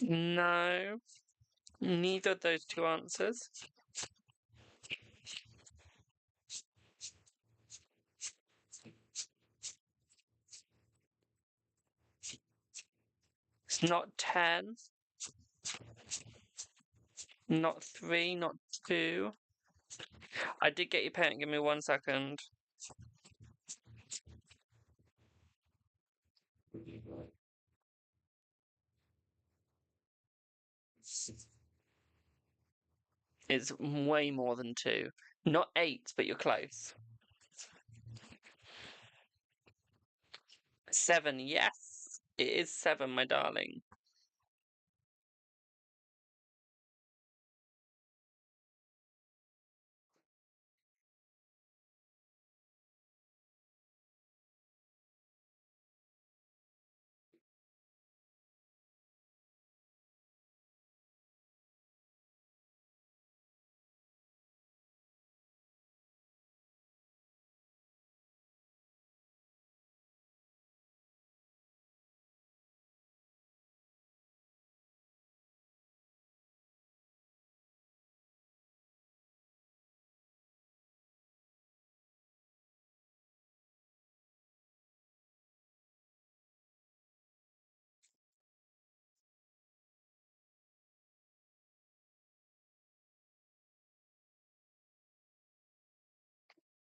No, neither of those two answers. It's not 10, not 3, not 2. I did get your pen. Give me 1 second. It's way more than 2. Not 8, but you're close. 7, yes. It is 7, my darling.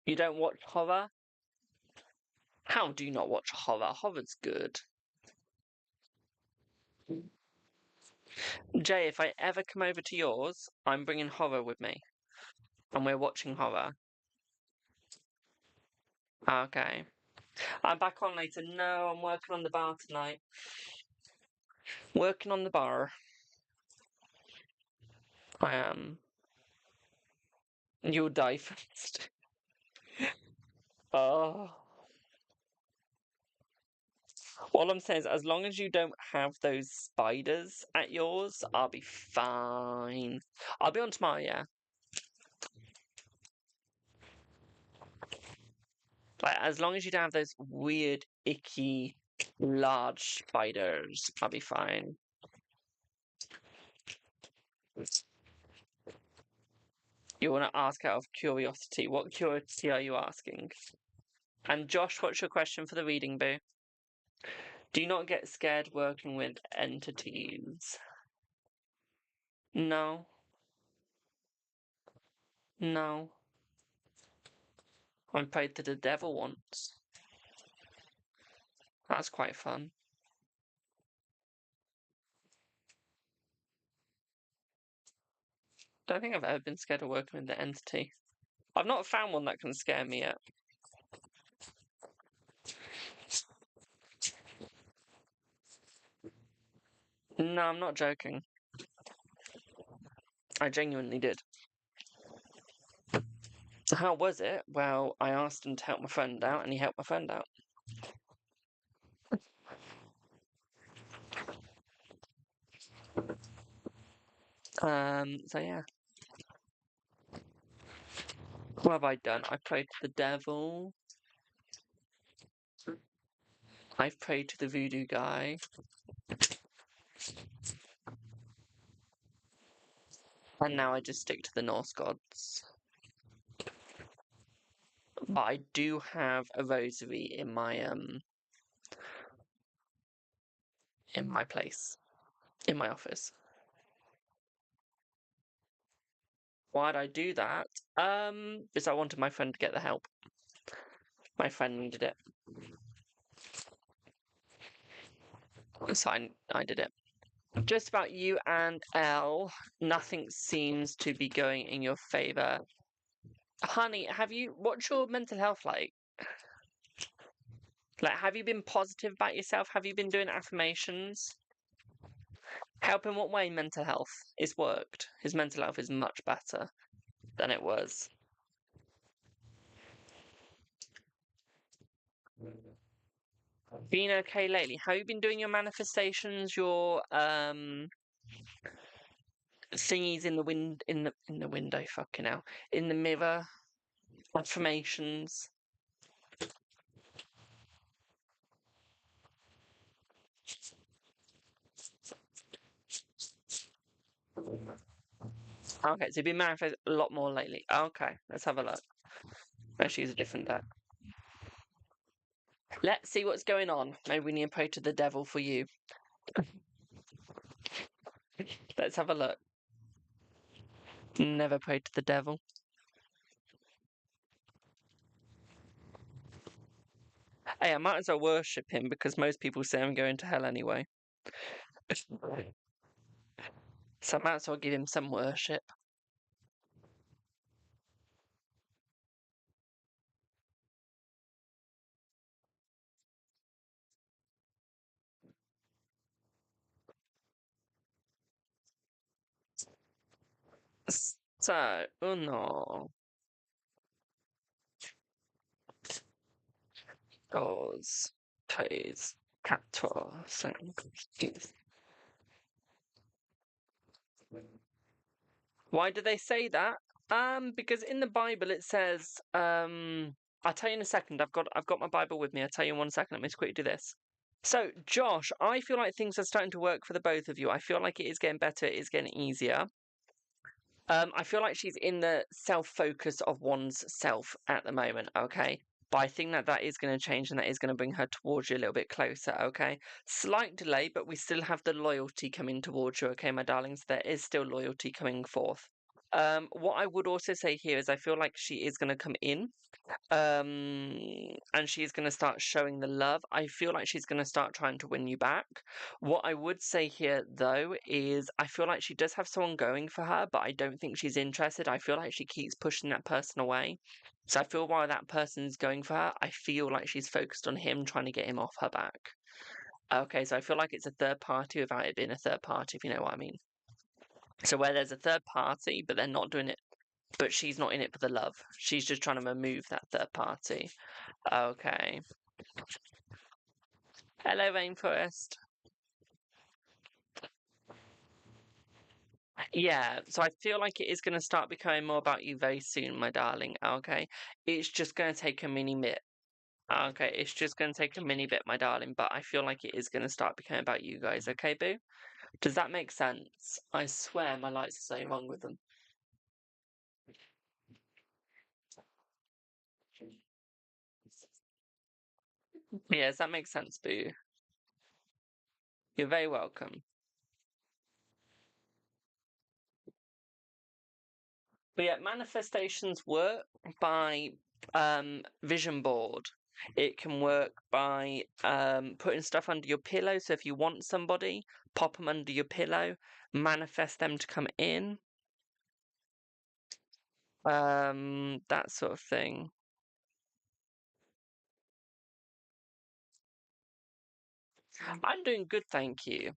You don't watch horror? How do you not watch horror? Horror's good. Jay, if I ever come over to yours, I'm bringing horror with me. And we're watching horror. Okay. I'm back on later. No, I'm working on the bar tonight. Working on the bar. I am. You'll die first. Oh. All I'm saying is, as long as you don't have those spiders at yours, I'll be fine. I'll be on tomorrow, yeah. Like, as long as you don't have those weird, icky, large spiders, I'll be fine. You want to ask out of curiosity. What curiosity are you asking? And Josh, what's your question for the reading, boo? Do you not get scared working with entities? No. No. I prayed to the devil once. That's quite fun. Don't think I've ever been scared of working with the entity. I've not found one that can scare me yet. No, I'm not joking. I genuinely did. How was it? Well, I asked him to help my friend out, and he helped my friend out. So yeah. What have I done? I prayed to the devil. I've prayed to the voodoo guy. And now I just stick to the Norse gods. But I do have a rosary in my place. In my office. Why'd I do that? Because I wanted my friend to get the help. My friend needed it. So I did it. Just about you and Elle, nothing seems to be going in your favour. Honey, what's your mental health like? Like, have you been positive about yourself? Have you been doing affirmations? Help in what way mental health? It's worked. His mental health is much better than it was. Been okay lately? Have you been doing your manifestations, your thingies in the window, fucking hell. In the mirror, affirmations? Okay, so you've been manifesting a lot more lately. Okay, let's have a look. Let's use a different deck. Let's see what's going on. Maybe we need to pray to the devil for you. Let's have a look. Never pray to the devil. Hey, I might as well worship him because most people say I'm going to hell anyway. So I might as well give him some worship. So, uno, dos, tres, cuatro, cinco, seis. Why do they say that? Because in the Bible it says, I'll tell you in a second. I've got my Bible with me. I'll tell you in 1 second. Let me just quickly do this. So, Josh, I feel like things are starting to work for the both of you. I feel like it is getting better. It is getting easier. I feel like she's in the self-focus of one's self at the moment, okay? But I think that is going to change and that is going to bring her towards you a little bit closer, okay? Slight delay, but we still have the loyalty coming towards you, okay, my darlings? There is still loyalty coming forth. What I would also say here is I feel like she is going to come in, and she's going to start showing the love. I feel like she's going to start trying to win you back. What I would say here, though, is I feel like she does have someone going for her, but I don't think she's interested. I feel like she keeps pushing that person away. So I feel while that person's going for her, I feel like she's focused on him, trying to get him off her back. Okay, so I feel like it's a third party without it being a third party, if you know what I mean. So where there's a third party, but they're not doing it, but she's not in it for the love. She's just trying to remove that third party. Okay. Hello, Rainforest. Yeah, so I feel like it is going to start becoming more about you very soon, my darling. Okay. It's just going to take a mini bit. Okay, it's just going to take a mini bit, my darling, but I feel like it is going to start becoming about you guys. Okay, boo? Does that make sense? I swear my lights are so wrong with them. Yeah, does that make sense, boo? You're very welcome. But yeah, manifestations work by vision board. It can work by putting stuff under your pillow. So if you want somebody, pop them under your pillow, manifest them to come in. That sort of thing. I'm doing good, thank you.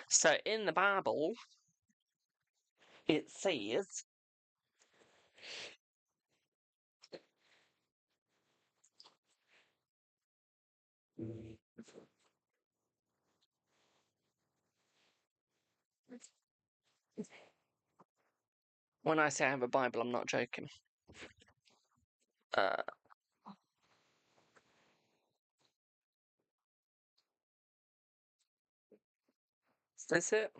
So in the Bible, it says, when I say I have a Bible, I'm not joking. Uh, is this it?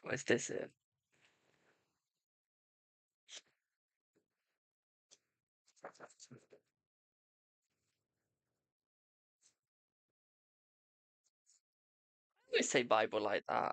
Or is this it? I always say Bible like that.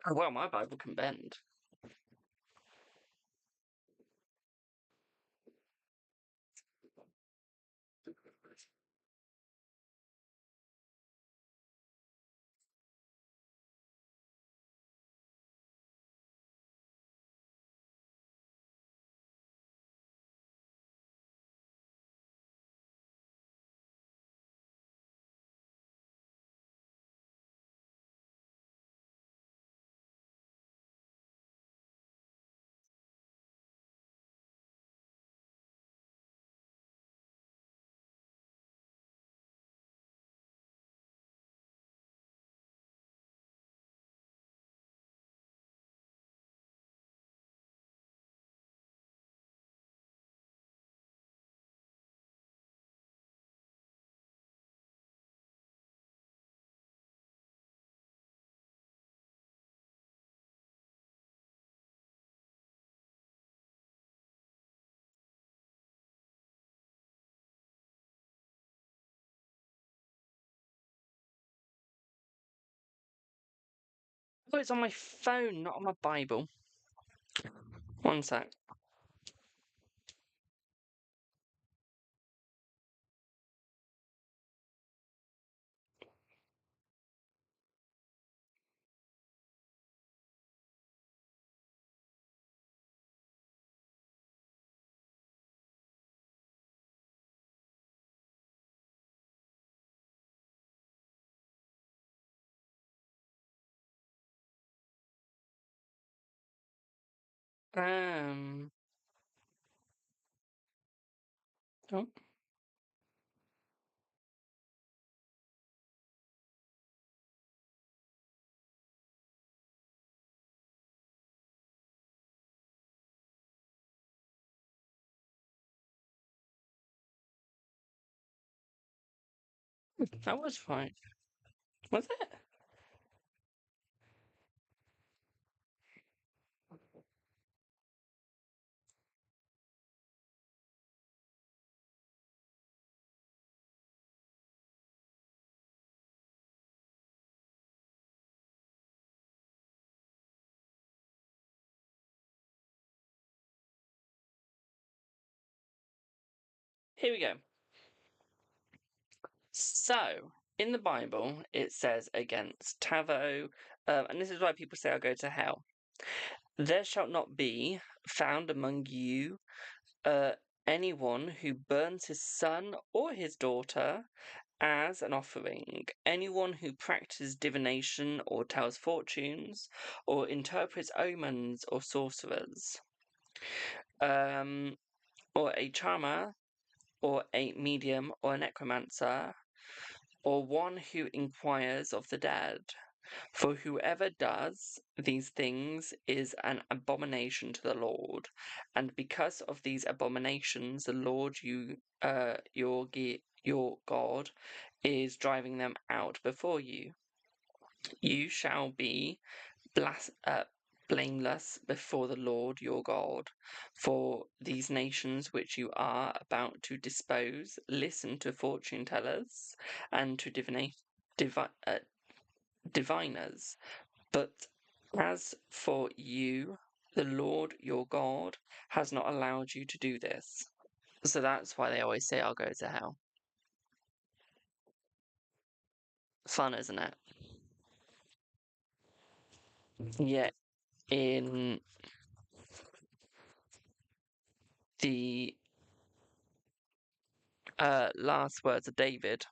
Oh, well, my Bible can bend. Oh, it's on my phone, not on my Bible. One sec. Um. Oh. That was fine. Was it? Here we go. So, in the Bible, it says against Tavo, and this is why people say I'll go to hell. There shall not be found among you anyone who burns his son or his daughter as an offering, anyone who practices divination or tells fortunes, or interprets omens or sorcerers, or a charmer, or a medium, or a necromancer, or one who inquires of the dead. For whoever does these things is an abomination to the Lord, and because of these abominations, the Lord your God is driving them out before you. You shall be blameless before the Lord your God, for these nations which you are about to dispose listen to fortune tellers and to diviners. But as for you, the Lord your God has not allowed you to do this. So that's why they always say, I'll go to hell. Fun, isn't it? Yet in the last words of David,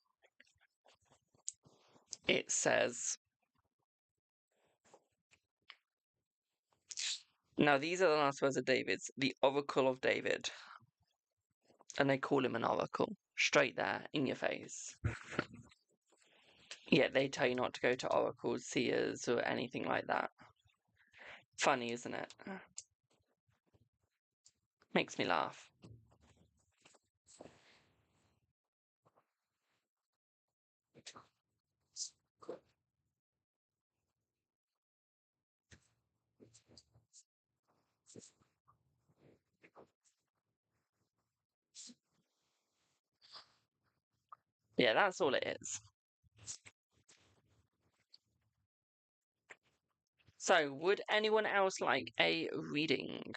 it says, now these are the last words of David's, the oracle of David. And they call him an oracle, straight there, in your face. Yet they tell you not to go to oracles, seers, or anything like that. Funny, isn't it? Makes me laugh. Yeah, that's all it is. So, would anyone else like a reading?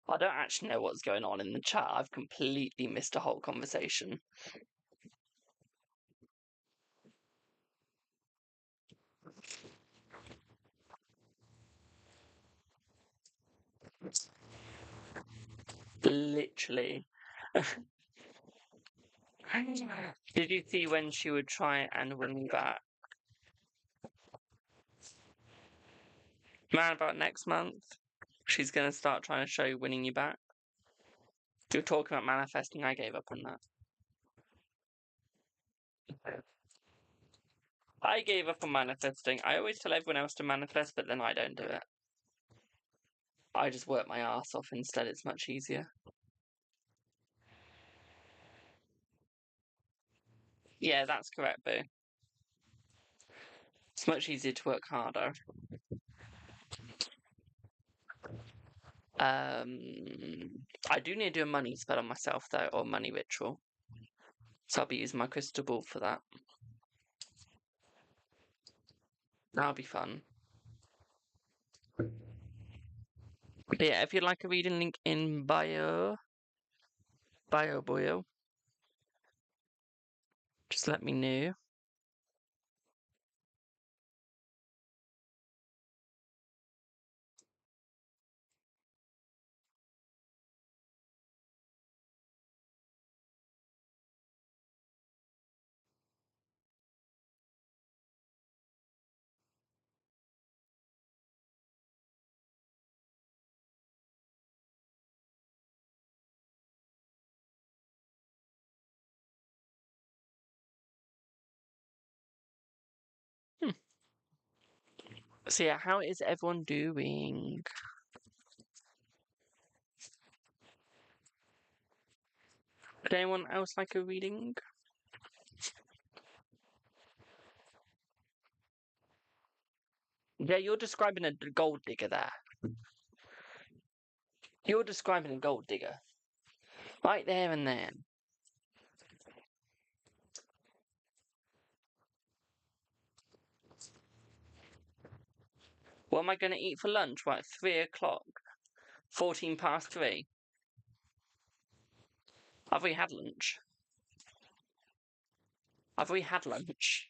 I don't actually know what's going on in the chat. I've completely missed a whole conversation. Literally. Did you see when she would try and win me back? Man, about next month, she's going to start trying to show you winning you back. You're talking about manifesting, I gave up on that. I gave up on manifesting. I always tell everyone else to manifest, but then I don't do it. I just work my ass off instead. It's much easier. Yeah, that's correct, Boo. It's much easier to work harder. I do need to do a money spell on myself, though, or money ritual. So I'll be using my crystal ball for that. That'll be fun. But yeah, if you'd like a reading, link in bio, boyo. Just let me know. So yeah, how is everyone doing? Would anyone else like a reading? Yeah, you're describing a gold digger there. You're describing a gold digger. Right there and there. What am I going to eat for lunch? Right, 3 o'clock. 14 past 3. Have we had lunch? Have we had lunch?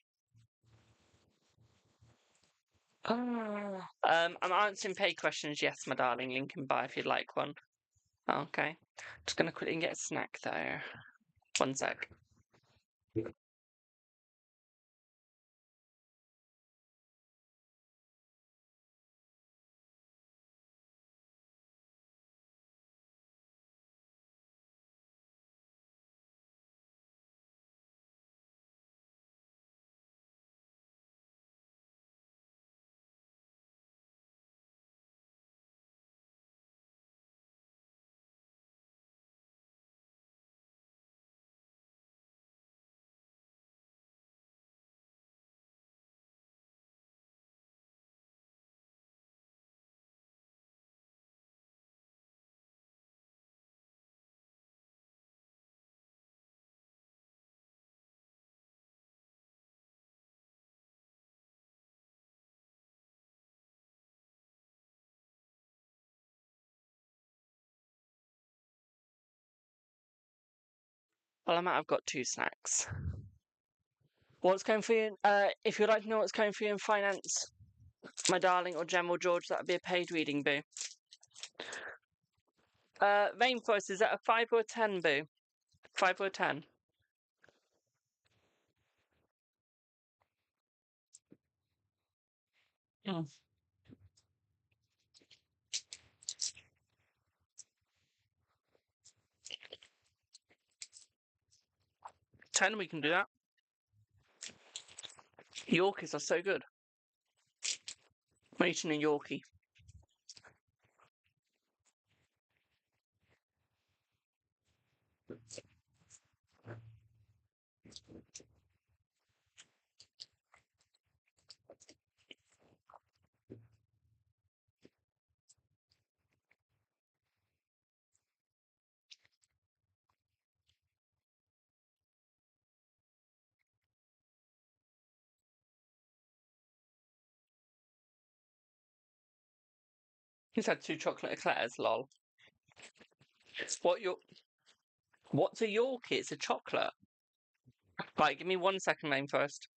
I'm answering paid questions. Yes, my darling. Link in bio if you'd like one. Okay. Just going to quickly get a snack there. One sec. Well, I might have got 2 snacks. What's going for you? If you'd like to know what's going for you in finance, my darling, or Gem or George, that would be a paid reading, boo. Rainforest, is that a 5 or a 10, boo? 5 or a 10? Mm. 10, we can do that. Yorkies are so good. I'm eating a Yorkie. He's had 2 chocolate eclairs, lol. What's a Yorkie? It's a chocolate. Right, give me 1 second, Rainforest.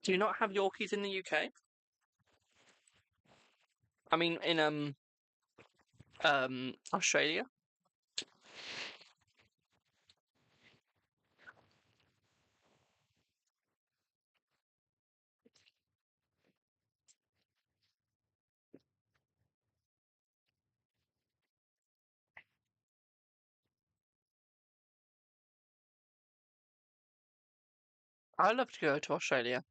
Do you not have Yorkies in the UK? I mean, in Australia? I'd love to go to Australia.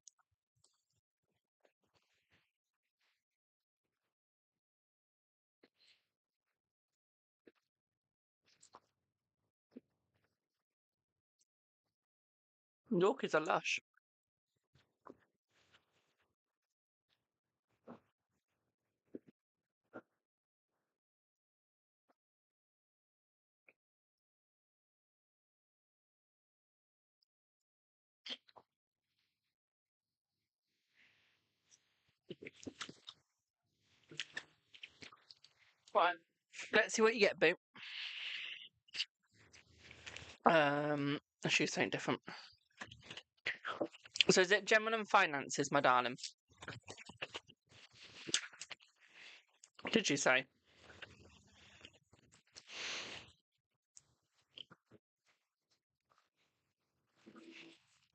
Yorkies are lush. Right, let's see what you get, boo. Let's choose something different. So is it General and Finances, my darling? Did you say?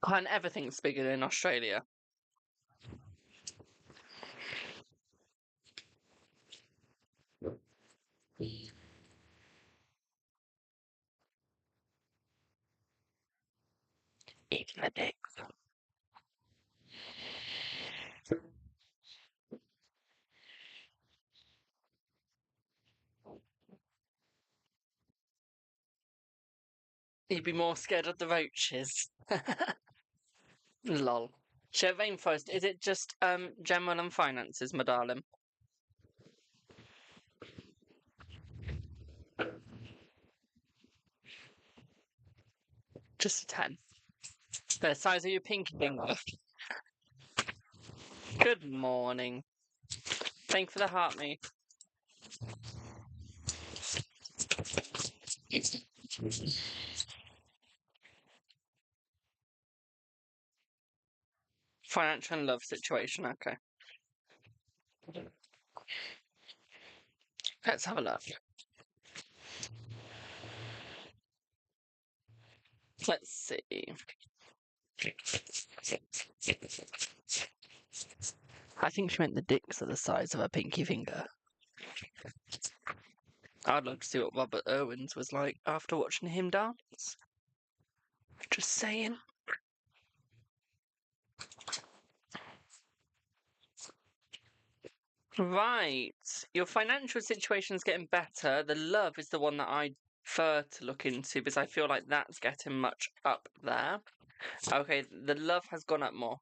Can't everything's bigger in Australia. Eating the dick. You'd be more scared of the roaches. Lol. So rainforest, is it just general and finances, my darling? Just a 10. The size of your pinky finger. Good morning. Thank you for the heart, me. Financial and love situation, okay. Let's have a look. Let's see. I think she meant the dicks are the size of her pinky finger. I'd love to see what Robert Irwin's was like after watching him dance. Just saying. Right. Your financial situation is getting better. The love is the one that I prefer to look into because I feel like that's getting much up there. Okay, the love has gone up more.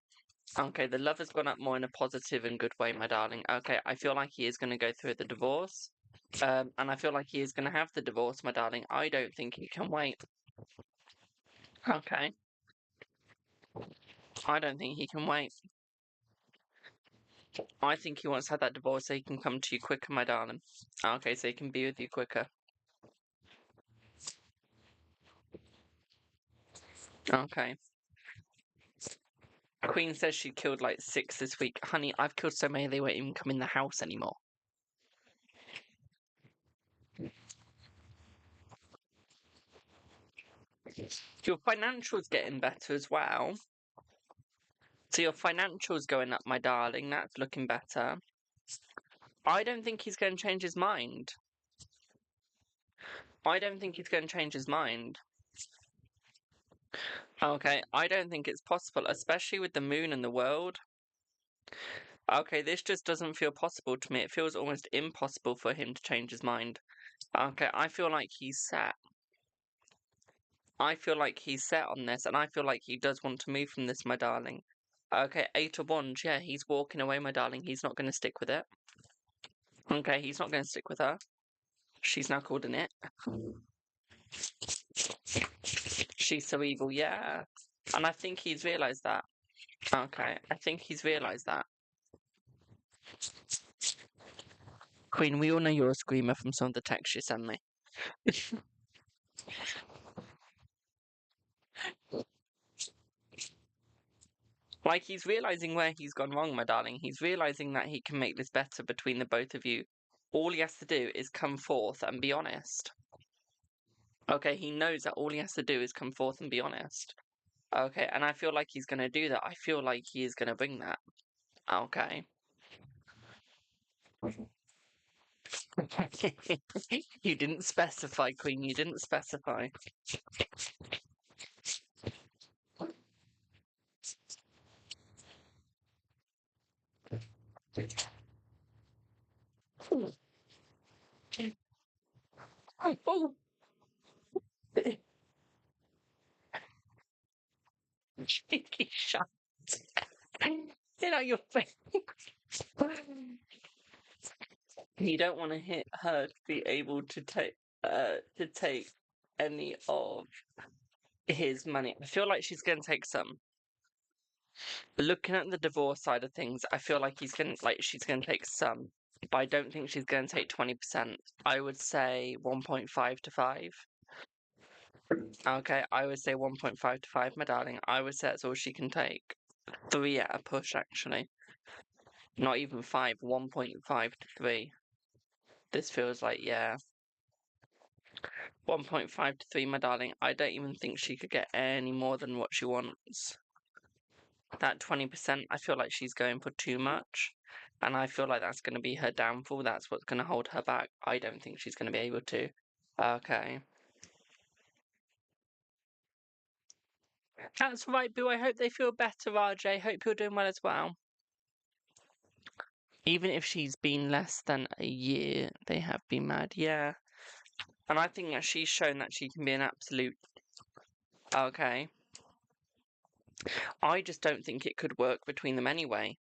Okay, the love has gone up more in a positive and good way, my darling. Okay, I feel like he is going to go through the divorce. And I feel like he is going to have the divorce, my darling. I don't think he can wait. Okay. I don't think he can wait. I think he wants to have that divorce so he can come to you quicker, my darling. Okay, so he can be with you quicker. Okay. Queen says she killed like 6 this week. Honey, I've killed so many they won't even come in the house anymore. Your financials getting better as well. So your financials going up, my darling. That's looking better. I don't think he's going to change his mind. I don't think he's going to change his mind. Okay, I don't think it's possible, especially with the moon and the world. Okay, this just doesn't feel possible to me. It feels almost impossible for him to change his mind. Okay, I feel like he's set. I feel like he's set on this, and I feel like he does want to move from this, my darling. Okay, 8 of Wands, yeah, he's walking away, my darling. He's not going to stick with it. Okay, he's not going to stick with her. She's now called an it. She's so evil, yeah. And I think he's realised that. Okay, I think he's realised that. Queen, we all know you're a screamer from some of the texts you send me. Like, he's realising where he's gone wrong, my darling. He's realising that he can make this better between the both of you. All he has to do is come forth and be honest. Okay, he knows that all he has to do is come forth and be honest. Okay, and I feel like he's going to do that. I feel like he is going to bring that. Okay. You didn't specify, Queen. You didn't specify. Oh. Cheeky shot. You know your face. You don't want to hit her to be able to take any of his money. I feel like she's going to take some. Looking at the divorce side of things, I feel like she's going to take some, but I don't think she's going to take 20%. I would say 1.5 to 5. Okay, I would say 1.5 to 5, my darling. I would say that's all she can take. 3 at a push, actually. Not even 5, 1.5 to 3. This feels like, yeah. 1.5 to 3, my darling. I don't even think she could get any more than what she wants. That 20%, I feel like she's going for too much. And I feel like that's going to be her downfall. That's what's going to hold her back. I don't think she's going to be able to. Okay. That's right, Boo. I hope they feel better, RJ. Hope you're doing well as well. Even if she's been less than a year, they have been mad. Yeah. And I think that she's shown that she can be an absolute... Okay. I just don't think it could work between them anyway.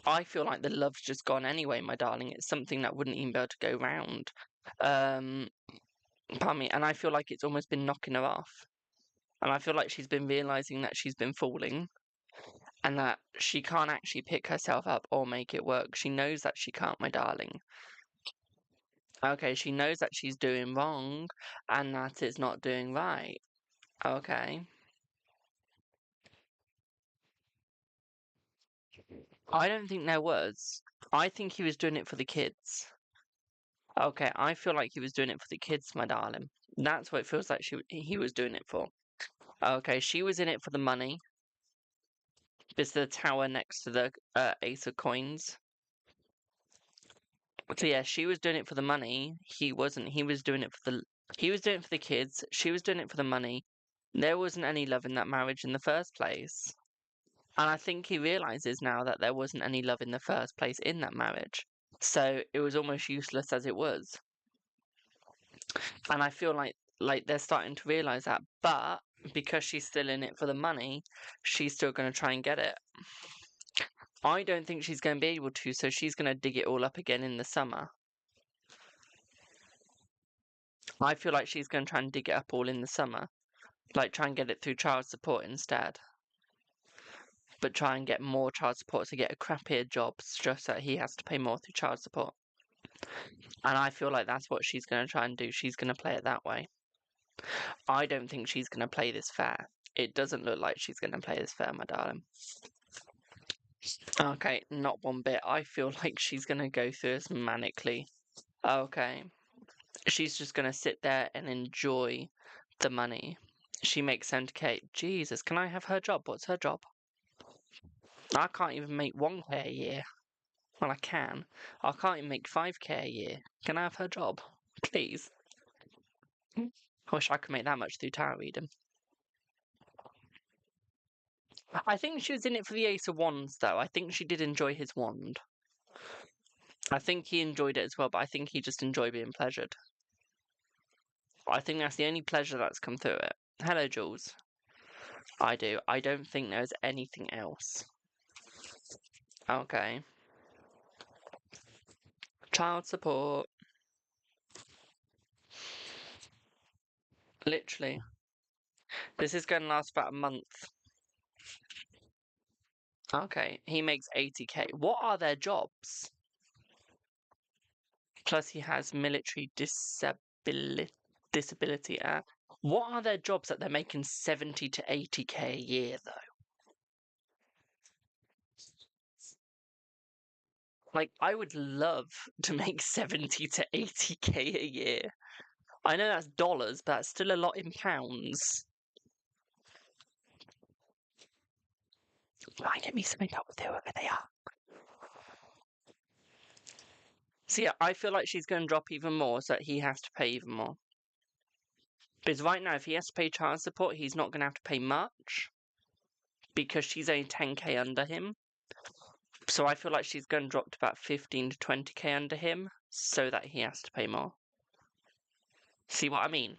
I feel like the love's just gone anyway, my darling. It's something that wouldn't even be able to go round. Pardon me. And I feel like it's almost been knocking her off. And I feel like she's been realising that she's been falling. And that she can't actually pick herself up or make it work. She knows that she can't, my darling. Okay, she knows that she's doing wrong and that it's not doing right. Okay. I don't think there was. I think he was doing it for the kids. Okay, I feel like he was doing it for the kids, my darling. That's what it feels like he was doing it for. Okay, she was in it for the money. It's the tower next to the Ace of Coins. So yeah, she was doing it for the money. He wasn't. He was doing it for the kids. She was doing it for the money. There wasn't any love in that marriage in the first place. And I think he realizes now that there wasn't any love in the first place in that marriage. So it was almost useless as it was. And I feel like they're starting to realize that. But because she's still in it for the money, she's still going to try and get it. I don't think she's going to be able to, so she's going to dig it all up again in the summer. I feel like she's going to try and dig it up all in the summer. Like, try and get it through child support instead. But try and get more child support to get a crappier job, just that he has to pay more through child support. And I feel like that's what she's going to try and do. She's going to play it that way. I don't think she's going to play this fair. It doesn't look like she's going to play this fair, my darling. Okay, not one bit. I feel like she's going to go through this manically. Okay. She's just going to sit there and enjoy the money. She makes 70k. Jesus, can I have her job? What's her job? I can't even make 1k a year. Well, I can. I can't even make 5k a year. Can I have her job? Please. I wish I could make that much through tarot reading. I think she was in it for the Ace of Wands, though. I think she did enjoy his wand. I think he enjoyed it as well, but I think he just enjoyed being pleasured. I think that's the only pleasure that's come through it. Hello, Jules. I do. I don't think there's anything else. Okay. Child support. Literally. This is going to last about a month. Okay. He makes 80k. What are their jobs? Plus he has military disability. What are their jobs that they're making 70 to 80k a year, though? Like, I would love to make 70 to 80k a year. I know that's dollars, but that's still a lot in pounds. Right, get me something up with whoever they are. So yeah, I feel like she's going to drop even more so that he has to pay even more. Because right now, if he has to pay child support, he's not going to have to pay much. Because she's only 10k under him. So I feel like she's going to drop to about 15 to 20k under him so that he has to pay more. See what I mean?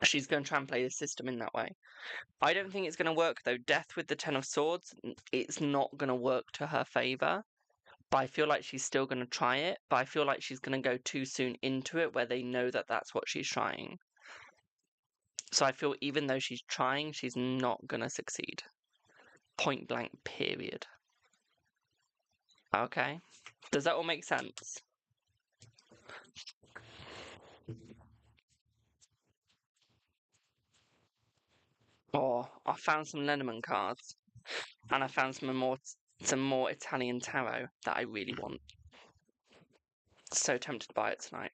She's going to try and play the system in that way. I don't think it's going to work, though. Death with the Ten of Swords, it's not going to work to her favour. But I feel like she's still going to try it. But I feel like she's going to go too soon into it where they know that that's what she's trying. So I feel even though she's trying, she's not going to succeed. Point blank, period. Okay. Does that all make sense? Oh, I found some Lenormand cards. And I found some more Italian tarot that I really want. So tempted by it tonight.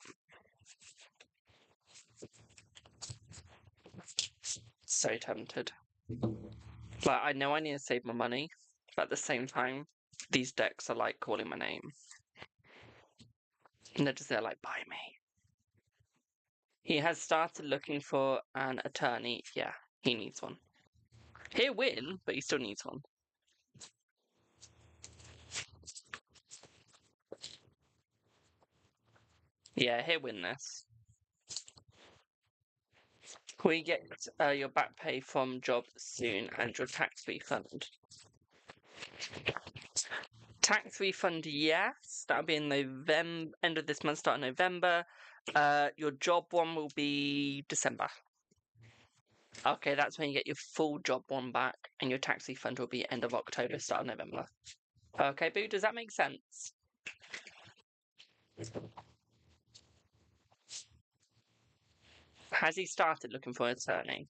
So tempted. Like, I know I need to save my money, but at the same time, these decks are like calling my name. And they're just there like, buy me. He has started looking for an attorney. Yeah, he needs one. He'll win, but he still needs one. Yeah, he'll win this. We get your back pay from job soon and your tax refund. Tax refund, yes. That'll be in November, end of this month, start of November. Your job one will be December. Okay, that's when you get your full job one back, and your tax refund will be end of October, start of November. Okay, Boo, does that make sense? Has he started looking for an attorney?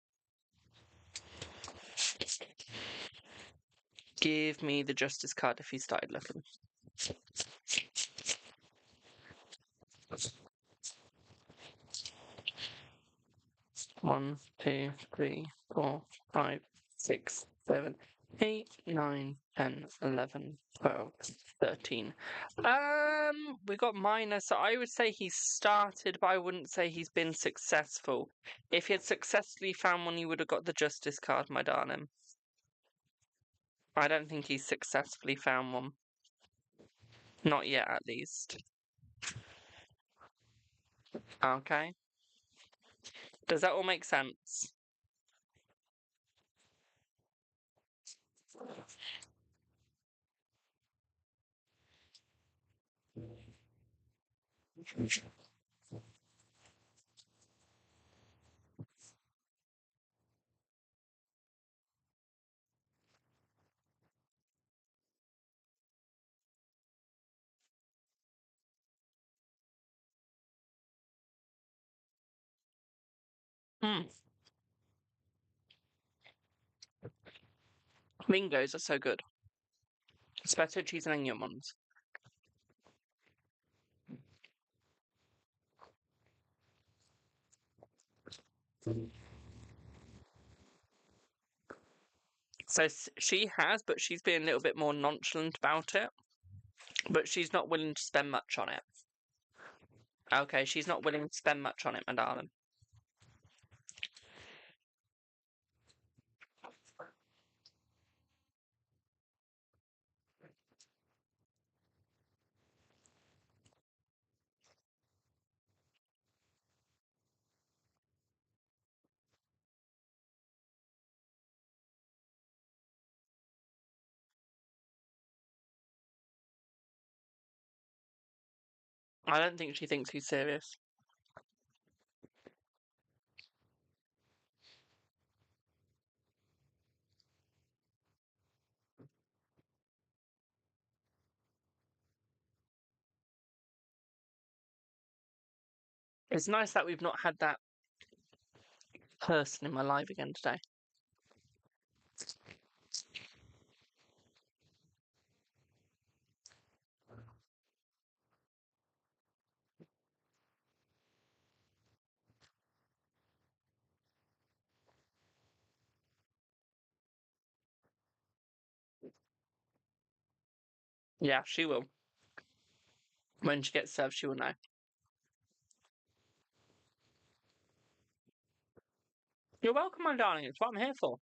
Give me the justice card if he started looking. One, two, three, 4, 5, 6, 7, 8, 9, 10, 11, 12, 13. We got minus, so I would say he's started, but I wouldn't say he's been successful. If he had successfully found one, he would have got the justice card, my darling. I don't think he's successfully found one. Not yet, at least. Okay. Does that all make sense? Hmm. Ringos are so good. Especially cheese and onion ones. So she has, but she's being a little bit more nonchalant about it. But she's not willing to spend much on it. Okay, she's not willing to spend much on it, my darling. I don't think she thinks he's serious. It's nice that we've not had that person in my life again today. Yeah, she will. When she gets served, she will know. You're welcome, my darling. It's what I'm here for.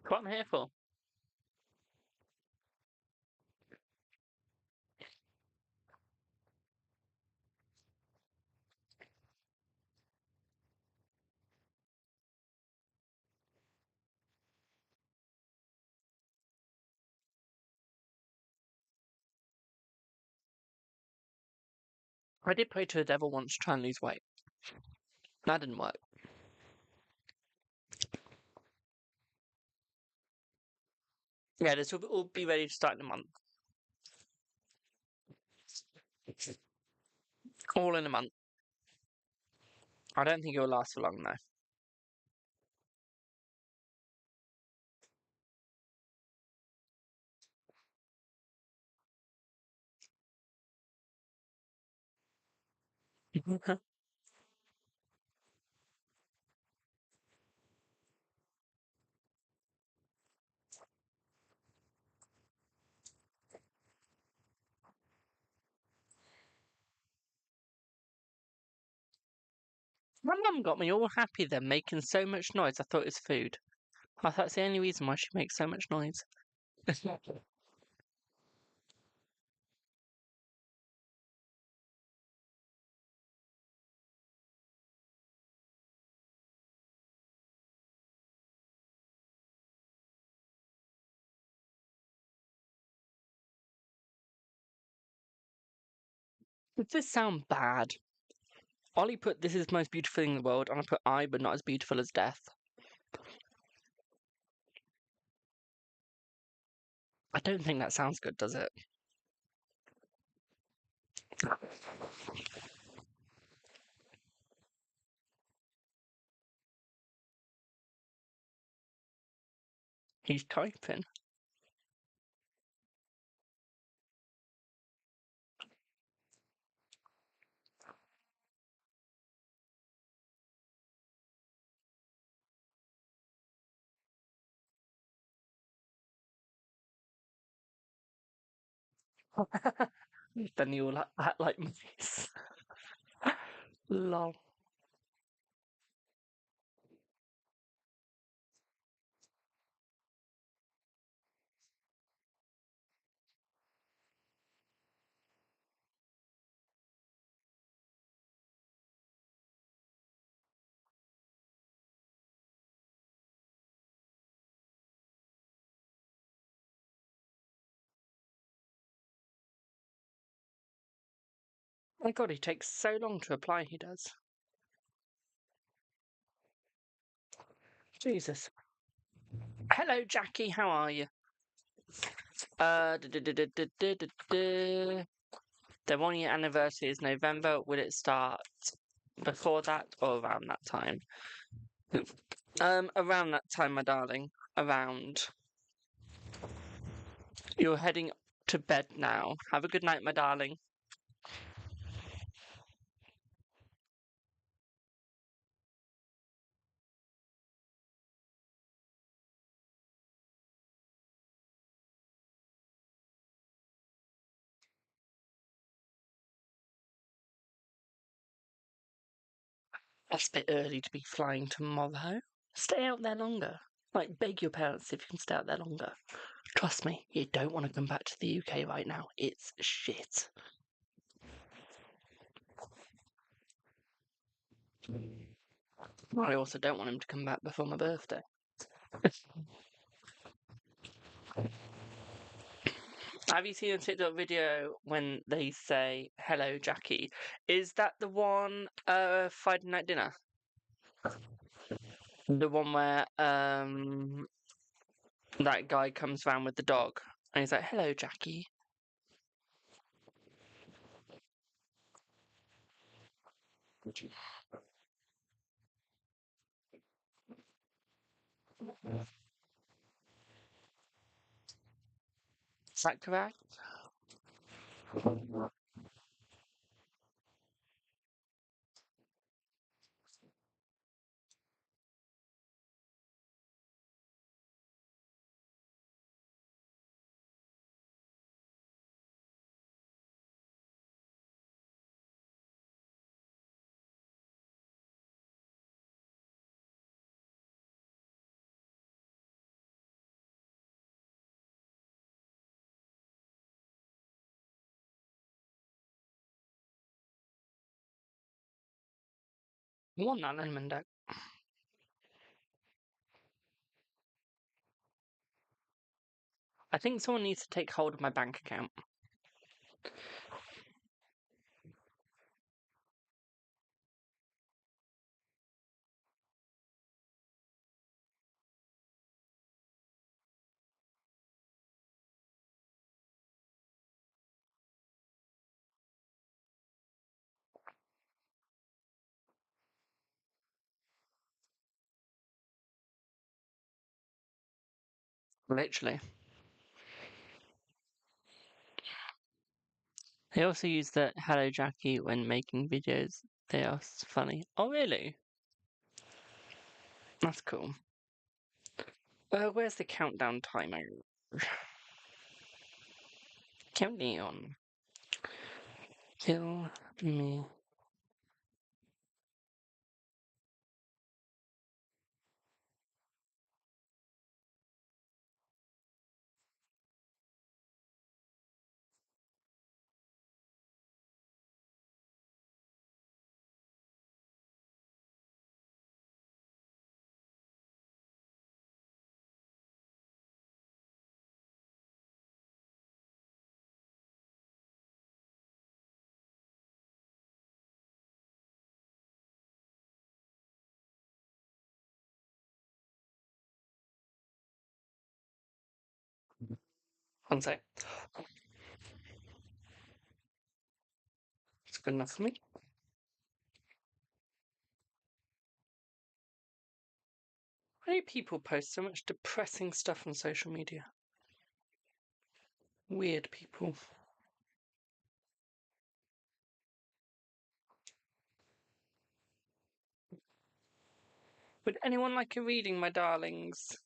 It's what I'm here for. I did pray to the devil once to try and lose weight. That didn't work. Yeah, this will all be ready to start in a month. All in a month. I don't think it will last for long, though. My mum got me all happy then, making so much noise. I thought it was food. I thought that's the only reason why she makes so much noise. Does this sound bad? Ollie put this is the most beautiful thing in the world, and I put I, but not as beautiful as death. I don't think that sounds good, does it? He's typing. Then you all act like mice. Lol. My god, he takes so long to reply, he does. Jesus. Hello, Jackie, how are you? Their 1 year anniversary is November. Will it start before that or around that time? Around that time, my darling. Around. You're heading to bed now. Have a good night, my darling. That's a bit early to be flying tomorrow. Stay out there longer. Like, beg your parents if you can stay out there longer. Trust me, you don't want to come back to the UK right now. It's shit. I also don't want him to come back before my birthday. Have you seen a TikTok video when they say, "Hello, Jackie"? Is that the one, Friday Night Dinner? The one where, that guy comes round with the dog and he's like, "Hello, Jackie." Is that correct? I want that lemon deck. I think someone needs to take hold of my bank account. Literally. They also use the "Hello, Jackie" when making videos. They are funny. Oh, really? That's cool. Where's the countdown timer? Countdown. Kill me. One sec. It's good enough for me. Why do people post so much depressing stuff on social media? Weird people. Would anyone like a reading, my darlings?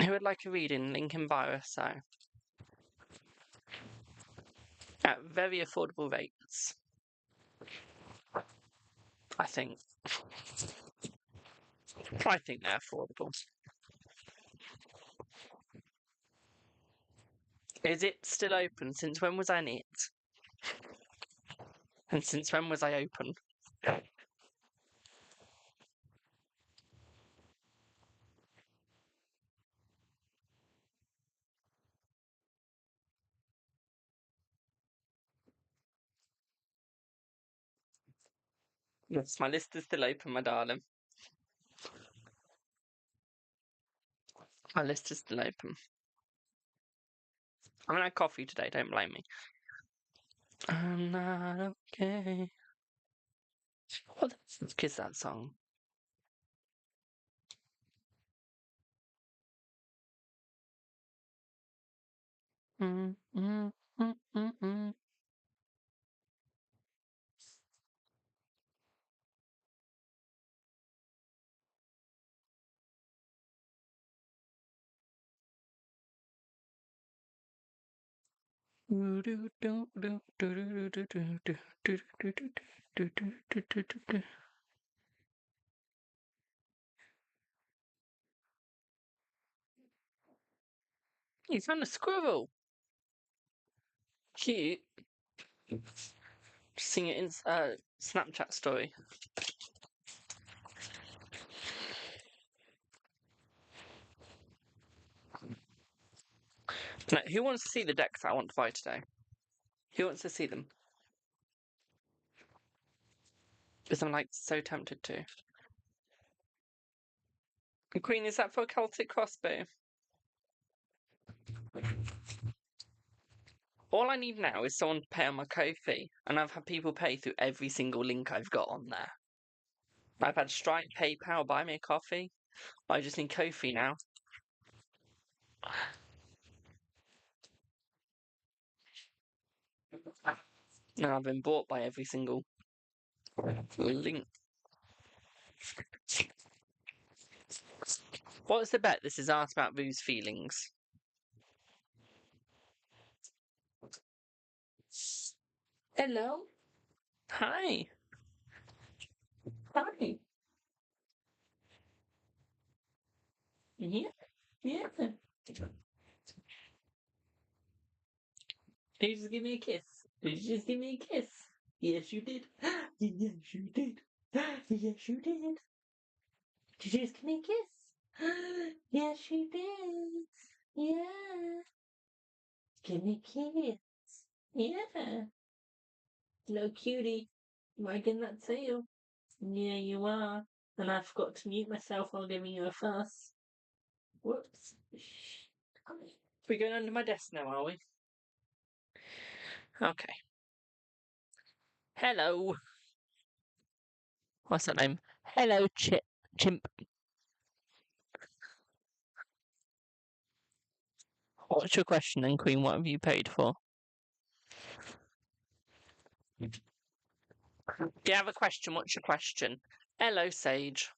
Who would like a reading? Link in bio, so. At very affordable rates. I think. I think they're affordable. Is it still open? Since when was I in it? And since when was I open? Yes, my list is still open, my darling. My list is still open. I haven't had coffee today, don't blame me. I'm not okay. What the fuck is that song? Mm, mm, mm, mm, mm. You found a squirrel. Cute. Sing it in Snapchat story. No, who wants to see the decks I want to buy today? Who wants to see them? Because I'm like so tempted to. And Queen, is that for a Celtic Cross boo? All I need now is someone to pay on my Ko-fi, and I've had people pay through every single link I've got on there. I've had Stripe, PayPal, buy me a coffee. I just need Ko-fi now. And I've been bought by every single link. What's the bet? This is asked about Rue's feelings. Hello. Hi. Hi. Yeah. Yeah. Did you just give me a kiss? Did you just give me a kiss? Yes, you did. Yes, you did. Yes, you did. Did you just give me a kiss? Yes, you did. Yeah. Give me a kiss. Yeah. Little cutie. Wagging that tail. Yeah, you are. And I forgot to mute myself while giving you a fuss. Whoops. Shh. We're going under my desk now, are we? Okay. Hello. What's that name? Hello, Chimp. What's your question then, Queen? What have you paid for? Do you have a question? What's your question? Hello, Sage.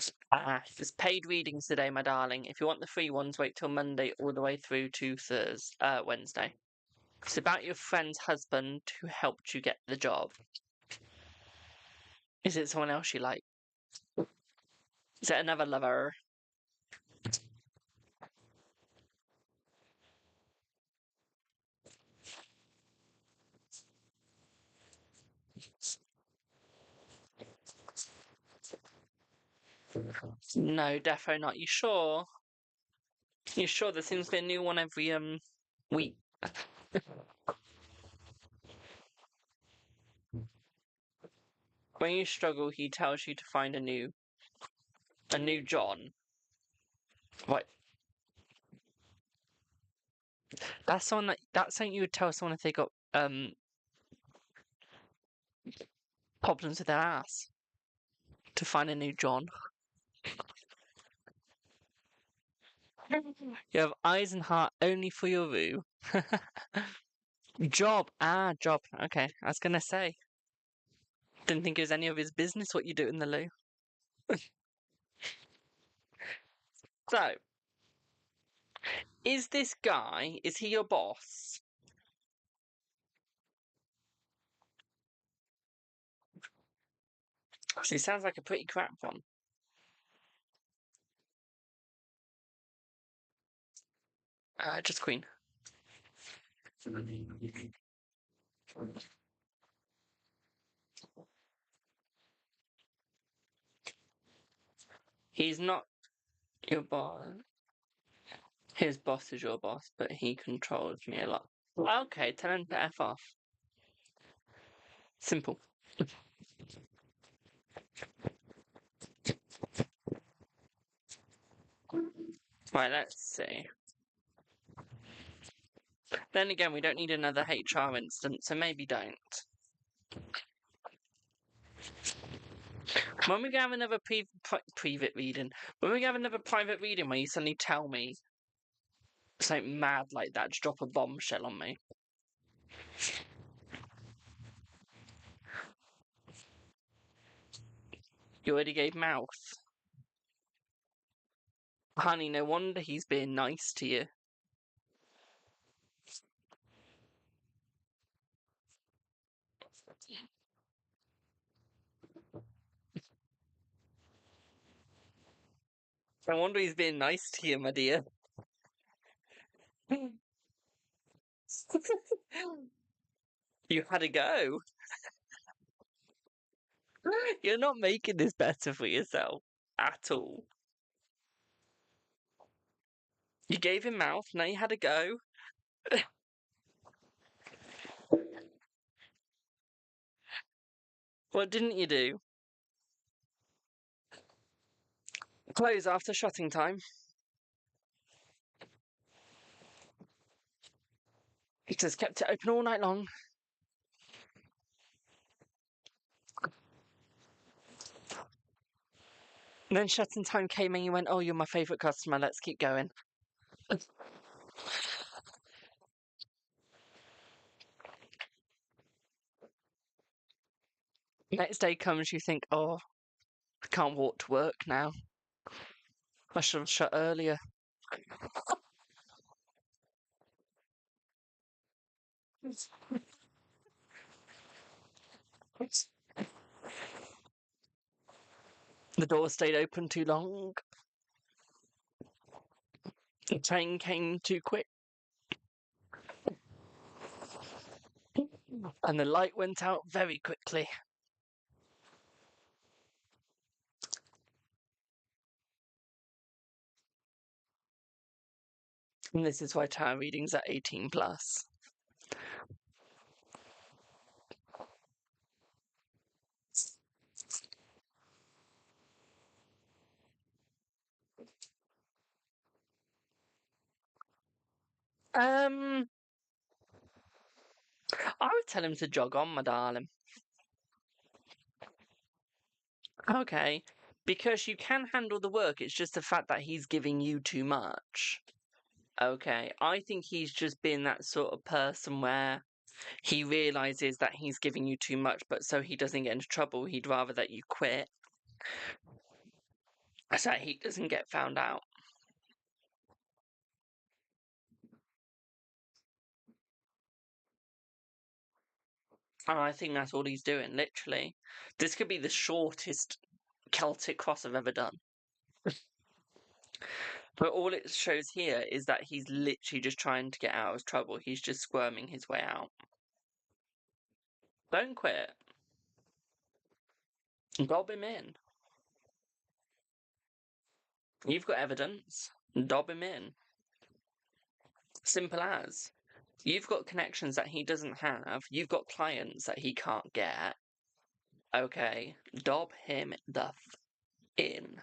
There's paid readings today, my darling. If you want the free ones, wait till Monday all the way through to Wednesday. It's about your friend's husband who helped you get the job. Is it someone else you like? Is it another lover? No, defo not. You sure? You sure? There seems to be a new one every week. When you struggle, he tells you to find a new John. Right. That's something you would tell someone if they got problems with their ass. To find a new John. You have eyes and heart only for your Roo. Job. Job. Okay, I was gonna say. Didn't think it was any of his business what you do in the loo. So, is this guy, is he your boss? So he sounds like a pretty crap one. Just queen. He's not your boss. His boss is your boss, but he controls me a lot. Okay, tell him to F off. Simple. Right, let's see. Then again, we don't need another HR instance, so maybe don't. When we have another private reading, when we have another private reading where you suddenly tell me something mad like that, just drop a bombshell on me. You already gave mouth. Honey, no wonder he's being nice to you. No wonder he's being nice to you, my dear. You had a go. You're not making this better for yourself at all. You gave him mouth, now you had a go. What didn't you do? Close after shutting time. He just kept it open all night long. And then shutting time came and you went, oh, you're my favourite customer, let's keep going. Next day comes, you think, oh, I can't walk to work now. I should have shut earlier. The door stayed open too long. The train came too quick. And the light went out very quickly. And this is why tarot readings are 18 plus. I would tell him to jog on, my darling. Okay. Because you can handle the work, it's just the fact that he's giving you too much. Okay. I think he's just been that sort of person where he realizes that he's giving you too much, but so he doesn't get into trouble, he'd rather that you quit. So that he doesn't get found out. And I think that's all he's doing, literally. This could be the shortest Celtic Cross I've ever done. But all it shows here is that he's literally just trying to get out of trouble. He's just squirming his way out. Don't quit. Dob him in. You've got evidence. Dob him in. Simple as. You've got connections that he doesn't have. You've got clients that he can't get. Okay. Dob him the in.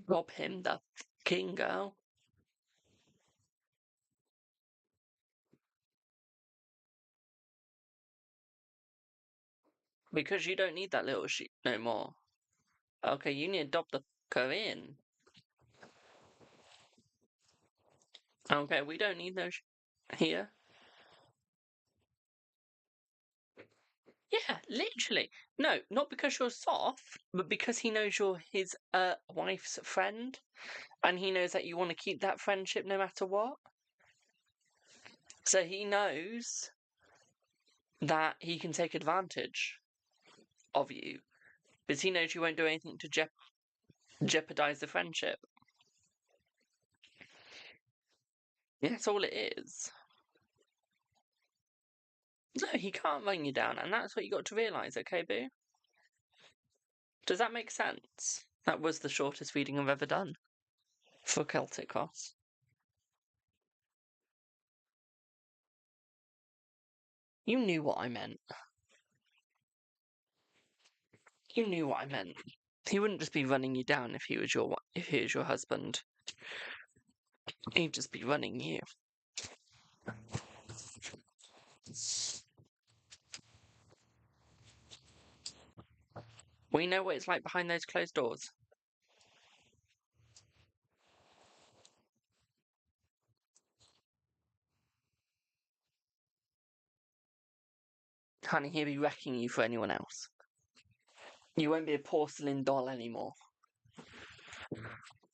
Dob him the fucking go. Because you don't need that little sheep no more. Okay, you need to adopt the Korean. Okay, we don't need those here. Yeah, literally. No, not because you're soft, but because he knows you're his wife's friend, and he knows that you want to keep that friendship no matter what. So he knows that he can take advantage of you, because he knows you won't do anything to jeopardize the friendship. Yeah, that's all it is. No, he can't run you down, and that's what you got to realise, okay, boo? Does that make sense? That was the shortest reading I've ever done for Celtic Cross. You knew what I meant. You knew what I meant. He wouldn't just be running you down if he was your husband. He'd just be running you. We know what it's like behind those closed doors. Honey, he'll be wrecking you for anyone else. You won't be a porcelain doll anymore.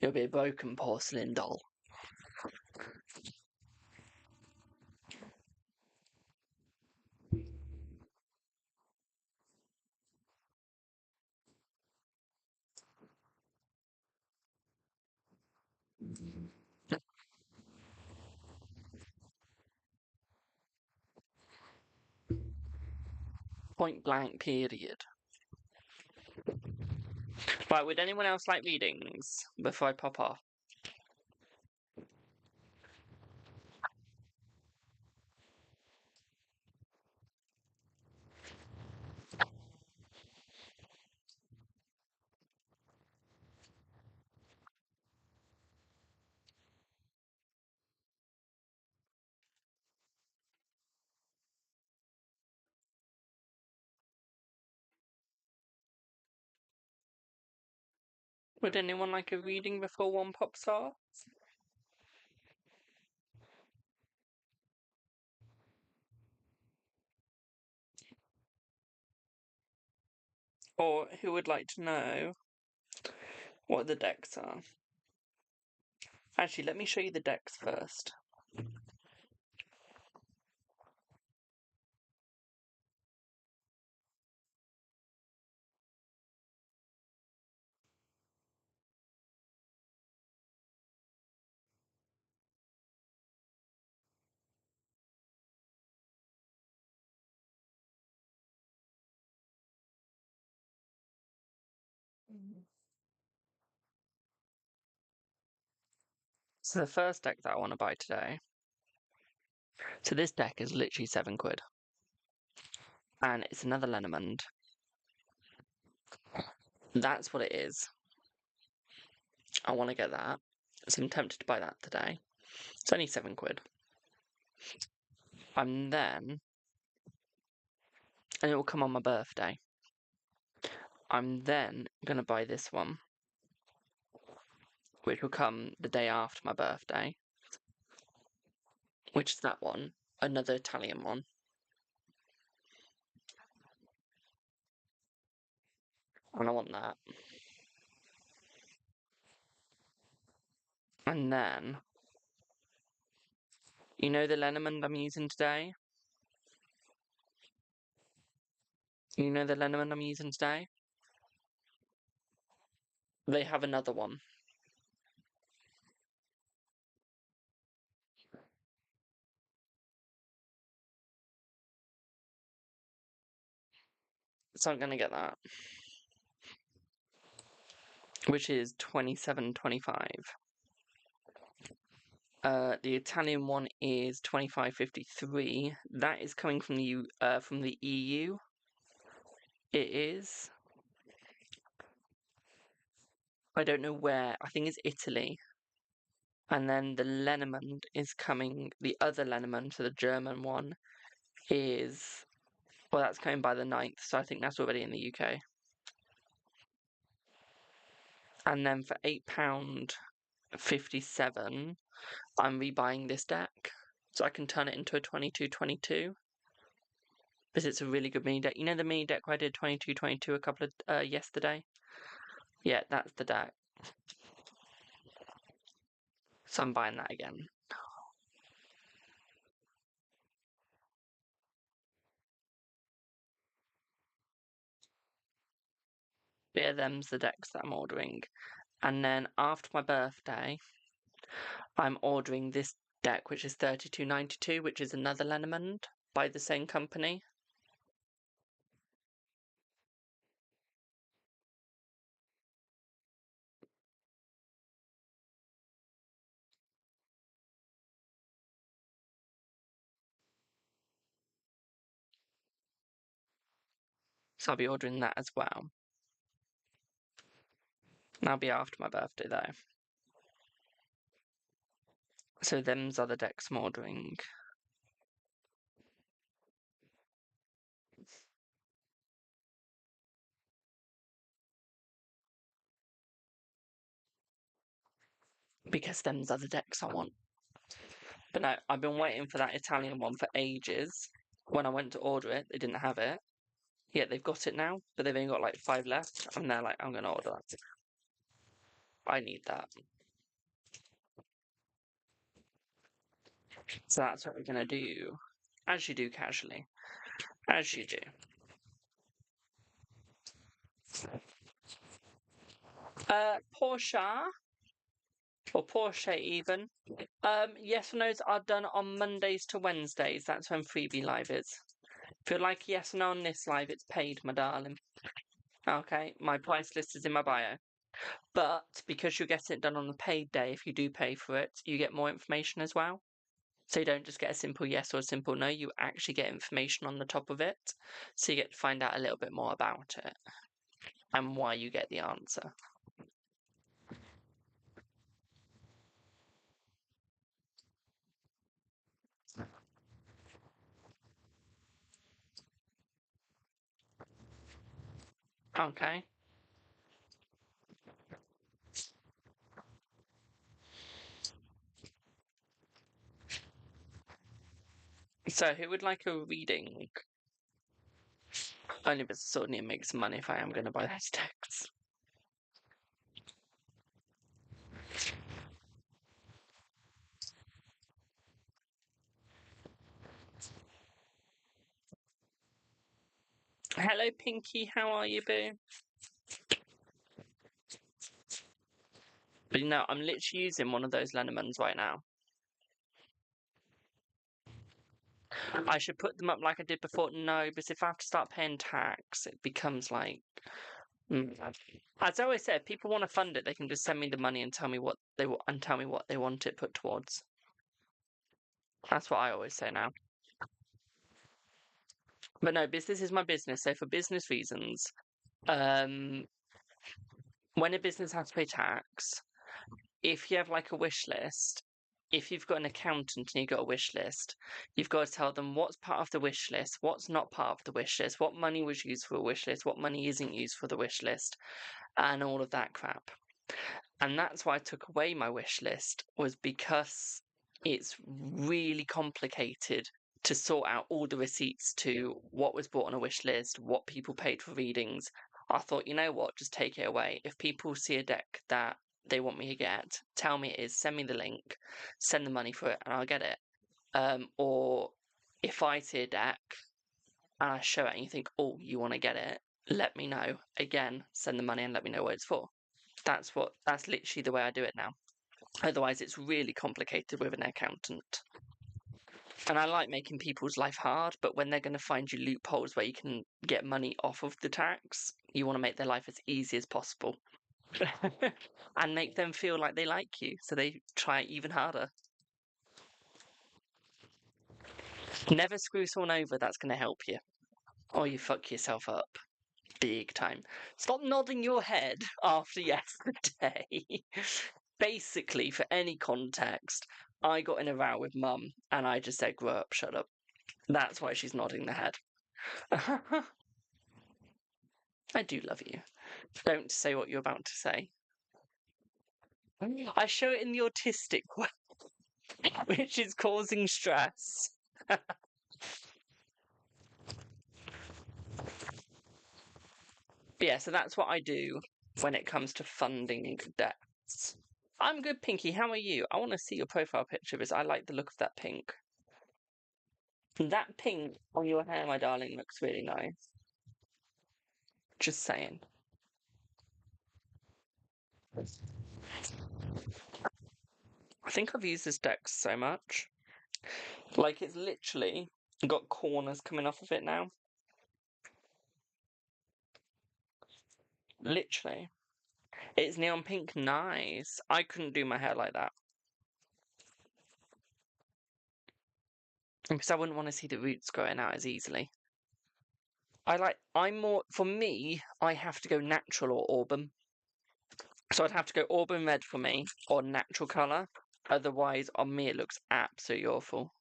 You'll be a broken porcelain doll. Point blank, period. Right, would anyone else like readings before I pop off? Would anyone like a reading before one pops off? Or who would like to know what the decks are? Actually, let me show you the decks first. So the first deck that I want to buy today. So this deck is literally £7. And it's another Lenormand. That's what it is. I want to get that. So I'm tempted to buy that today. It's only £7. And then, and it will come on my birthday. I'm then going to buy this one, which will come the day after my birthday, which is that one, another Italian one. And I want that. And then, you know the Lenormand I'm using today? You know the Lenormand I'm using today? They have another one. So I'm going to get that. Which is 27.25. The Italian one is 25.53. That is coming from the EU. It is. I don't know where. I think it's Italy. And then the Lenormand is coming. The other Lenormand, so the German one, is Well, that's coming by the 9th, so I think that's already in the UK. And then for £8.57, I'm rebuying this deck, so I can turn it into a 22-22. Because it's a really good mini deck. You know the mini deck where I did 22-22 a couple of yesterday? Yeah, that's the deck. So I'm buying that again. But yeah, them's the decks that I'm ordering. And then after my birthday, I'm ordering this deck, which is 32.92, which is another Lenormand by the same company. So I'll be ordering that as well. And that'll be after my birthday though. So them's other decks I'm ordering. Because them's other decks I want. But no, I've been waiting for that Italian one for ages. When I went to order it, they didn't have it. Yet they've got it now, but they've only got like 5 left. And they're like, I'm going to order that. I need that. So that's what we're going to do. As you do casually. As you do. Porsche. Or Porsche even. Yes or no's are done on Mondays to Wednesdays. That's when Freebie Live is. If you'd like a yes or no on this live, it's paid, my darling. Okay, my price list is in my bio. But because you're getting it done on the paid day, if you do pay for it, you get more information as well. So you don't just get a simple yes or a simple no, you actually get information on the top of it. So you get to find out a little bit more about it and why you get the answer. Okay. So who would like a reading? Only because sort of need to make some money if I am going to buy those decks. Hello, Pinky. How are you, boo? But you know, I'm literally using one of those Lenormands right now. I should put them up like I did before. No, because if I have to start paying tax, it becomes like. As I always said, if people want to fund it, they can just send me the money and tell me what they want it put towards. That's what I always say now. But no, business is my business. So for business reasons, when a business has to pay tax, if you have like a wish list, if you've got an accountant and you've got a wish list, you've got to tell them what's part of the wish list, what's not part of the wish list, what money was used for a wish list, what money isn't used for the wish list, and all of that crap. And that's why I took away my wish list, was because it's really complicated to sort out all the receipts to what was bought on a wish list, what people paid for readings. I thought, you know what, just take it away. If people see a deck that they want me to get, tell me it is, send me the link, send the money for it, and I'll get it. Or if I see a deck and I show it and you think, oh, you want to get it, let me know. Again, send the money and let me know what it's for. That's literally the way I do it now. Otherwise, it's really complicated with an accountant. And I like making people's life hard, but when they're going to find you loopholes where you can get money off of the tax, you want to make their life as easy as possible. And make them feel like they like you, so they try even harder. Never screw someone over, that's going to help you. Or you fuck yourself up. Big time. Stop nodding your head after yesterday. Basically, for any context, I got in a row with Mum and I just said, grow up, shut up. That's why she's nodding the head. I do love you. Don't say what you're about to say. I show it in the autistic way, which is causing stress. But yeah, so that's what I do when it comes to funding debts. I'm good, Pinky. How are you? I want to see your profile picture because I like the look of that pink. That pink on your hair, my darling, looks really nice. Just saying. I think I've used this deck so much. Like, it's literally got corners coming off of it now. Literally. It's neon pink. Nice. I couldn't do my hair like that. Because I wouldn't want to see the roots growing out as easily. I'm more, for me, I have to go natural or auburn. So I'd have to go auburn red for me, or natural colour. Otherwise, on me, it looks absolutely awful.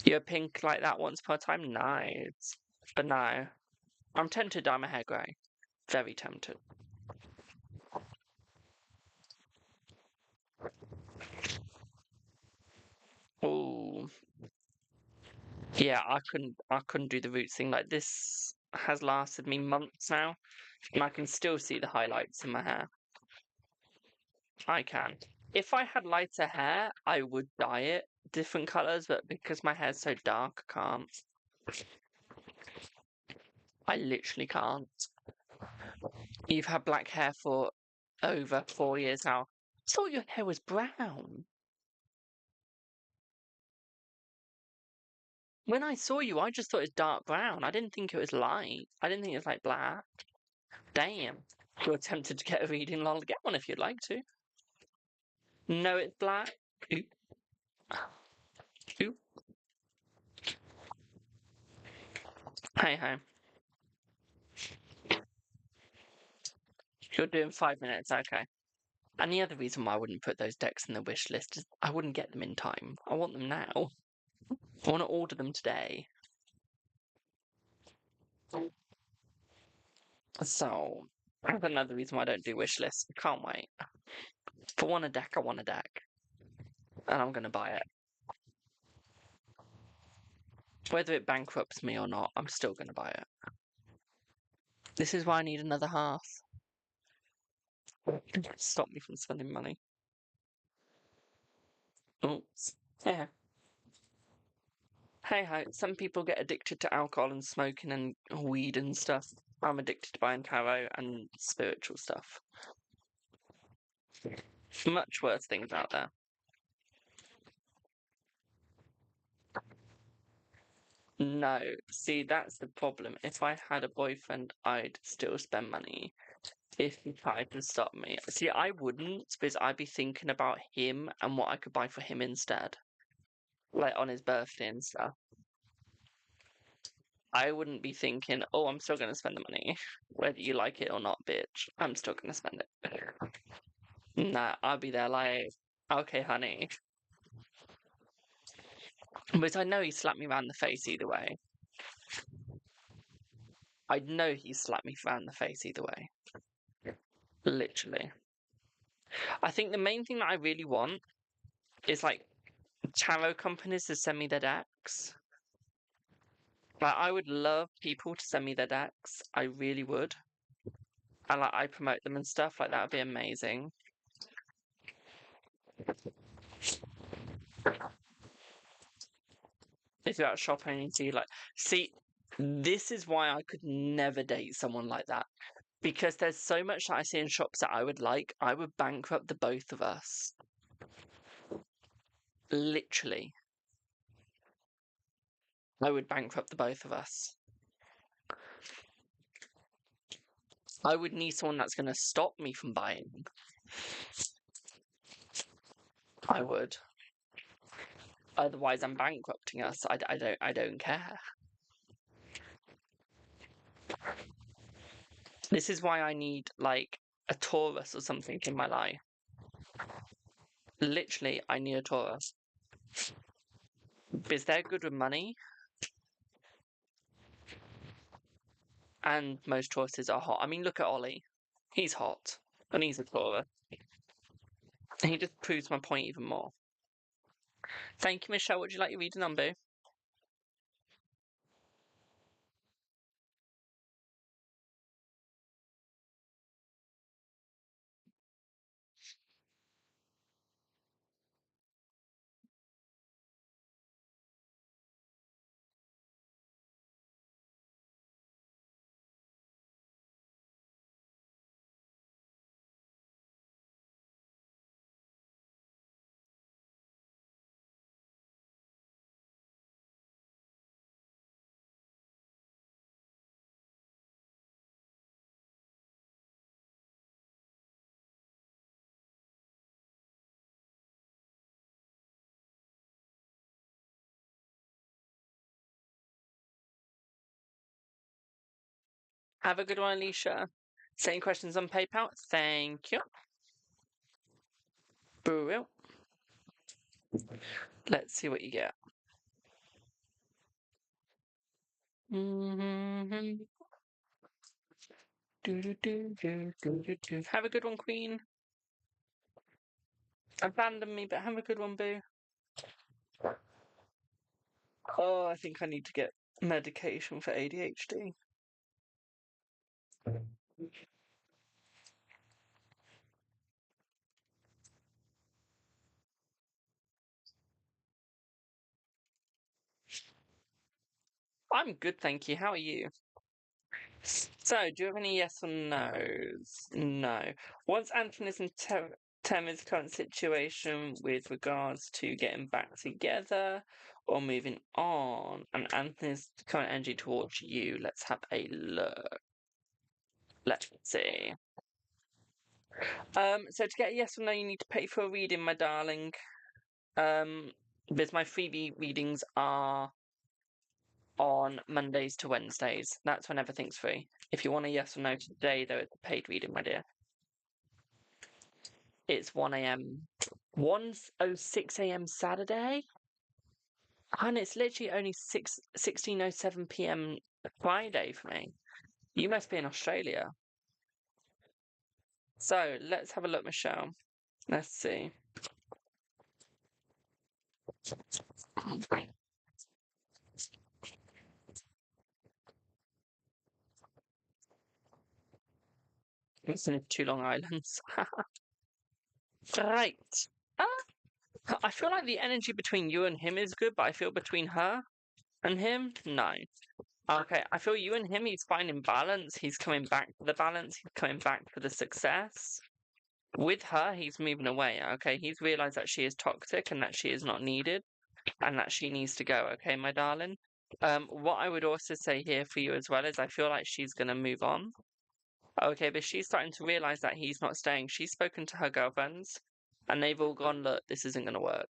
You're pink like that once per time? Nice. But no. I'm tempted to dye my hair grey. Very tempted. Ooh. Yeah, I couldn't do the roots thing. Like, this has lasted me months now, and I can still see the highlights in my hair. I can. If I had lighter hair, I would dye it different colours, but because my hair's so dark, I can't. I literally can't. You've had black hair for over 4 years now. I thought your hair was brown. When I saw you, I just thought it was dark brown. I didn't think it was light. I didn't think it was like black. Damn. You're tempted to get a reading, lol. Get one if you'd like to. No, it's black. Oop. Oop. Hey, hey. You're doing 5 minutes, okay. And the other reason why I wouldn't put those decks in the wish list is I wouldn't get them in time. I want them now. I want to order them today. So, that's another reason why I don't do wish lists. I can't wait. If I want a deck, I want a deck. And I'm going to buy it. Whether it bankrupts me or not, I'm still going to buy it. This is why I need another hearth. Stop me from spending money. Oops. Yeah. Hey ho, some people get addicted to alcohol and smoking and weed and stuff. I'm addicted to buying tarot and spiritual stuff. Much worse things out there. No, see, that's the problem. If I had a boyfriend, I'd still spend money if he tried to stop me. See, I wouldn't, because I'd be thinking about him and what I could buy for him instead. Like on his birthday and stuff. I wouldn't be thinking, oh, I'm still going to spend the money. Whether you like it or not, bitch. I'm still going to spend it. Nah, I'll be there like, okay, honey. But I know he slapped me round the face either way. I know he slapped me round the face either way. Literally. I think the main thing that I really want is like tarot companies to send me their decks. Like, I would love people to send me their decks. I really would. And like, I promote them and stuff. Like, that would be amazing. If you're out shopping and you see, like, see, this is why I could never date someone like that. Because there's so much that I see in shops that I would like. I would bankrupt the both of us. Literally. I would bankrupt the both of us. I would need someone that's going to stop me from buying. I would. Otherwise, I'm bankrupting us. I don't care. This is why I need, like, a Taurus or something in my life. Literally, I need a Taurus. Because they're good with money. And most choices are hot. I mean, look at Ollie. He's hot. And he's a Taurus. He just proves my point even more. Thank you, Michelle. Would you like your reading on, boo? Have a good one, Alicia. Same questions on PayPal. Thank you. Boo. Let's see what you get. Have a good one, Queen. Abandon me, but have a good one, boo. Oh, I think I need to get medication for ADHD. I'm good, thank you. How are you? So, do you have any yes or no's? No. What's Anthony's and Tema's current situation with regards to getting back together or moving on? And Anthony's current energy towards you. Let's have a look. Let's see. So to get a yes or no, you need to pay for a reading, my darling. Because my freebie readings are on Mondays to Wednesdays. That's when everything's free. If you want a yes or no today, though, it's a paid reading, my dear. It's 1 a.m. 1:06 a.m. Saturday, and it's literally only 16:07 p.m. Friday for me. You must be in Australia. So let's have a look, Michelle. Let's see. It's in 2 Long Islands. Right. I feel like the energy between you and him is good, but I feel between her and him, no. Okay, I feel you and him, he's finding balance. He's coming back for the balance. He's coming back for the success. With her, he's moving away. Okay, he's realized that she is toxic and that she is not needed and that she needs to go. Okay, my darling. What I would also say here for you as well is I feel like she's gonna move on. Okay, but she's starting to realize that he's not staying. She's spoken to her girlfriends and they've all gone, look, this isn't gonna work.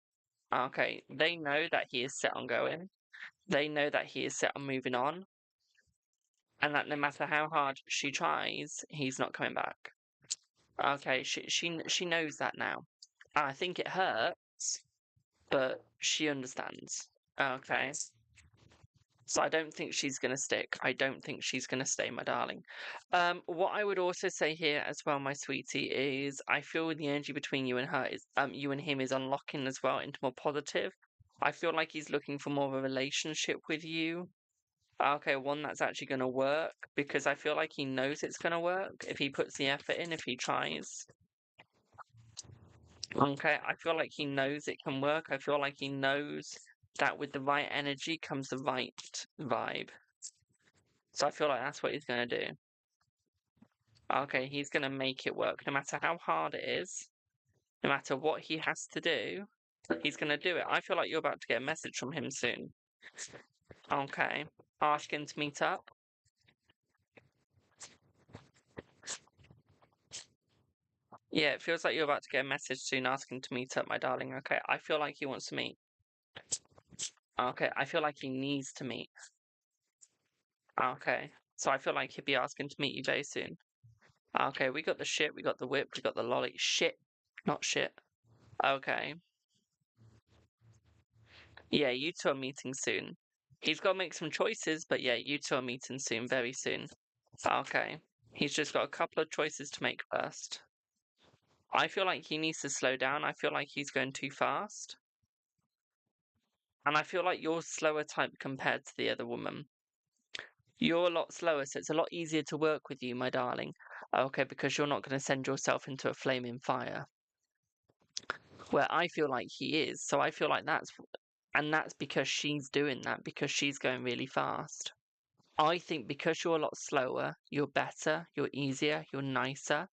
Okay, they know that he is set on going. They know that he is set on moving on, and that no matter how hard she tries, he's not coming back. Okay, she knows that now. I think it hurts, but she understands. Okay. So I don't think she's gonna stick. I don't think she's gonna stay, my darling. What I would also say here as well, my sweetie, is I feel the energy between you and her is you and him is unlocking as well into more positive. I feel like he's looking for more of a relationship with you. Okay, one that's actually gonna work because I feel like he knows it's gonna work if he puts the effort in, if he tries. Okay, I feel like he knows it can work. I feel like he knows that with the right energy comes the right vibe. So I feel like that's what he's gonna do. Okay, he's gonna make it work no matter how hard it is, no matter what he has to do, he's gonna do it. I feel like you're about to get a message from him soon. Okay, asking to meet up. Yeah, it feels like you're about to get a message soon asking to meet up, my darling. Okay, I feel like he wants to meet. Okay, I feel like he needs to meet. Okay, so I feel like he'll be asking to meet you very soon. Okay, we got the shit, we got the whip, we got the lolly. Shit, not shit. Okay. Yeah, you two are meeting soon. He's got to make some choices, but yeah, you two are meeting soon, very soon. Okay. He's just got a couple of choices to make first. I feel like he needs to slow down. I feel like he's going too fast. And I feel like you're slower type compared to the other woman. You're a lot slower, so it's a lot easier to work with you, my darling. Okay, because you're not going to send yourself into a flaming fire. Where I feel like he is. So I feel like that's because she's doing that, because she's going really fast. I think because you're a lot slower, you're better, you're easier, you're nicer.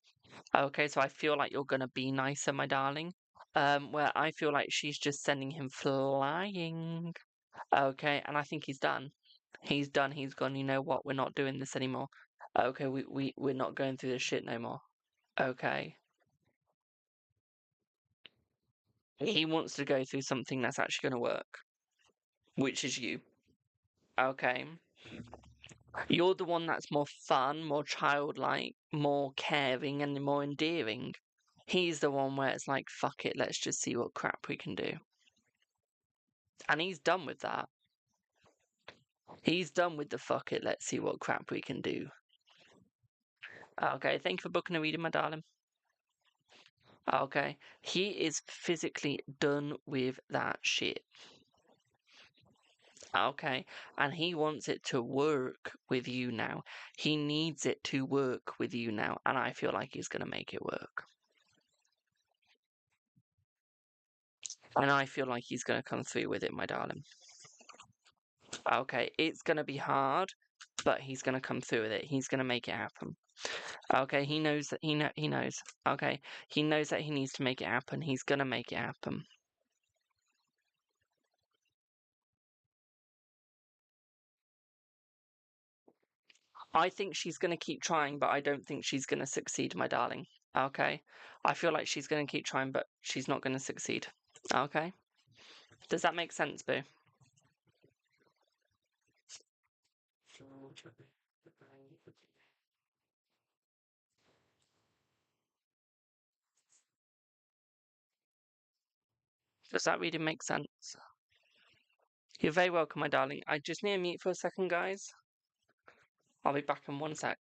Okay, so I feel like you're gonna be nicer, my darling. Where I feel like she's just sending him flying. Okay, and I think he's done. He's done. He's gone. You know what? We're not doing this anymore. Okay, we're not going through this shit no more. Okay. He wants to go through something that's actually gonna work, which is you. Okay. You're the one that's more fun, more childlike, more caring, and more endearing. He's the one where it's like, fuck it, let's just see what crap we can do. And he's done with that. He's done with the fuck it, let's see what crap we can do. Okay, thank you for booking a reading, my darling. Okay, he is physically done with that shit. Okay, and he wants it to work with you now. He needs it to work with you now, and I feel like he's going to make it work. And I feel like he's going to come through with it, my darling. Okay, it's going to be hard, but he's going to come through with it. He's going to make it happen. Okay, he knows that he knows. Okay, he knows that he needs to make it happen. He's going to make it happen. I think she's going to keep trying, but I don't think she's going to succeed, my darling. Okay, I feel like she's going to keep trying, but she's not going to succeed. Okay, does that make sense, Boo? Does that reading make sense? You're very welcome, my darling. I just need to mute for a second, guys. I'll be back in 1 sec.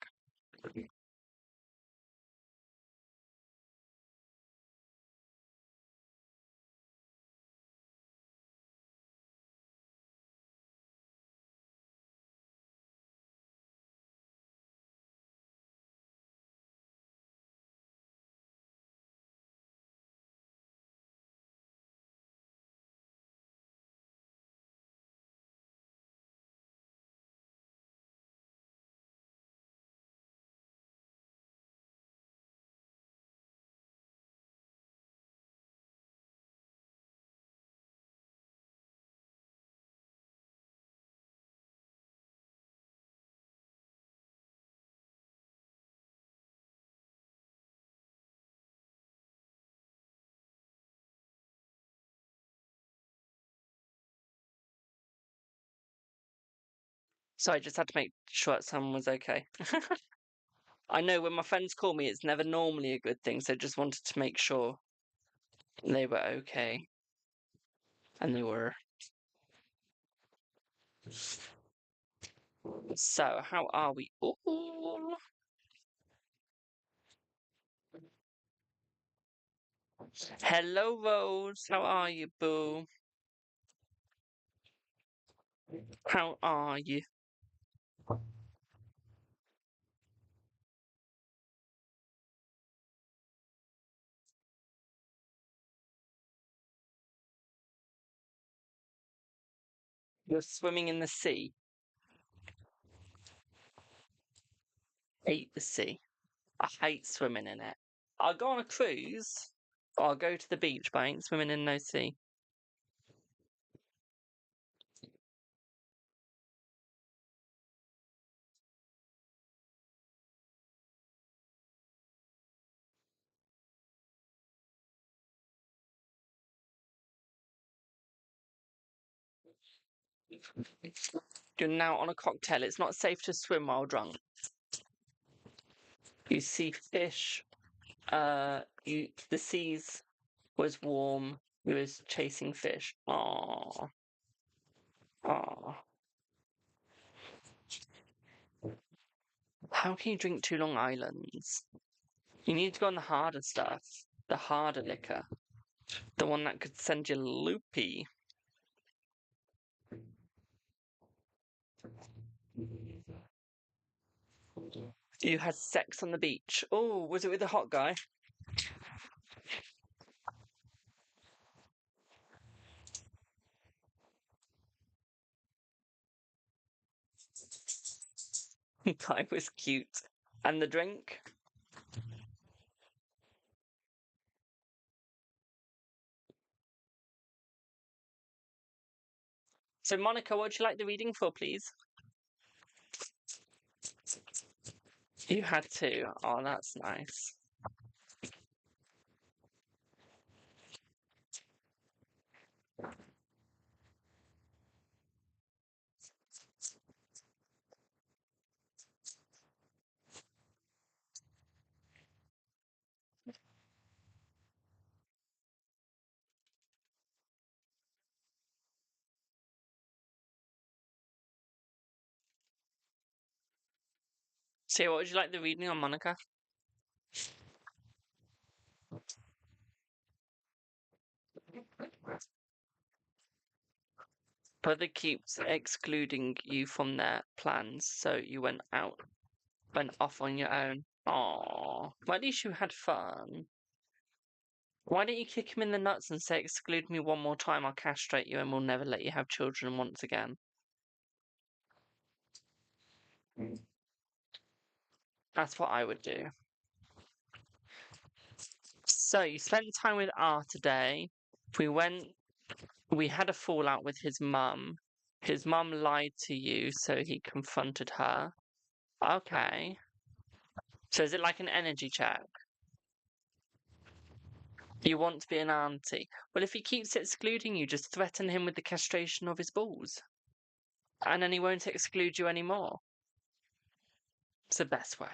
So I just had to make sure that someone was okay. I know when my friends call me, it's never normally a good thing, so just wanted to make sure they were okay. And they were. So, how are we all? Hello, Rose. How are you, boo? How are you? You're swimming in the sea. Hate the sea. I hate swimming in it. I'll go on a cruise, or I'll go to the beach, but I ain't swimming in no sea. You're now on a cocktail. It's not safe to swim while drunk. You see fish. The seas was warm. You was chasing fish. Aww. Aww. How can you drink too long islands? You need to go on the harder stuff. The harder liquor. The one that could send you loopy. You had sex on the beach. Oh, was it with the hot guy? Guy was cute. And the drink? So, Monica, what would you like the reading for, please? You had to. Oh, that's nice. So, what would you like the reading on, Monica? Brother keeps excluding you from their plans, so you went off on your own. Aww. Well, at least you had fun. Why don't you kick him in the nuts and say, exclude me one more time, I'll castrate you and we'll never let you have children once again? That's what I would do. So, you spent time with R today. We had a fallout with his mum. His mum lied to you, so he confronted her. Okay. So is it like an energy check? You want to be an auntie. Well, if he keeps excluding you, just threaten him with the castration of his balls. And then he won't exclude you anymore. It's the best way.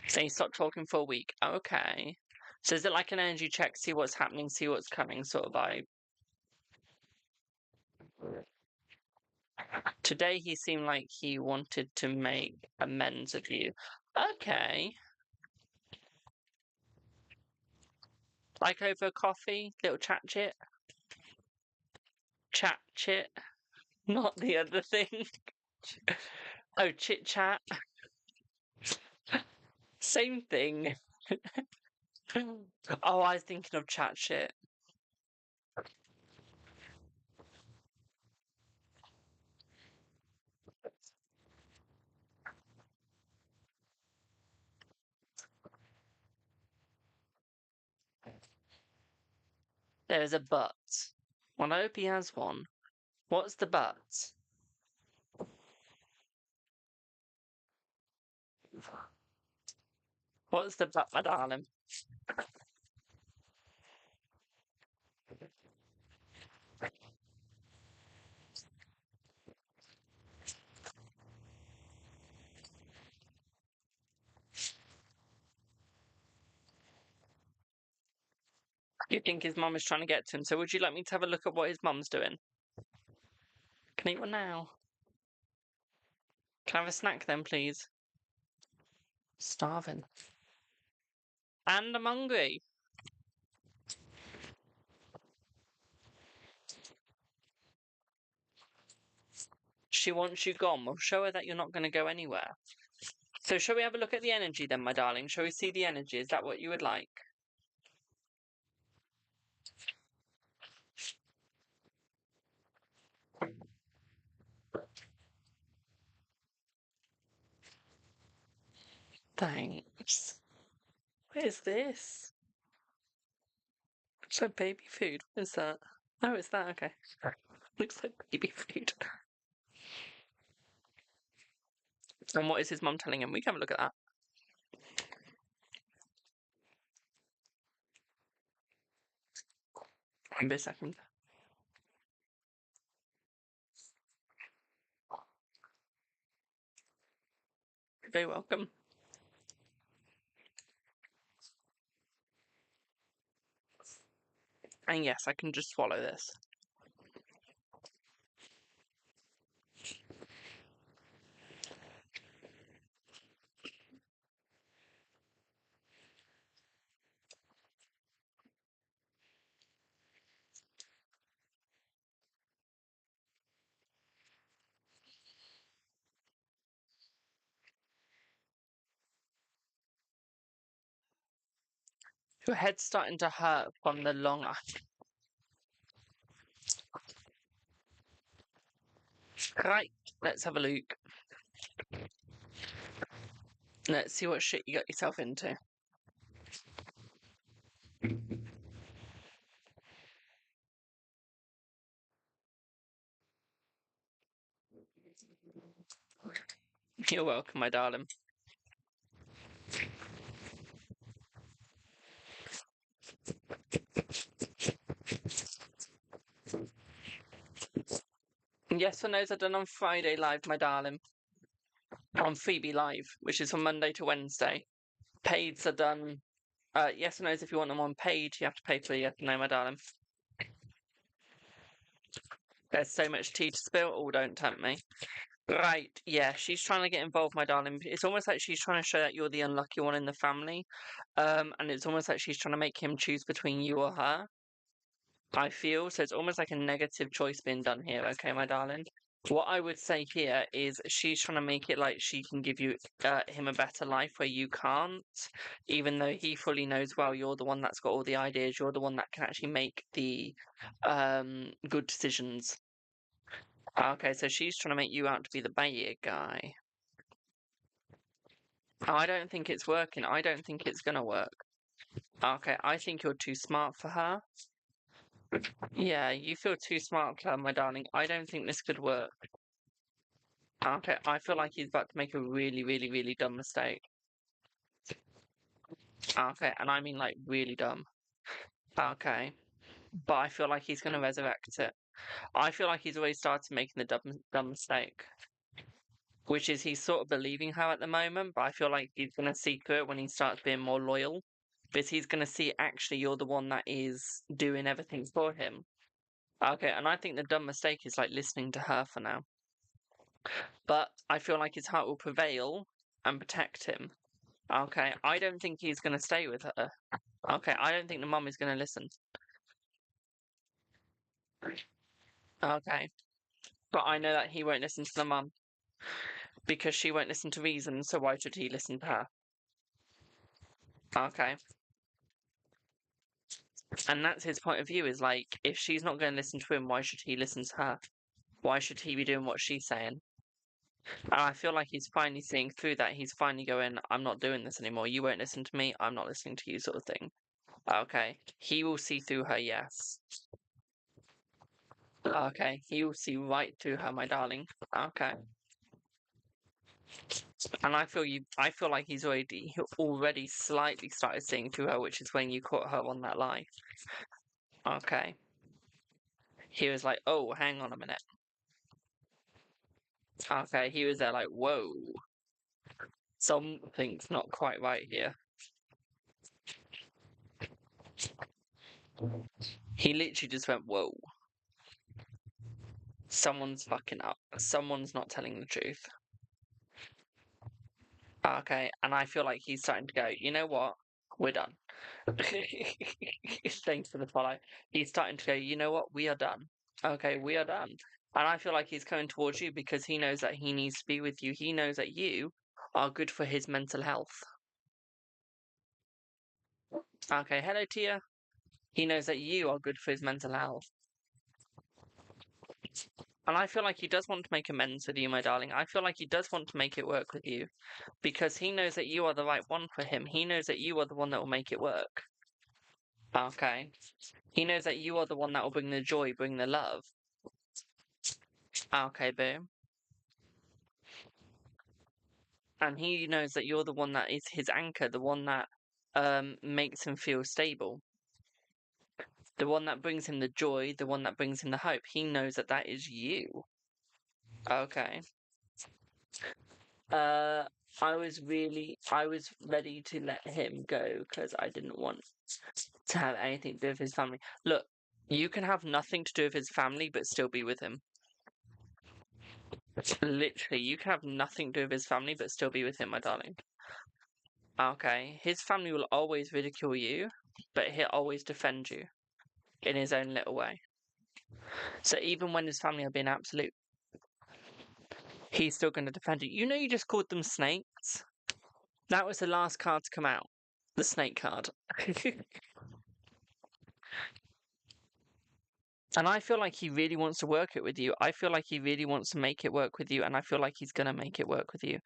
So you stop talking for a week. Okay. So is it like an energy check, see what's happening, see what's coming sort of vibe? Today he seemed like he wanted to make amends with you. Okay. Like over coffee, little chat chit. Chat chit. Not the other thing. Oh, chit chat. Same thing. Oh, I was thinking of chat shit. There's a but. Well, I hope he has one. What's the but? What's the but, my darling? You think his mum is trying to get to him, so would you like me to have a look at what his mum's doing? Can I eat one now? Can I have a snack then, please? Starving. And I'm hungry. She wants you gone. Well, show her that you're not going to go anywhere. So, shall we have a look at the energy then, my darling? Shall we see the energy? Is that what you would like? Thanks. What is this? It's like baby food. What is that? Oh, it's that. Okay. Looks like baby food. And what is his mum telling him? We can have a look at that. Wait a second. You're very welcome. And yes, I can just swallow this. Your head's starting to hurt from the long... Right, let's have a look. Let's see what shit you got yourself into. You're welcome, my darling. Yes or no's are done on Friday live, my darling. On Phoebe Live, which is from Monday to Wednesday. Paids are done. Yes or no's if you want them on paid, you have to pay for a yes or no, my darling. There's so much tea to spill. Oh, don't tempt me. Right, yeah, she's trying to get involved, my darling. It's almost like she's trying to show that you're the unlucky one in the family. And it's almost like she's trying to make him choose between you or her. I feel. So it's almost like a negative choice being done here, okay, my darling? What I would say here is she's trying to make it like she can give you him a better life where you can't, even though he fully knows, well, you're the one that's got all the ideas, you're the one that can actually make the good decisions. Okay, so she's trying to make you out to be the bad guy. I don't think it's working. I don't think it's going to work. Okay, I think you're too smart for her. Yeah, you feel too smart for her, my darling. I don't think this could work. Okay, I feel like he's about to make a really, really, really dumb mistake. Okay, and I mean like really dumb. Okay, but I feel like he's going to resurrect it. I feel like he's already started making the dumb mistake. Which is he's sort of believing her at the moment, but I feel like he's going to see through it when he starts being more loyal. Because he's going to see, actually, you're the one that is doing everything for him. Okay, and I think the dumb mistake is like listening to her for now. But I feel like his heart will prevail and protect him. Okay, I don't think he's going to stay with her. Okay, I don't think the mum is going to listen. Okay, but I know that he won't listen to the mum. Because she won't listen to reason, so why should he listen to her? Okay. And that's his point of view, is like, if she's not going to listen to him, why should he listen to her? Why should he be doing what she's saying? And I feel like he's finally seeing through that. He's finally going, I'm not doing this anymore. You won't listen to me. I'm not listening to you, sort of thing. Okay. He will see through her, yes. Okay. He will see right through her, my darling. Okay. And I feel like he's already slightly started seeing through her, which is when you caught her on that lie. Okay. He was like, oh, hang on a minute. Okay, he was there like, whoa. Something's not quite right here. He literally just went, whoa. Someone's fucking up. Someone's not telling the truth. Okay, and I feel like he's starting to go, you know what? We're done. Thanks for the follow. He's starting to go, you know what? We are done. Okay, we are done. And I feel like he's coming towards you because he knows that he needs to be with you. He knows that you are good for his mental health. Okay, hello, Tia. He knows that you are good for his mental health. And I feel like he does want to make amends with you, my darling. I feel like he does want to make it work with you. Because he knows that you are the right one for him. He knows that you are the one that will make it work. Okay. He knows that you are the one that will bring the joy, bring the love. Okay, boom. And he knows that you're the one that is his anchor, the one that makes him feel stable. The one that brings him the joy, the one that brings him the hope. He knows that that is you. Okay. I was ready to let him go because I didn't want to have anything to do with his family. Look, you can have nothing to do with his family but still be with him. Literally, you can have nothing to do with his family but still be with him, my darling. Okay, his family will always ridicule you, but he'll always defend you in his own little way. So even when his family are being absolute, he's still going to defend you. You know, you just called them snakes. That was the last card to come out. The snake card. And I feel like he really wants to work it with you. I feel like he really wants to make it work with you, and I feel like he's going to make it work with you.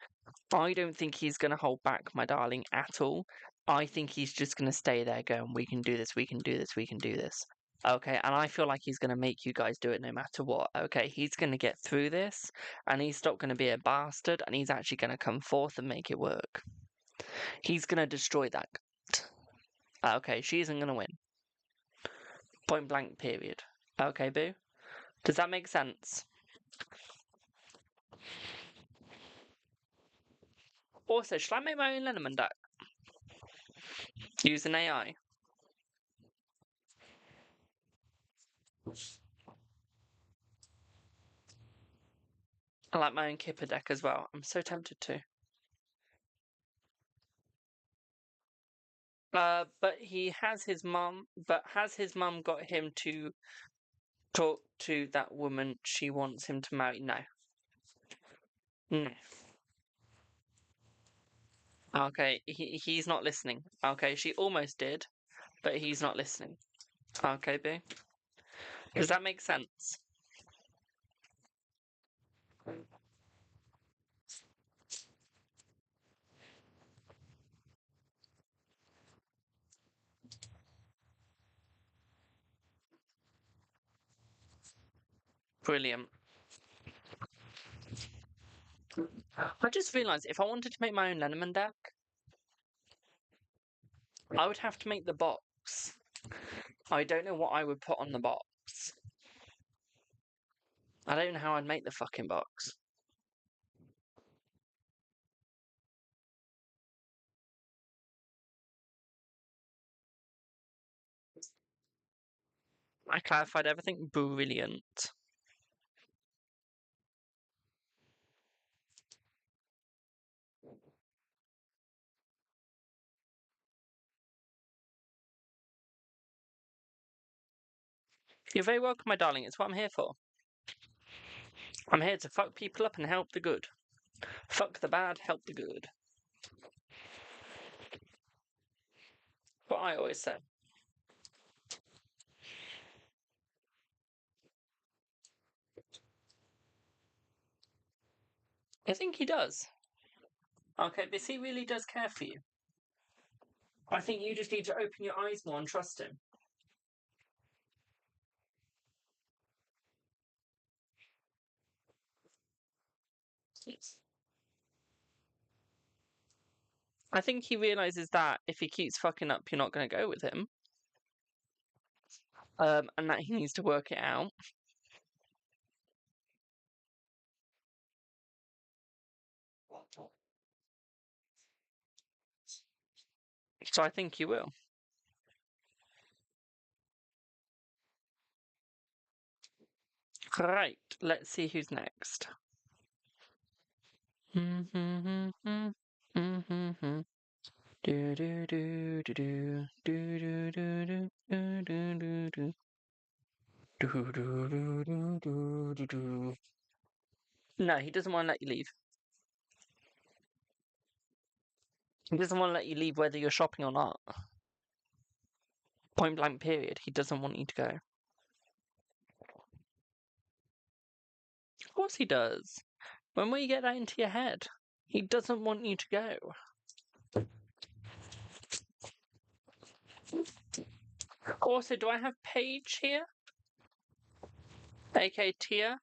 I don't think he's going to hold back, my darling, at all. I think he's just going to stay there going, we can do this, we can do this, we can do this. Okay, and I feel like he's going to make you guys do it no matter what. Okay, he's going to get through this, and he's not going to be a bastard, and he's actually going to come forth and make it work. He's going to destroy that. Okay, she isn't going to win. Point blank, period. Okay, boo? Does that make sense? Also, should I make my own Lenormand deck? Use an AI. I like my own Kipper deck as well. I'm so tempted to. But he has his mum. But has his mum got him to talk to that woman she wants him to marry? No. No. Okay, he's not listening. Okay, she almost did, but he's not listening. Okay, boo. Does that make sense? Brilliant. I just realised if I wanted to make my own Lenormand deck, I would have to make the box. I don't know what I would put on the box. I don't know how I'd make the fucking box. I clarified everything. Brilliant. You're very welcome, my darling. It's what I'm here for. I'm here to fuck people up and help the good. Fuck the bad, help the good. What I always say. I think he does. Okay, but he really does care for you. I think you just need to open your eyes more and trust him. I think he realizes that if he keeps fucking up, you're not going to go with him. And that he needs to work it out. So I think you will. Right, let's see who's next. Do do do do do do do do do do do do. Do, do, do, do, do, do, do. No, he doesn't want to let you leave. He doesn't want to let you leave whether you're shopping or not. Point blank period. He doesn't want you to go. Of course he does. When will you get that into your head? He doesn't want you to go. Also, do I have Paige here? AK Tia?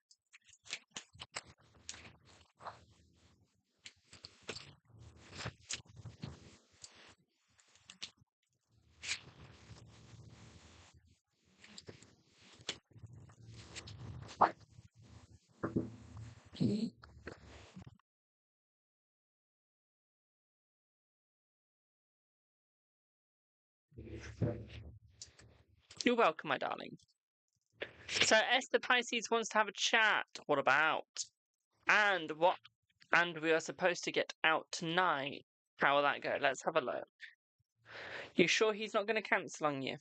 You're welcome, my darling. So Esther Pisces wants to have a chat. What about? And what? And we are supposed to get out tonight. How will that go? Let's have a look. You sure he's not going to cancel on you?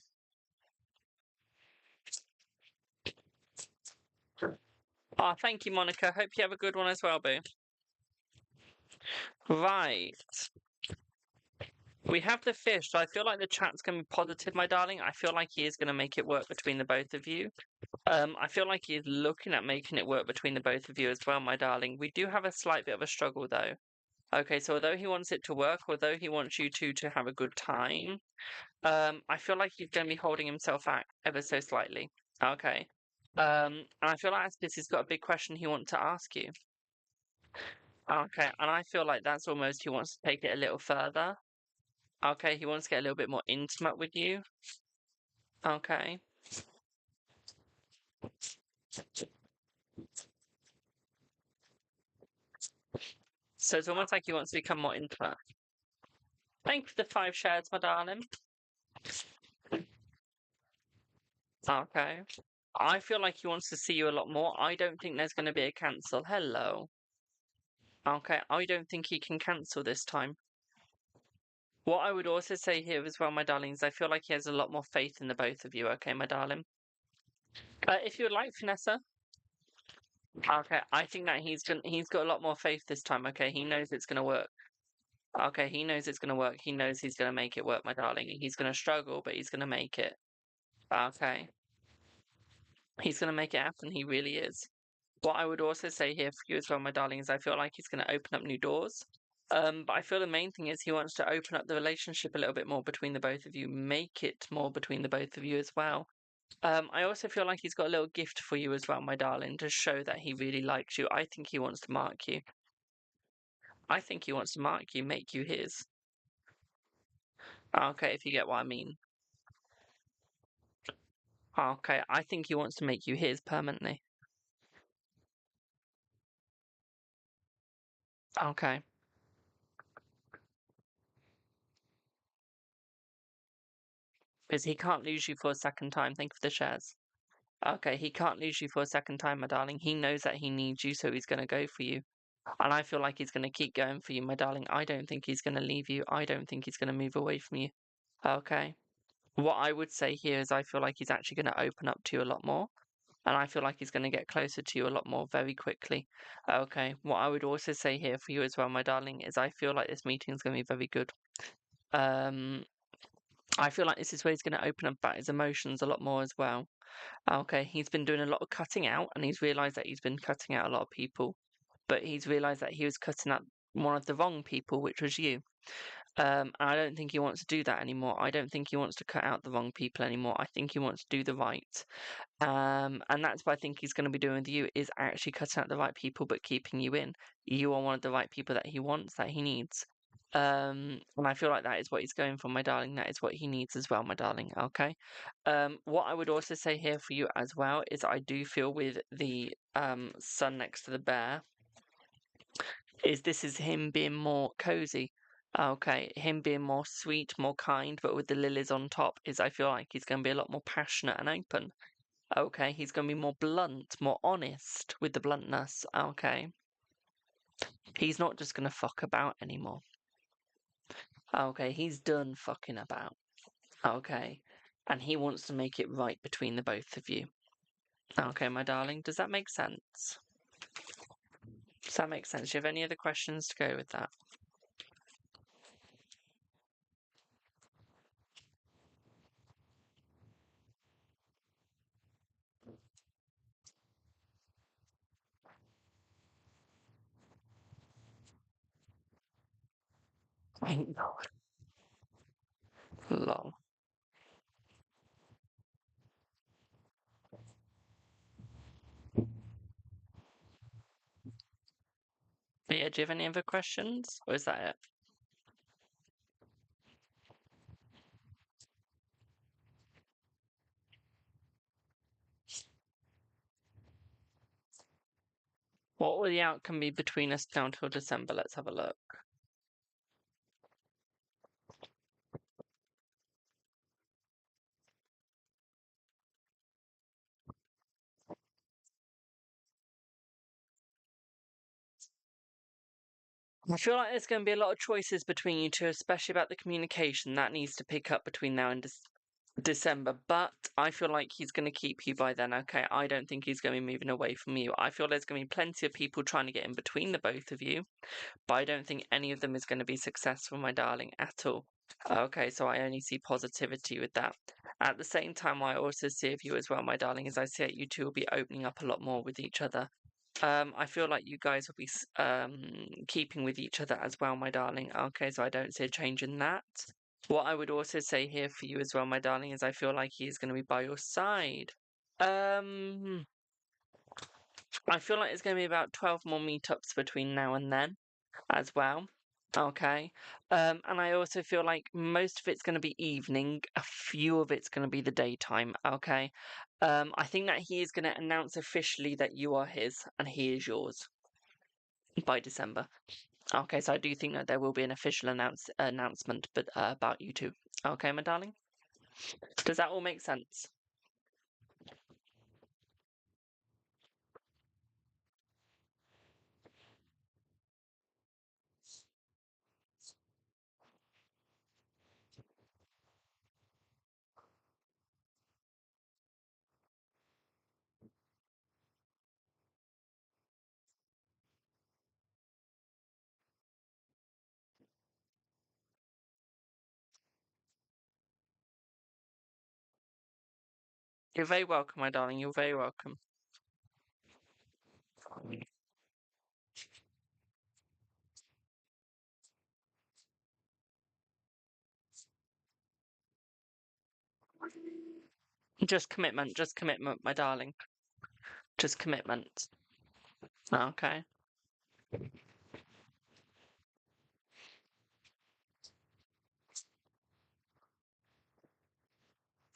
Oh, thank you, Monica. Hope you have a good one as well, boo. Right. We have the fish, so I feel like the chat's going to be positive, my darling. I feel like he is going to make it work between the both of you. I feel like he is looking at making it work between the both of you as well, my darling. We do have a slight bit of a struggle, though. Okay, so although he wants it to work, although he wants you two to have a good time, I feel like he's going to be holding himself back ever so slightly. Okay. And I feel like he's got a big question he wants to ask you. Okay, and I feel like that's almost he wants to take it a little further. Okay, he wants to get a little bit more intimate with you. Okay. So it's almost like he wants to become more intimate. Thank you for the 5 shares, my darling. Okay. I feel like he wants to see you a lot more. I don't think there's going to be a cancel. Hello. Okay, I don't think he can cancel this time. What I would also say here as well, my darlings, I feel like he has a lot more faith in the both of you, okay, my darling? If you would like, Vanessa. Okay, I think that he's got a lot more faith this time, okay? He knows it's gonna work. Okay, he knows it's gonna work. He knows he's gonna make it work, my darling. He's gonna struggle, but he's gonna make it. Okay. He's gonna make it happen, he really is. What I would also say here for you as well, my darling, is I feel like he's gonna open up new doors. But I feel the main thing is he wants to open up the relationship a little bit more between the both of you, make it more between the both of you as well. I also feel like he's got a little gift for you as well, my darling, to show that he really likes you. I think he wants to mark you. I think he wants to mark you, make you his. Okay, if you get what I mean. Okay, I think he wants to make you his permanently. Okay. Because he can't lose you for a second time. Thank you for the shares. Okay, he can't lose you for a second time, my darling. He knows that he needs you, so he's going to go for you. And I feel like he's going to keep going for you, my darling. I don't think he's going to leave you. I don't think he's going to move away from you. Okay. What I would say here is I feel like he's actually going to open up to you a lot more. And I feel like he's going to get closer to you a lot more very quickly. Okay. What I would also say here for you as well, my darling, is I feel like this meeting is going to be very good. I feel like this is where he's going to open up about his emotions a lot more as well. Okay, he's been doing a lot of cutting out, and he's realised that he's been cutting out a lot of people. But he's realised that he was cutting out one of the wrong people, which was you. I don't think he wants to do that anymore. I don't think he wants to cut out the wrong people anymore. I think he wants to do the right. And that's what I think he's going to be doing with you, is actually cutting out the right people, but keeping you in. You are one of the right people that he wants, that he needs. And I feel like that is what he's going for, my darling. That is what he needs as well, my darling. Okay. What I would also say here for you as well is I do feel with the sun next to the bear, is this is him being more cozy. Okay, him being more sweet, more kind, but with the lilies on top, is I feel like he's going to be a lot more passionate and open. Okay, he's going to be more blunt, more honest with the bluntness. Okay. He's not just going to fuck about anymore. Okay, he's done fucking about. Okay. And he wants to make it right between the both of you. Okay, my darling, does that make sense? Does that make sense? Do you have any other questions to go with that? Thank God. Lol. But yeah, do you have any other questions? Or is that it? What will the outcome be between us now until December? Let's have a look. I feel like there's going to be a lot of choices between you two, especially about the communication that needs to pick up between now and December, but I feel like he's going to keep you by then, okay? I don't think he's going to be moving away from you. I feel there's going to be plenty of people trying to get in between the both of you, but I don't think any of them is going to be successful, my darling, at all. Okay, so I only see positivity with that. At the same time, I also see of you as well, my darling, as I see that you two will be opening up a lot more with each other. I feel like you guys will be keeping with each other as well, my darling. Okay, so I don't see a change in that. What I would also say here for you as well, my darling, is I feel like he is going to be by your side. I feel like there's going to be about 12 more meetups between now and then as well. Okay. And I also feel like most of it's going to be evening, a few of it's going to be the daytime. Okay. I think that he is going to announce officially that you are his and he is yours by December. Okay, so I do think that there will be an official announcement, but about you two. Okay, my darling. Does that all make sense? You're very welcome, my darling. You're very welcome. Just commitment, my darling. Just commitment. Okay.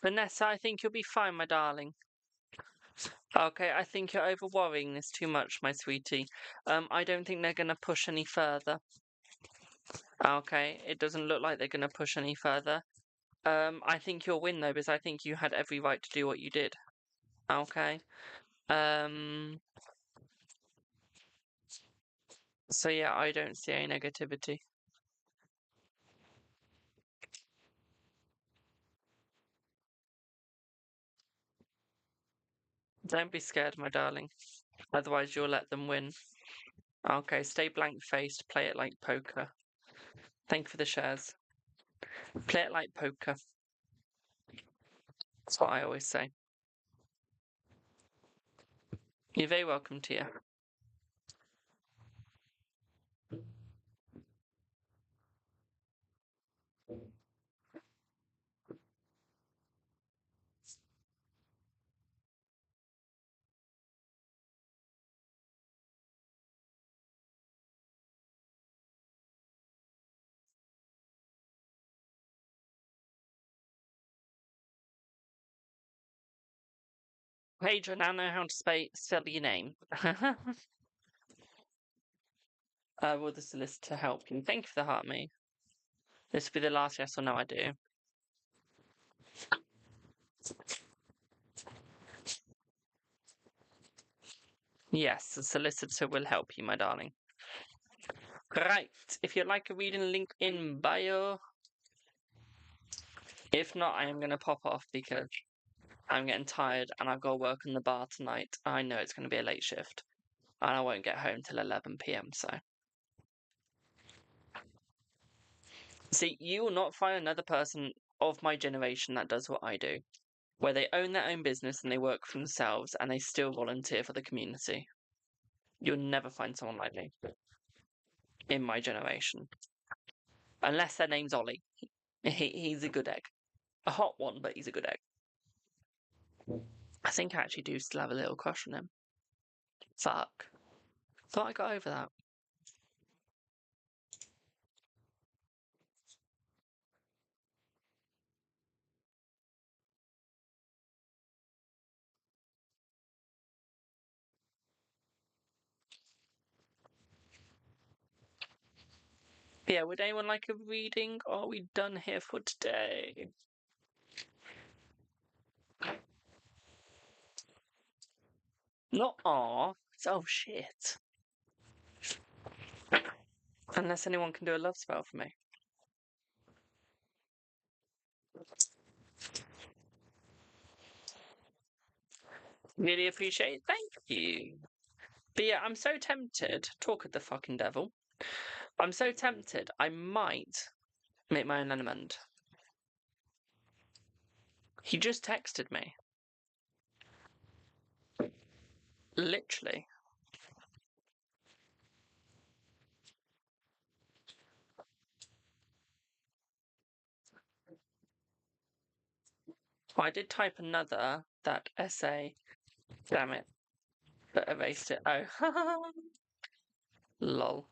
Vanessa, I think you'll be fine, my darling. Okay, I think you're over worrying this too much, my sweetie. I don't think they're gonna push any further. Okay, it doesn't look like they're gonna push any further. I think you'll win though, because I think you had every right to do what you did. Okay. So yeah, I don't see any negativity. Don't be scared, my darling. Otherwise, you'll let them win. Okay, stay blank-faced. Play it like poker. Thank you for the shares. Play it like poker. That's what I always say. You're very welcome, Tia. Paige, I now know how to spell your name. Will the solicitor help you? Thank you for the heart, me. This will be the last yes or no I do. Yes, the solicitor will help you, my darling. Right, if you'd like a reading, link in bio. If not, I am going to pop off because I'm getting tired and I've got to work on the bar tonight. I know it's going to be a late shift and I won't get home till 11 p.m. So, see, you will not find another person of my generation that does what I do, where they own their own business and they work for themselves and they still volunteer for the community. You'll never find someone like me in my generation, unless their name's Ollie. He's a good egg, a hot one, but he's a good egg. I think I actually do still have a little crush on him. Fuck. Thought I got over that. Yeah, would anyone like a reading? Or are we done here for today? Not aw. It's oh shit. Unless anyone can do a love spell for me. Really appreciate it. Thank you. But yeah, I'm so tempted. Talk of the fucking devil. I'm so tempted. I might make my own element. He just texted me. Literally. Oh, I did type another, that essay. Damn it. But erased it. Oh. Lol.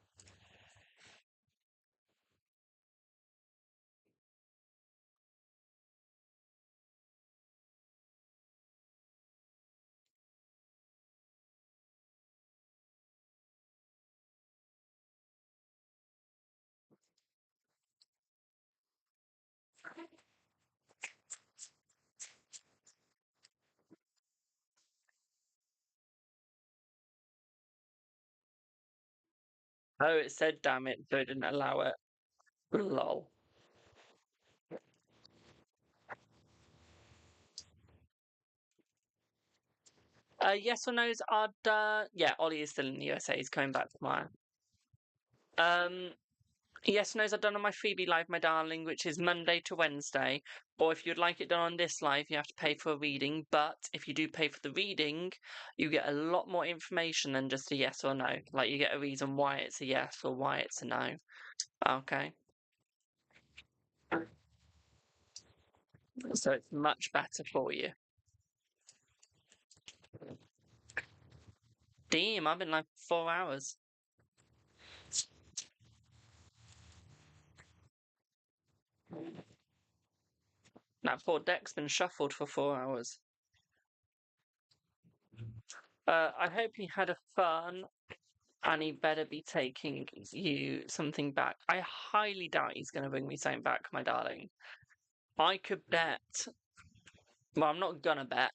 Oh, it said damn it, so it didn't allow it. Lol. Yes or no's are done. Yeah, Ollie is still in the USA. He's coming back tomorrow. Um, yes or no's are done on my freebie live, my darling, which is Monday to Wednesday. Or if you'd like it done on this live, you have to pay for a reading. But if you do pay for the reading, you get a lot more information than just a yes or no. Like you get a reason why it's a yes or why it's a no. Okay. So it's much better for you. Damn, I've been like 4 hours. That poor deck's been shuffled for 4 hours. I hope he had a fun, and he better be taking you something back. I highly doubt he's going to bring me something back, my darling. I could bet. Well, I'm not gonna bet,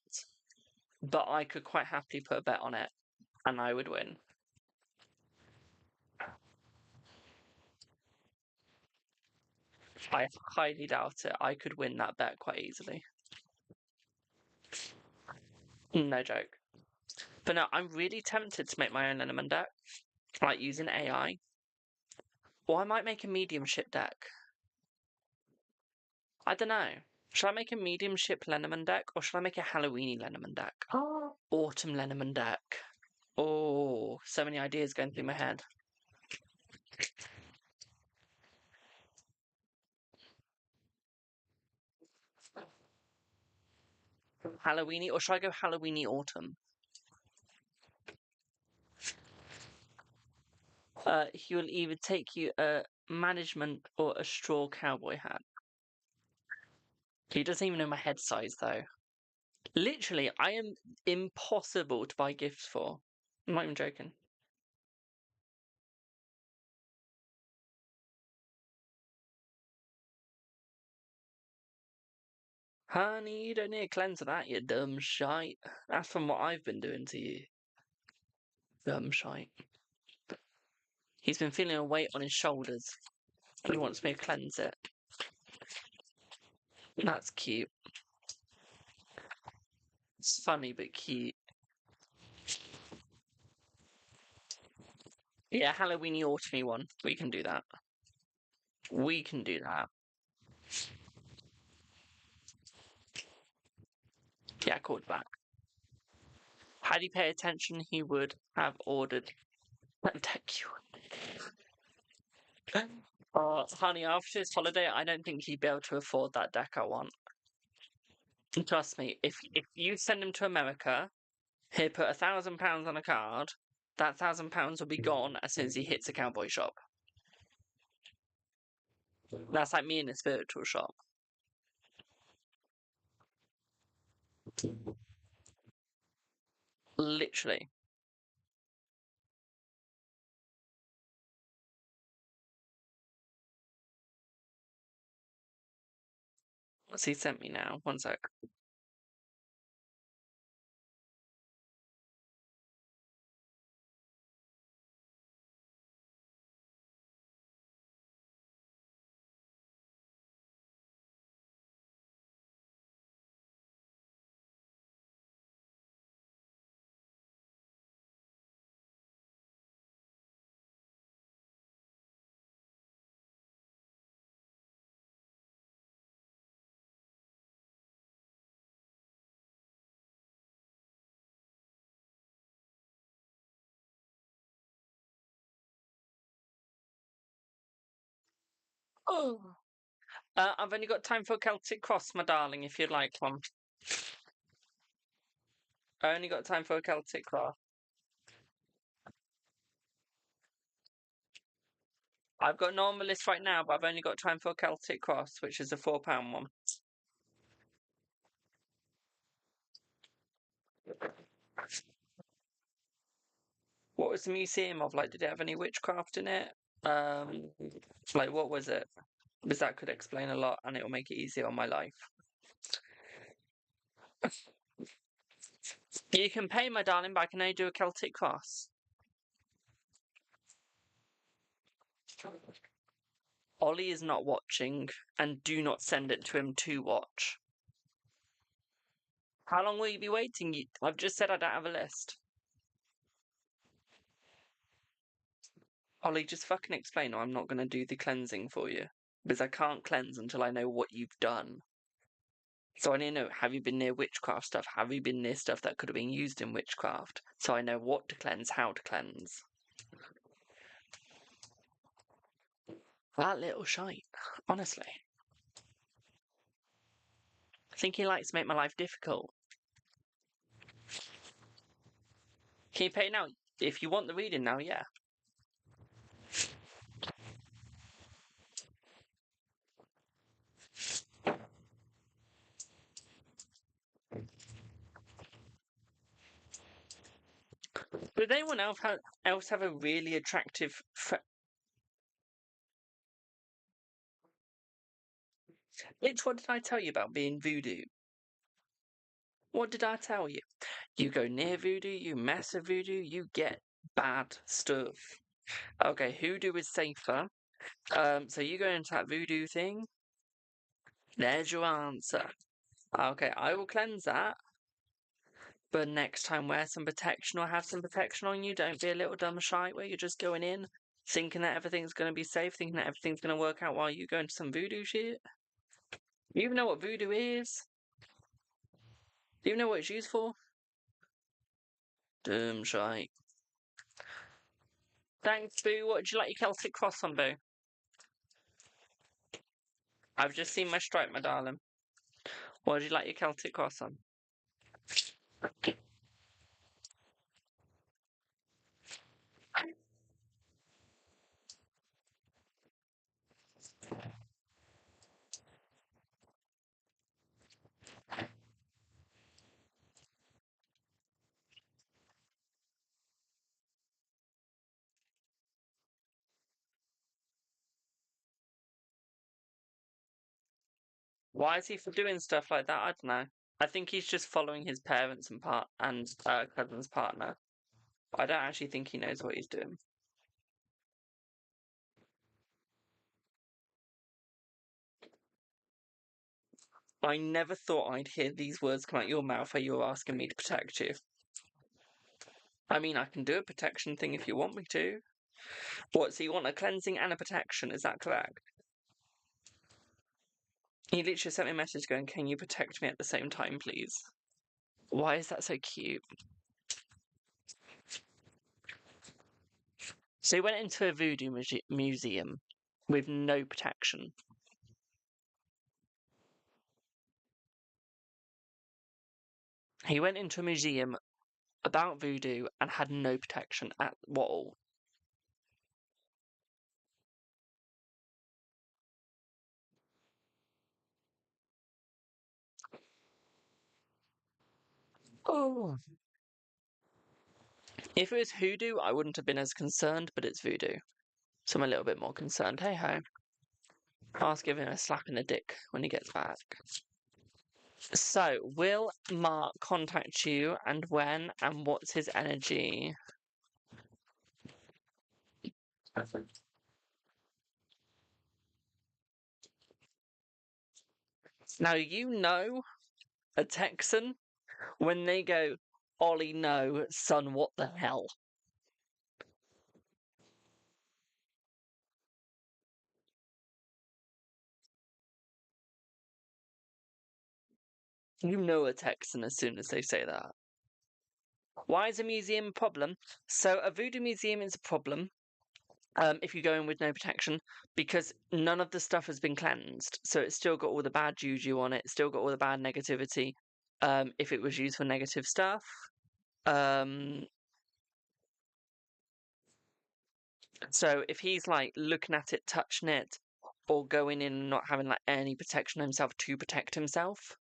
but I could quite happily put a bet on it, and I would win. I highly doubt it. I could win that bet quite easily. No joke. But no, I'm really tempted to make my own element deck, like using AI. Or I might make a mediumship deck. I don't know. Should I make a mediumship Lenormand deck, or should I make a Halloweeny Lenormand deck? Autumn Lenormand deck. Oh, so many ideas going through my head. Halloweeny, or should I go Halloweeny Autumn? He will either take you a management or a straw cowboy hat. He doesn't even know my head size, though. Literally, I am impossible to buy gifts for. I'm not even joking. Honey, you don't need a cleanser that, you dumb shite. That's from what I've been doing to you. Dumb shite. He's been feeling a weight on his shoulders. And he wants me to cleanse it. That's cute. It's funny but cute. Yeah, Halloweeny autumny one. We can do that. We can do that. Yeah, called back. Had he paid attention, he would have ordered that deck you. Oh, honey, after his holiday, I don't think he'd be able to afford that deck I want. And trust me, if you send him to America, he'll put £1,000 on a card. That £1,000 will be gone as soon as he hits a cowboy shop. That's like me in a spiritual shop. Literally. What's he sent me now? One sec. Oh. I've only got time for a Celtic Cross, my darling, if you'd like one. I only got time for a Celtic Cross. I've got Normalist right now, but I've only got time for a Celtic Cross, which is a £4 one. What was the museum of? Like, did it have any witchcraft in it? Like, what was it? Because that could explain a lot, and it will make it easier on my life. You can pay, my darling, but I can only do a Celtic Cross. Ollie is not watching, and do not send it to him to watch. How long will you be waiting? I've just said I don't have a list. Ollie, just fucking explain, or I'm not going to do the cleansing for you. Because I can't cleanse until I know what you've done. So I need to know, have you been near witchcraft stuff? Have you been near stuff that could have been used in witchcraft? So I know what to cleanse, how to cleanse. That little shite, honestly. I think he likes to make my life difficult. Can you pay now? If you want the reading now, yeah. Did anyone else have a really attractive Bitch, what did I tell you about being voodoo? What did I tell you? You go near voodoo, you mess with voodoo, you get bad stuff. Okay, hoodoo is safer. So you go into that voodoo thing. There's your answer. Okay, I will cleanse that. But next time, wear some protection or have some protection on you. Don't be a little dumb shite where you're just going in, thinking that everything's going to be safe, thinking that everything's going to work out while you go into some voodoo shit. You even know what voodoo is? Do you know what it's used for? Dumb shite. Thanks, Boo. What would you like your Celtic Cross on, Boo? I've just seen my stripe, my darling. What would you like your Celtic Cross on? Why is he for doing stuff like that? I don't know. I think he's just following his parents and cousin's partner. I don't actually think he knows what he's doing. I never thought I'd hear these words come out your mouth where you're asking me to protect you. I mean, I can do a protection thing if you want me to. What, so you want a cleansing and a protection, is that correct? He literally sent me a message going, can you protect me at the same time, please? Why is that so cute? So he went into a voodoo museum with no protection. He went into a museum about voodoo and had no protection at all. Oh. If it was hoodoo, I wouldn't have been as concerned, but it's voodoo. So I'm a little bit more concerned. Hey ho. I'll give him a slap in the dick when he gets back. So, will Mark contact you, and when, and what's his energy? Now, you know a Texan, when they go, Ollie, no, son, what the hell? You know a Texan as soon as they say that. Why is a museum a problem? So, a voodoo museum is a problem if you go in with no protection, because none of the stuff has been cleansed, so it's still got all the bad juju on it, still got all the bad negativity. If it was used for negative stuff, so if he's like looking at it, touching it, or going in and not having like any protection on himself to protect himself,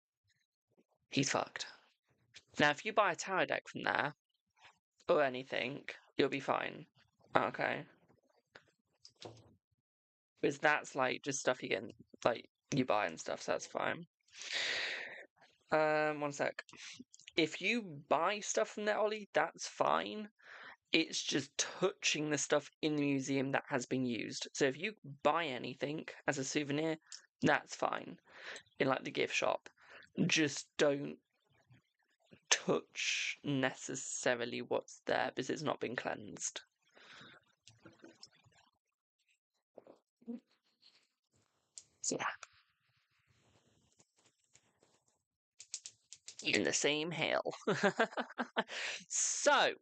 he's fucked. Now, if you buy a tower deck from there or anything, you'll be fine. Okay. Because that's like just stuff you get, like you buy and stuff, so that's fine. 1 sec. If you buy stuff from there, Ollie, that's fine. It's just touching the stuff in the museum that has been used. So if you buy anything as a souvenir, that's fine. In like the gift shop. Just don't touch necessarily what's there because it's not been cleansed. So, yeah. In the same hell. So,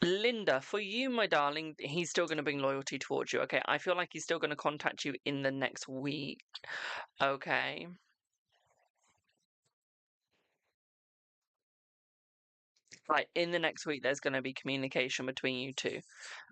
Linda, for you, my darling, he's still going to bring loyalty towards you. Okay, I feel like he's still going to contact you in the next week. Okay. Like, in the next week, there's going to be communication between you two.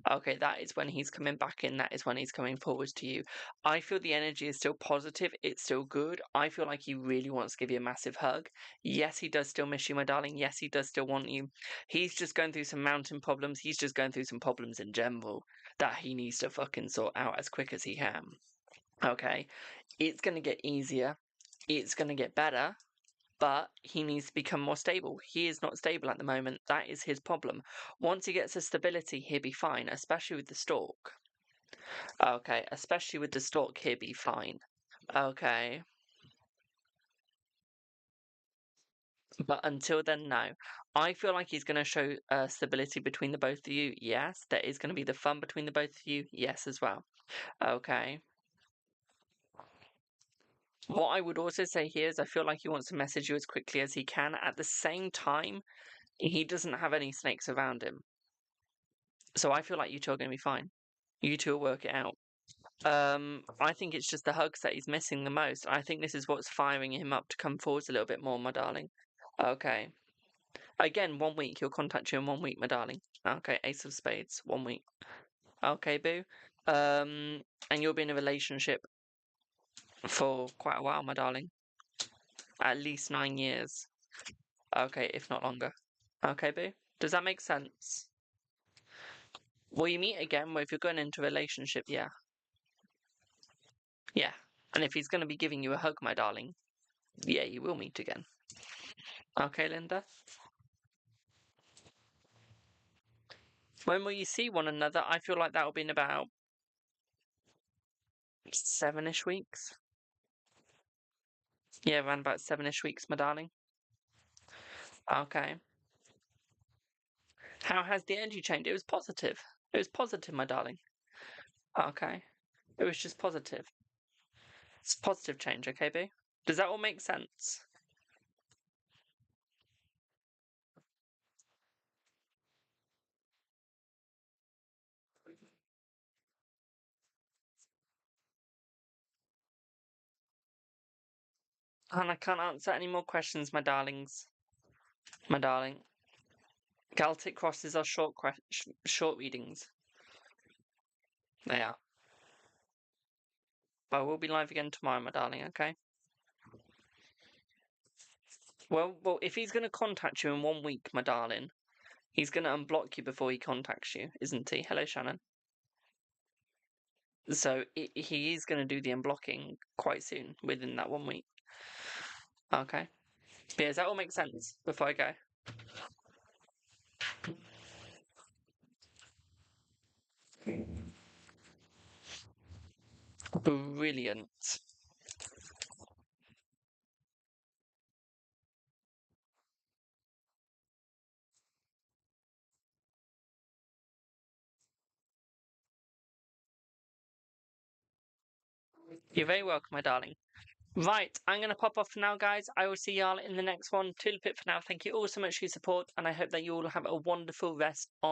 Okay, that is when he's coming back in. That is when he's coming forwards to you. I feel the energy is still positive. It's still good. I feel like he really wants to give you a massive hug. Yes, he does still miss you, my darling. Yes, he does still want you. He's just going through some mountain problems. He's just going through some problems in general that he needs to fucking sort out as quick as he can. Okay, it's going to get easier. It's going to get better. But he needs to become more stable. He is not stable at the moment. That is his problem. Once he gets the stability, he'll be fine, especially with the stalk. Okay, especially with the stalk, he'll be fine. Okay. But until then, no. I feel like he's going to show stability between the both of you. Yes. There is going to be the fun between the both of you. Yes, as well. Okay. What I would also say here is I feel like he wants to message you as quickly as he can. At the same time, he doesn't have any snakes around him. So I feel like you two are going to be fine. You two will work it out. I think it's just the hugs that he's missing the most. I think this is what's firing him up to come forwards a little bit more, my darling. Okay. Again, 1 week. He'll contact you in 1 week, my darling. Okay, Ace of Spades, 1 week. Okay, boo. And you'll be in a relationship for quite a while, my darling. At least 9 years. Okay, if not longer. Okay, boo. Does that make sense? Will you meet again? Well, if you're going into a relationship, yeah. Yeah. And if he's going to be giving you a hug, my darling, yeah, you will meet again. Okay, Linda? When will you see one another? I feel like that will be in about 7-ish weeks. Yeah, around about 7-ish weeks, my darling. Okay. How has the energy changed? It was positive. It was positive, my darling. Okay. It was just positive. It's positive change, okay, boo? Does that all make sense? And I can't answer any more questions, my darlings. My darling. Celtic Crosses are short readings. They are. But we'll be live again tomorrow, my darling, okay? Well, if he's going to contact you in 1 week, my darling, he's going to unblock you before he contacts you, isn't he? Hello, Shannon. So he is going to do the unblocking quite soon, within that 1 week. Okay. But yeah, does that all make sense before I go? Brilliant. You're very welcome, my darling. Right, I'm going to pop off for now, guys. I will see y'all in the next one. Tulip it for now. Thank you all so much for your support, and I hope that you all have a wonderful rest of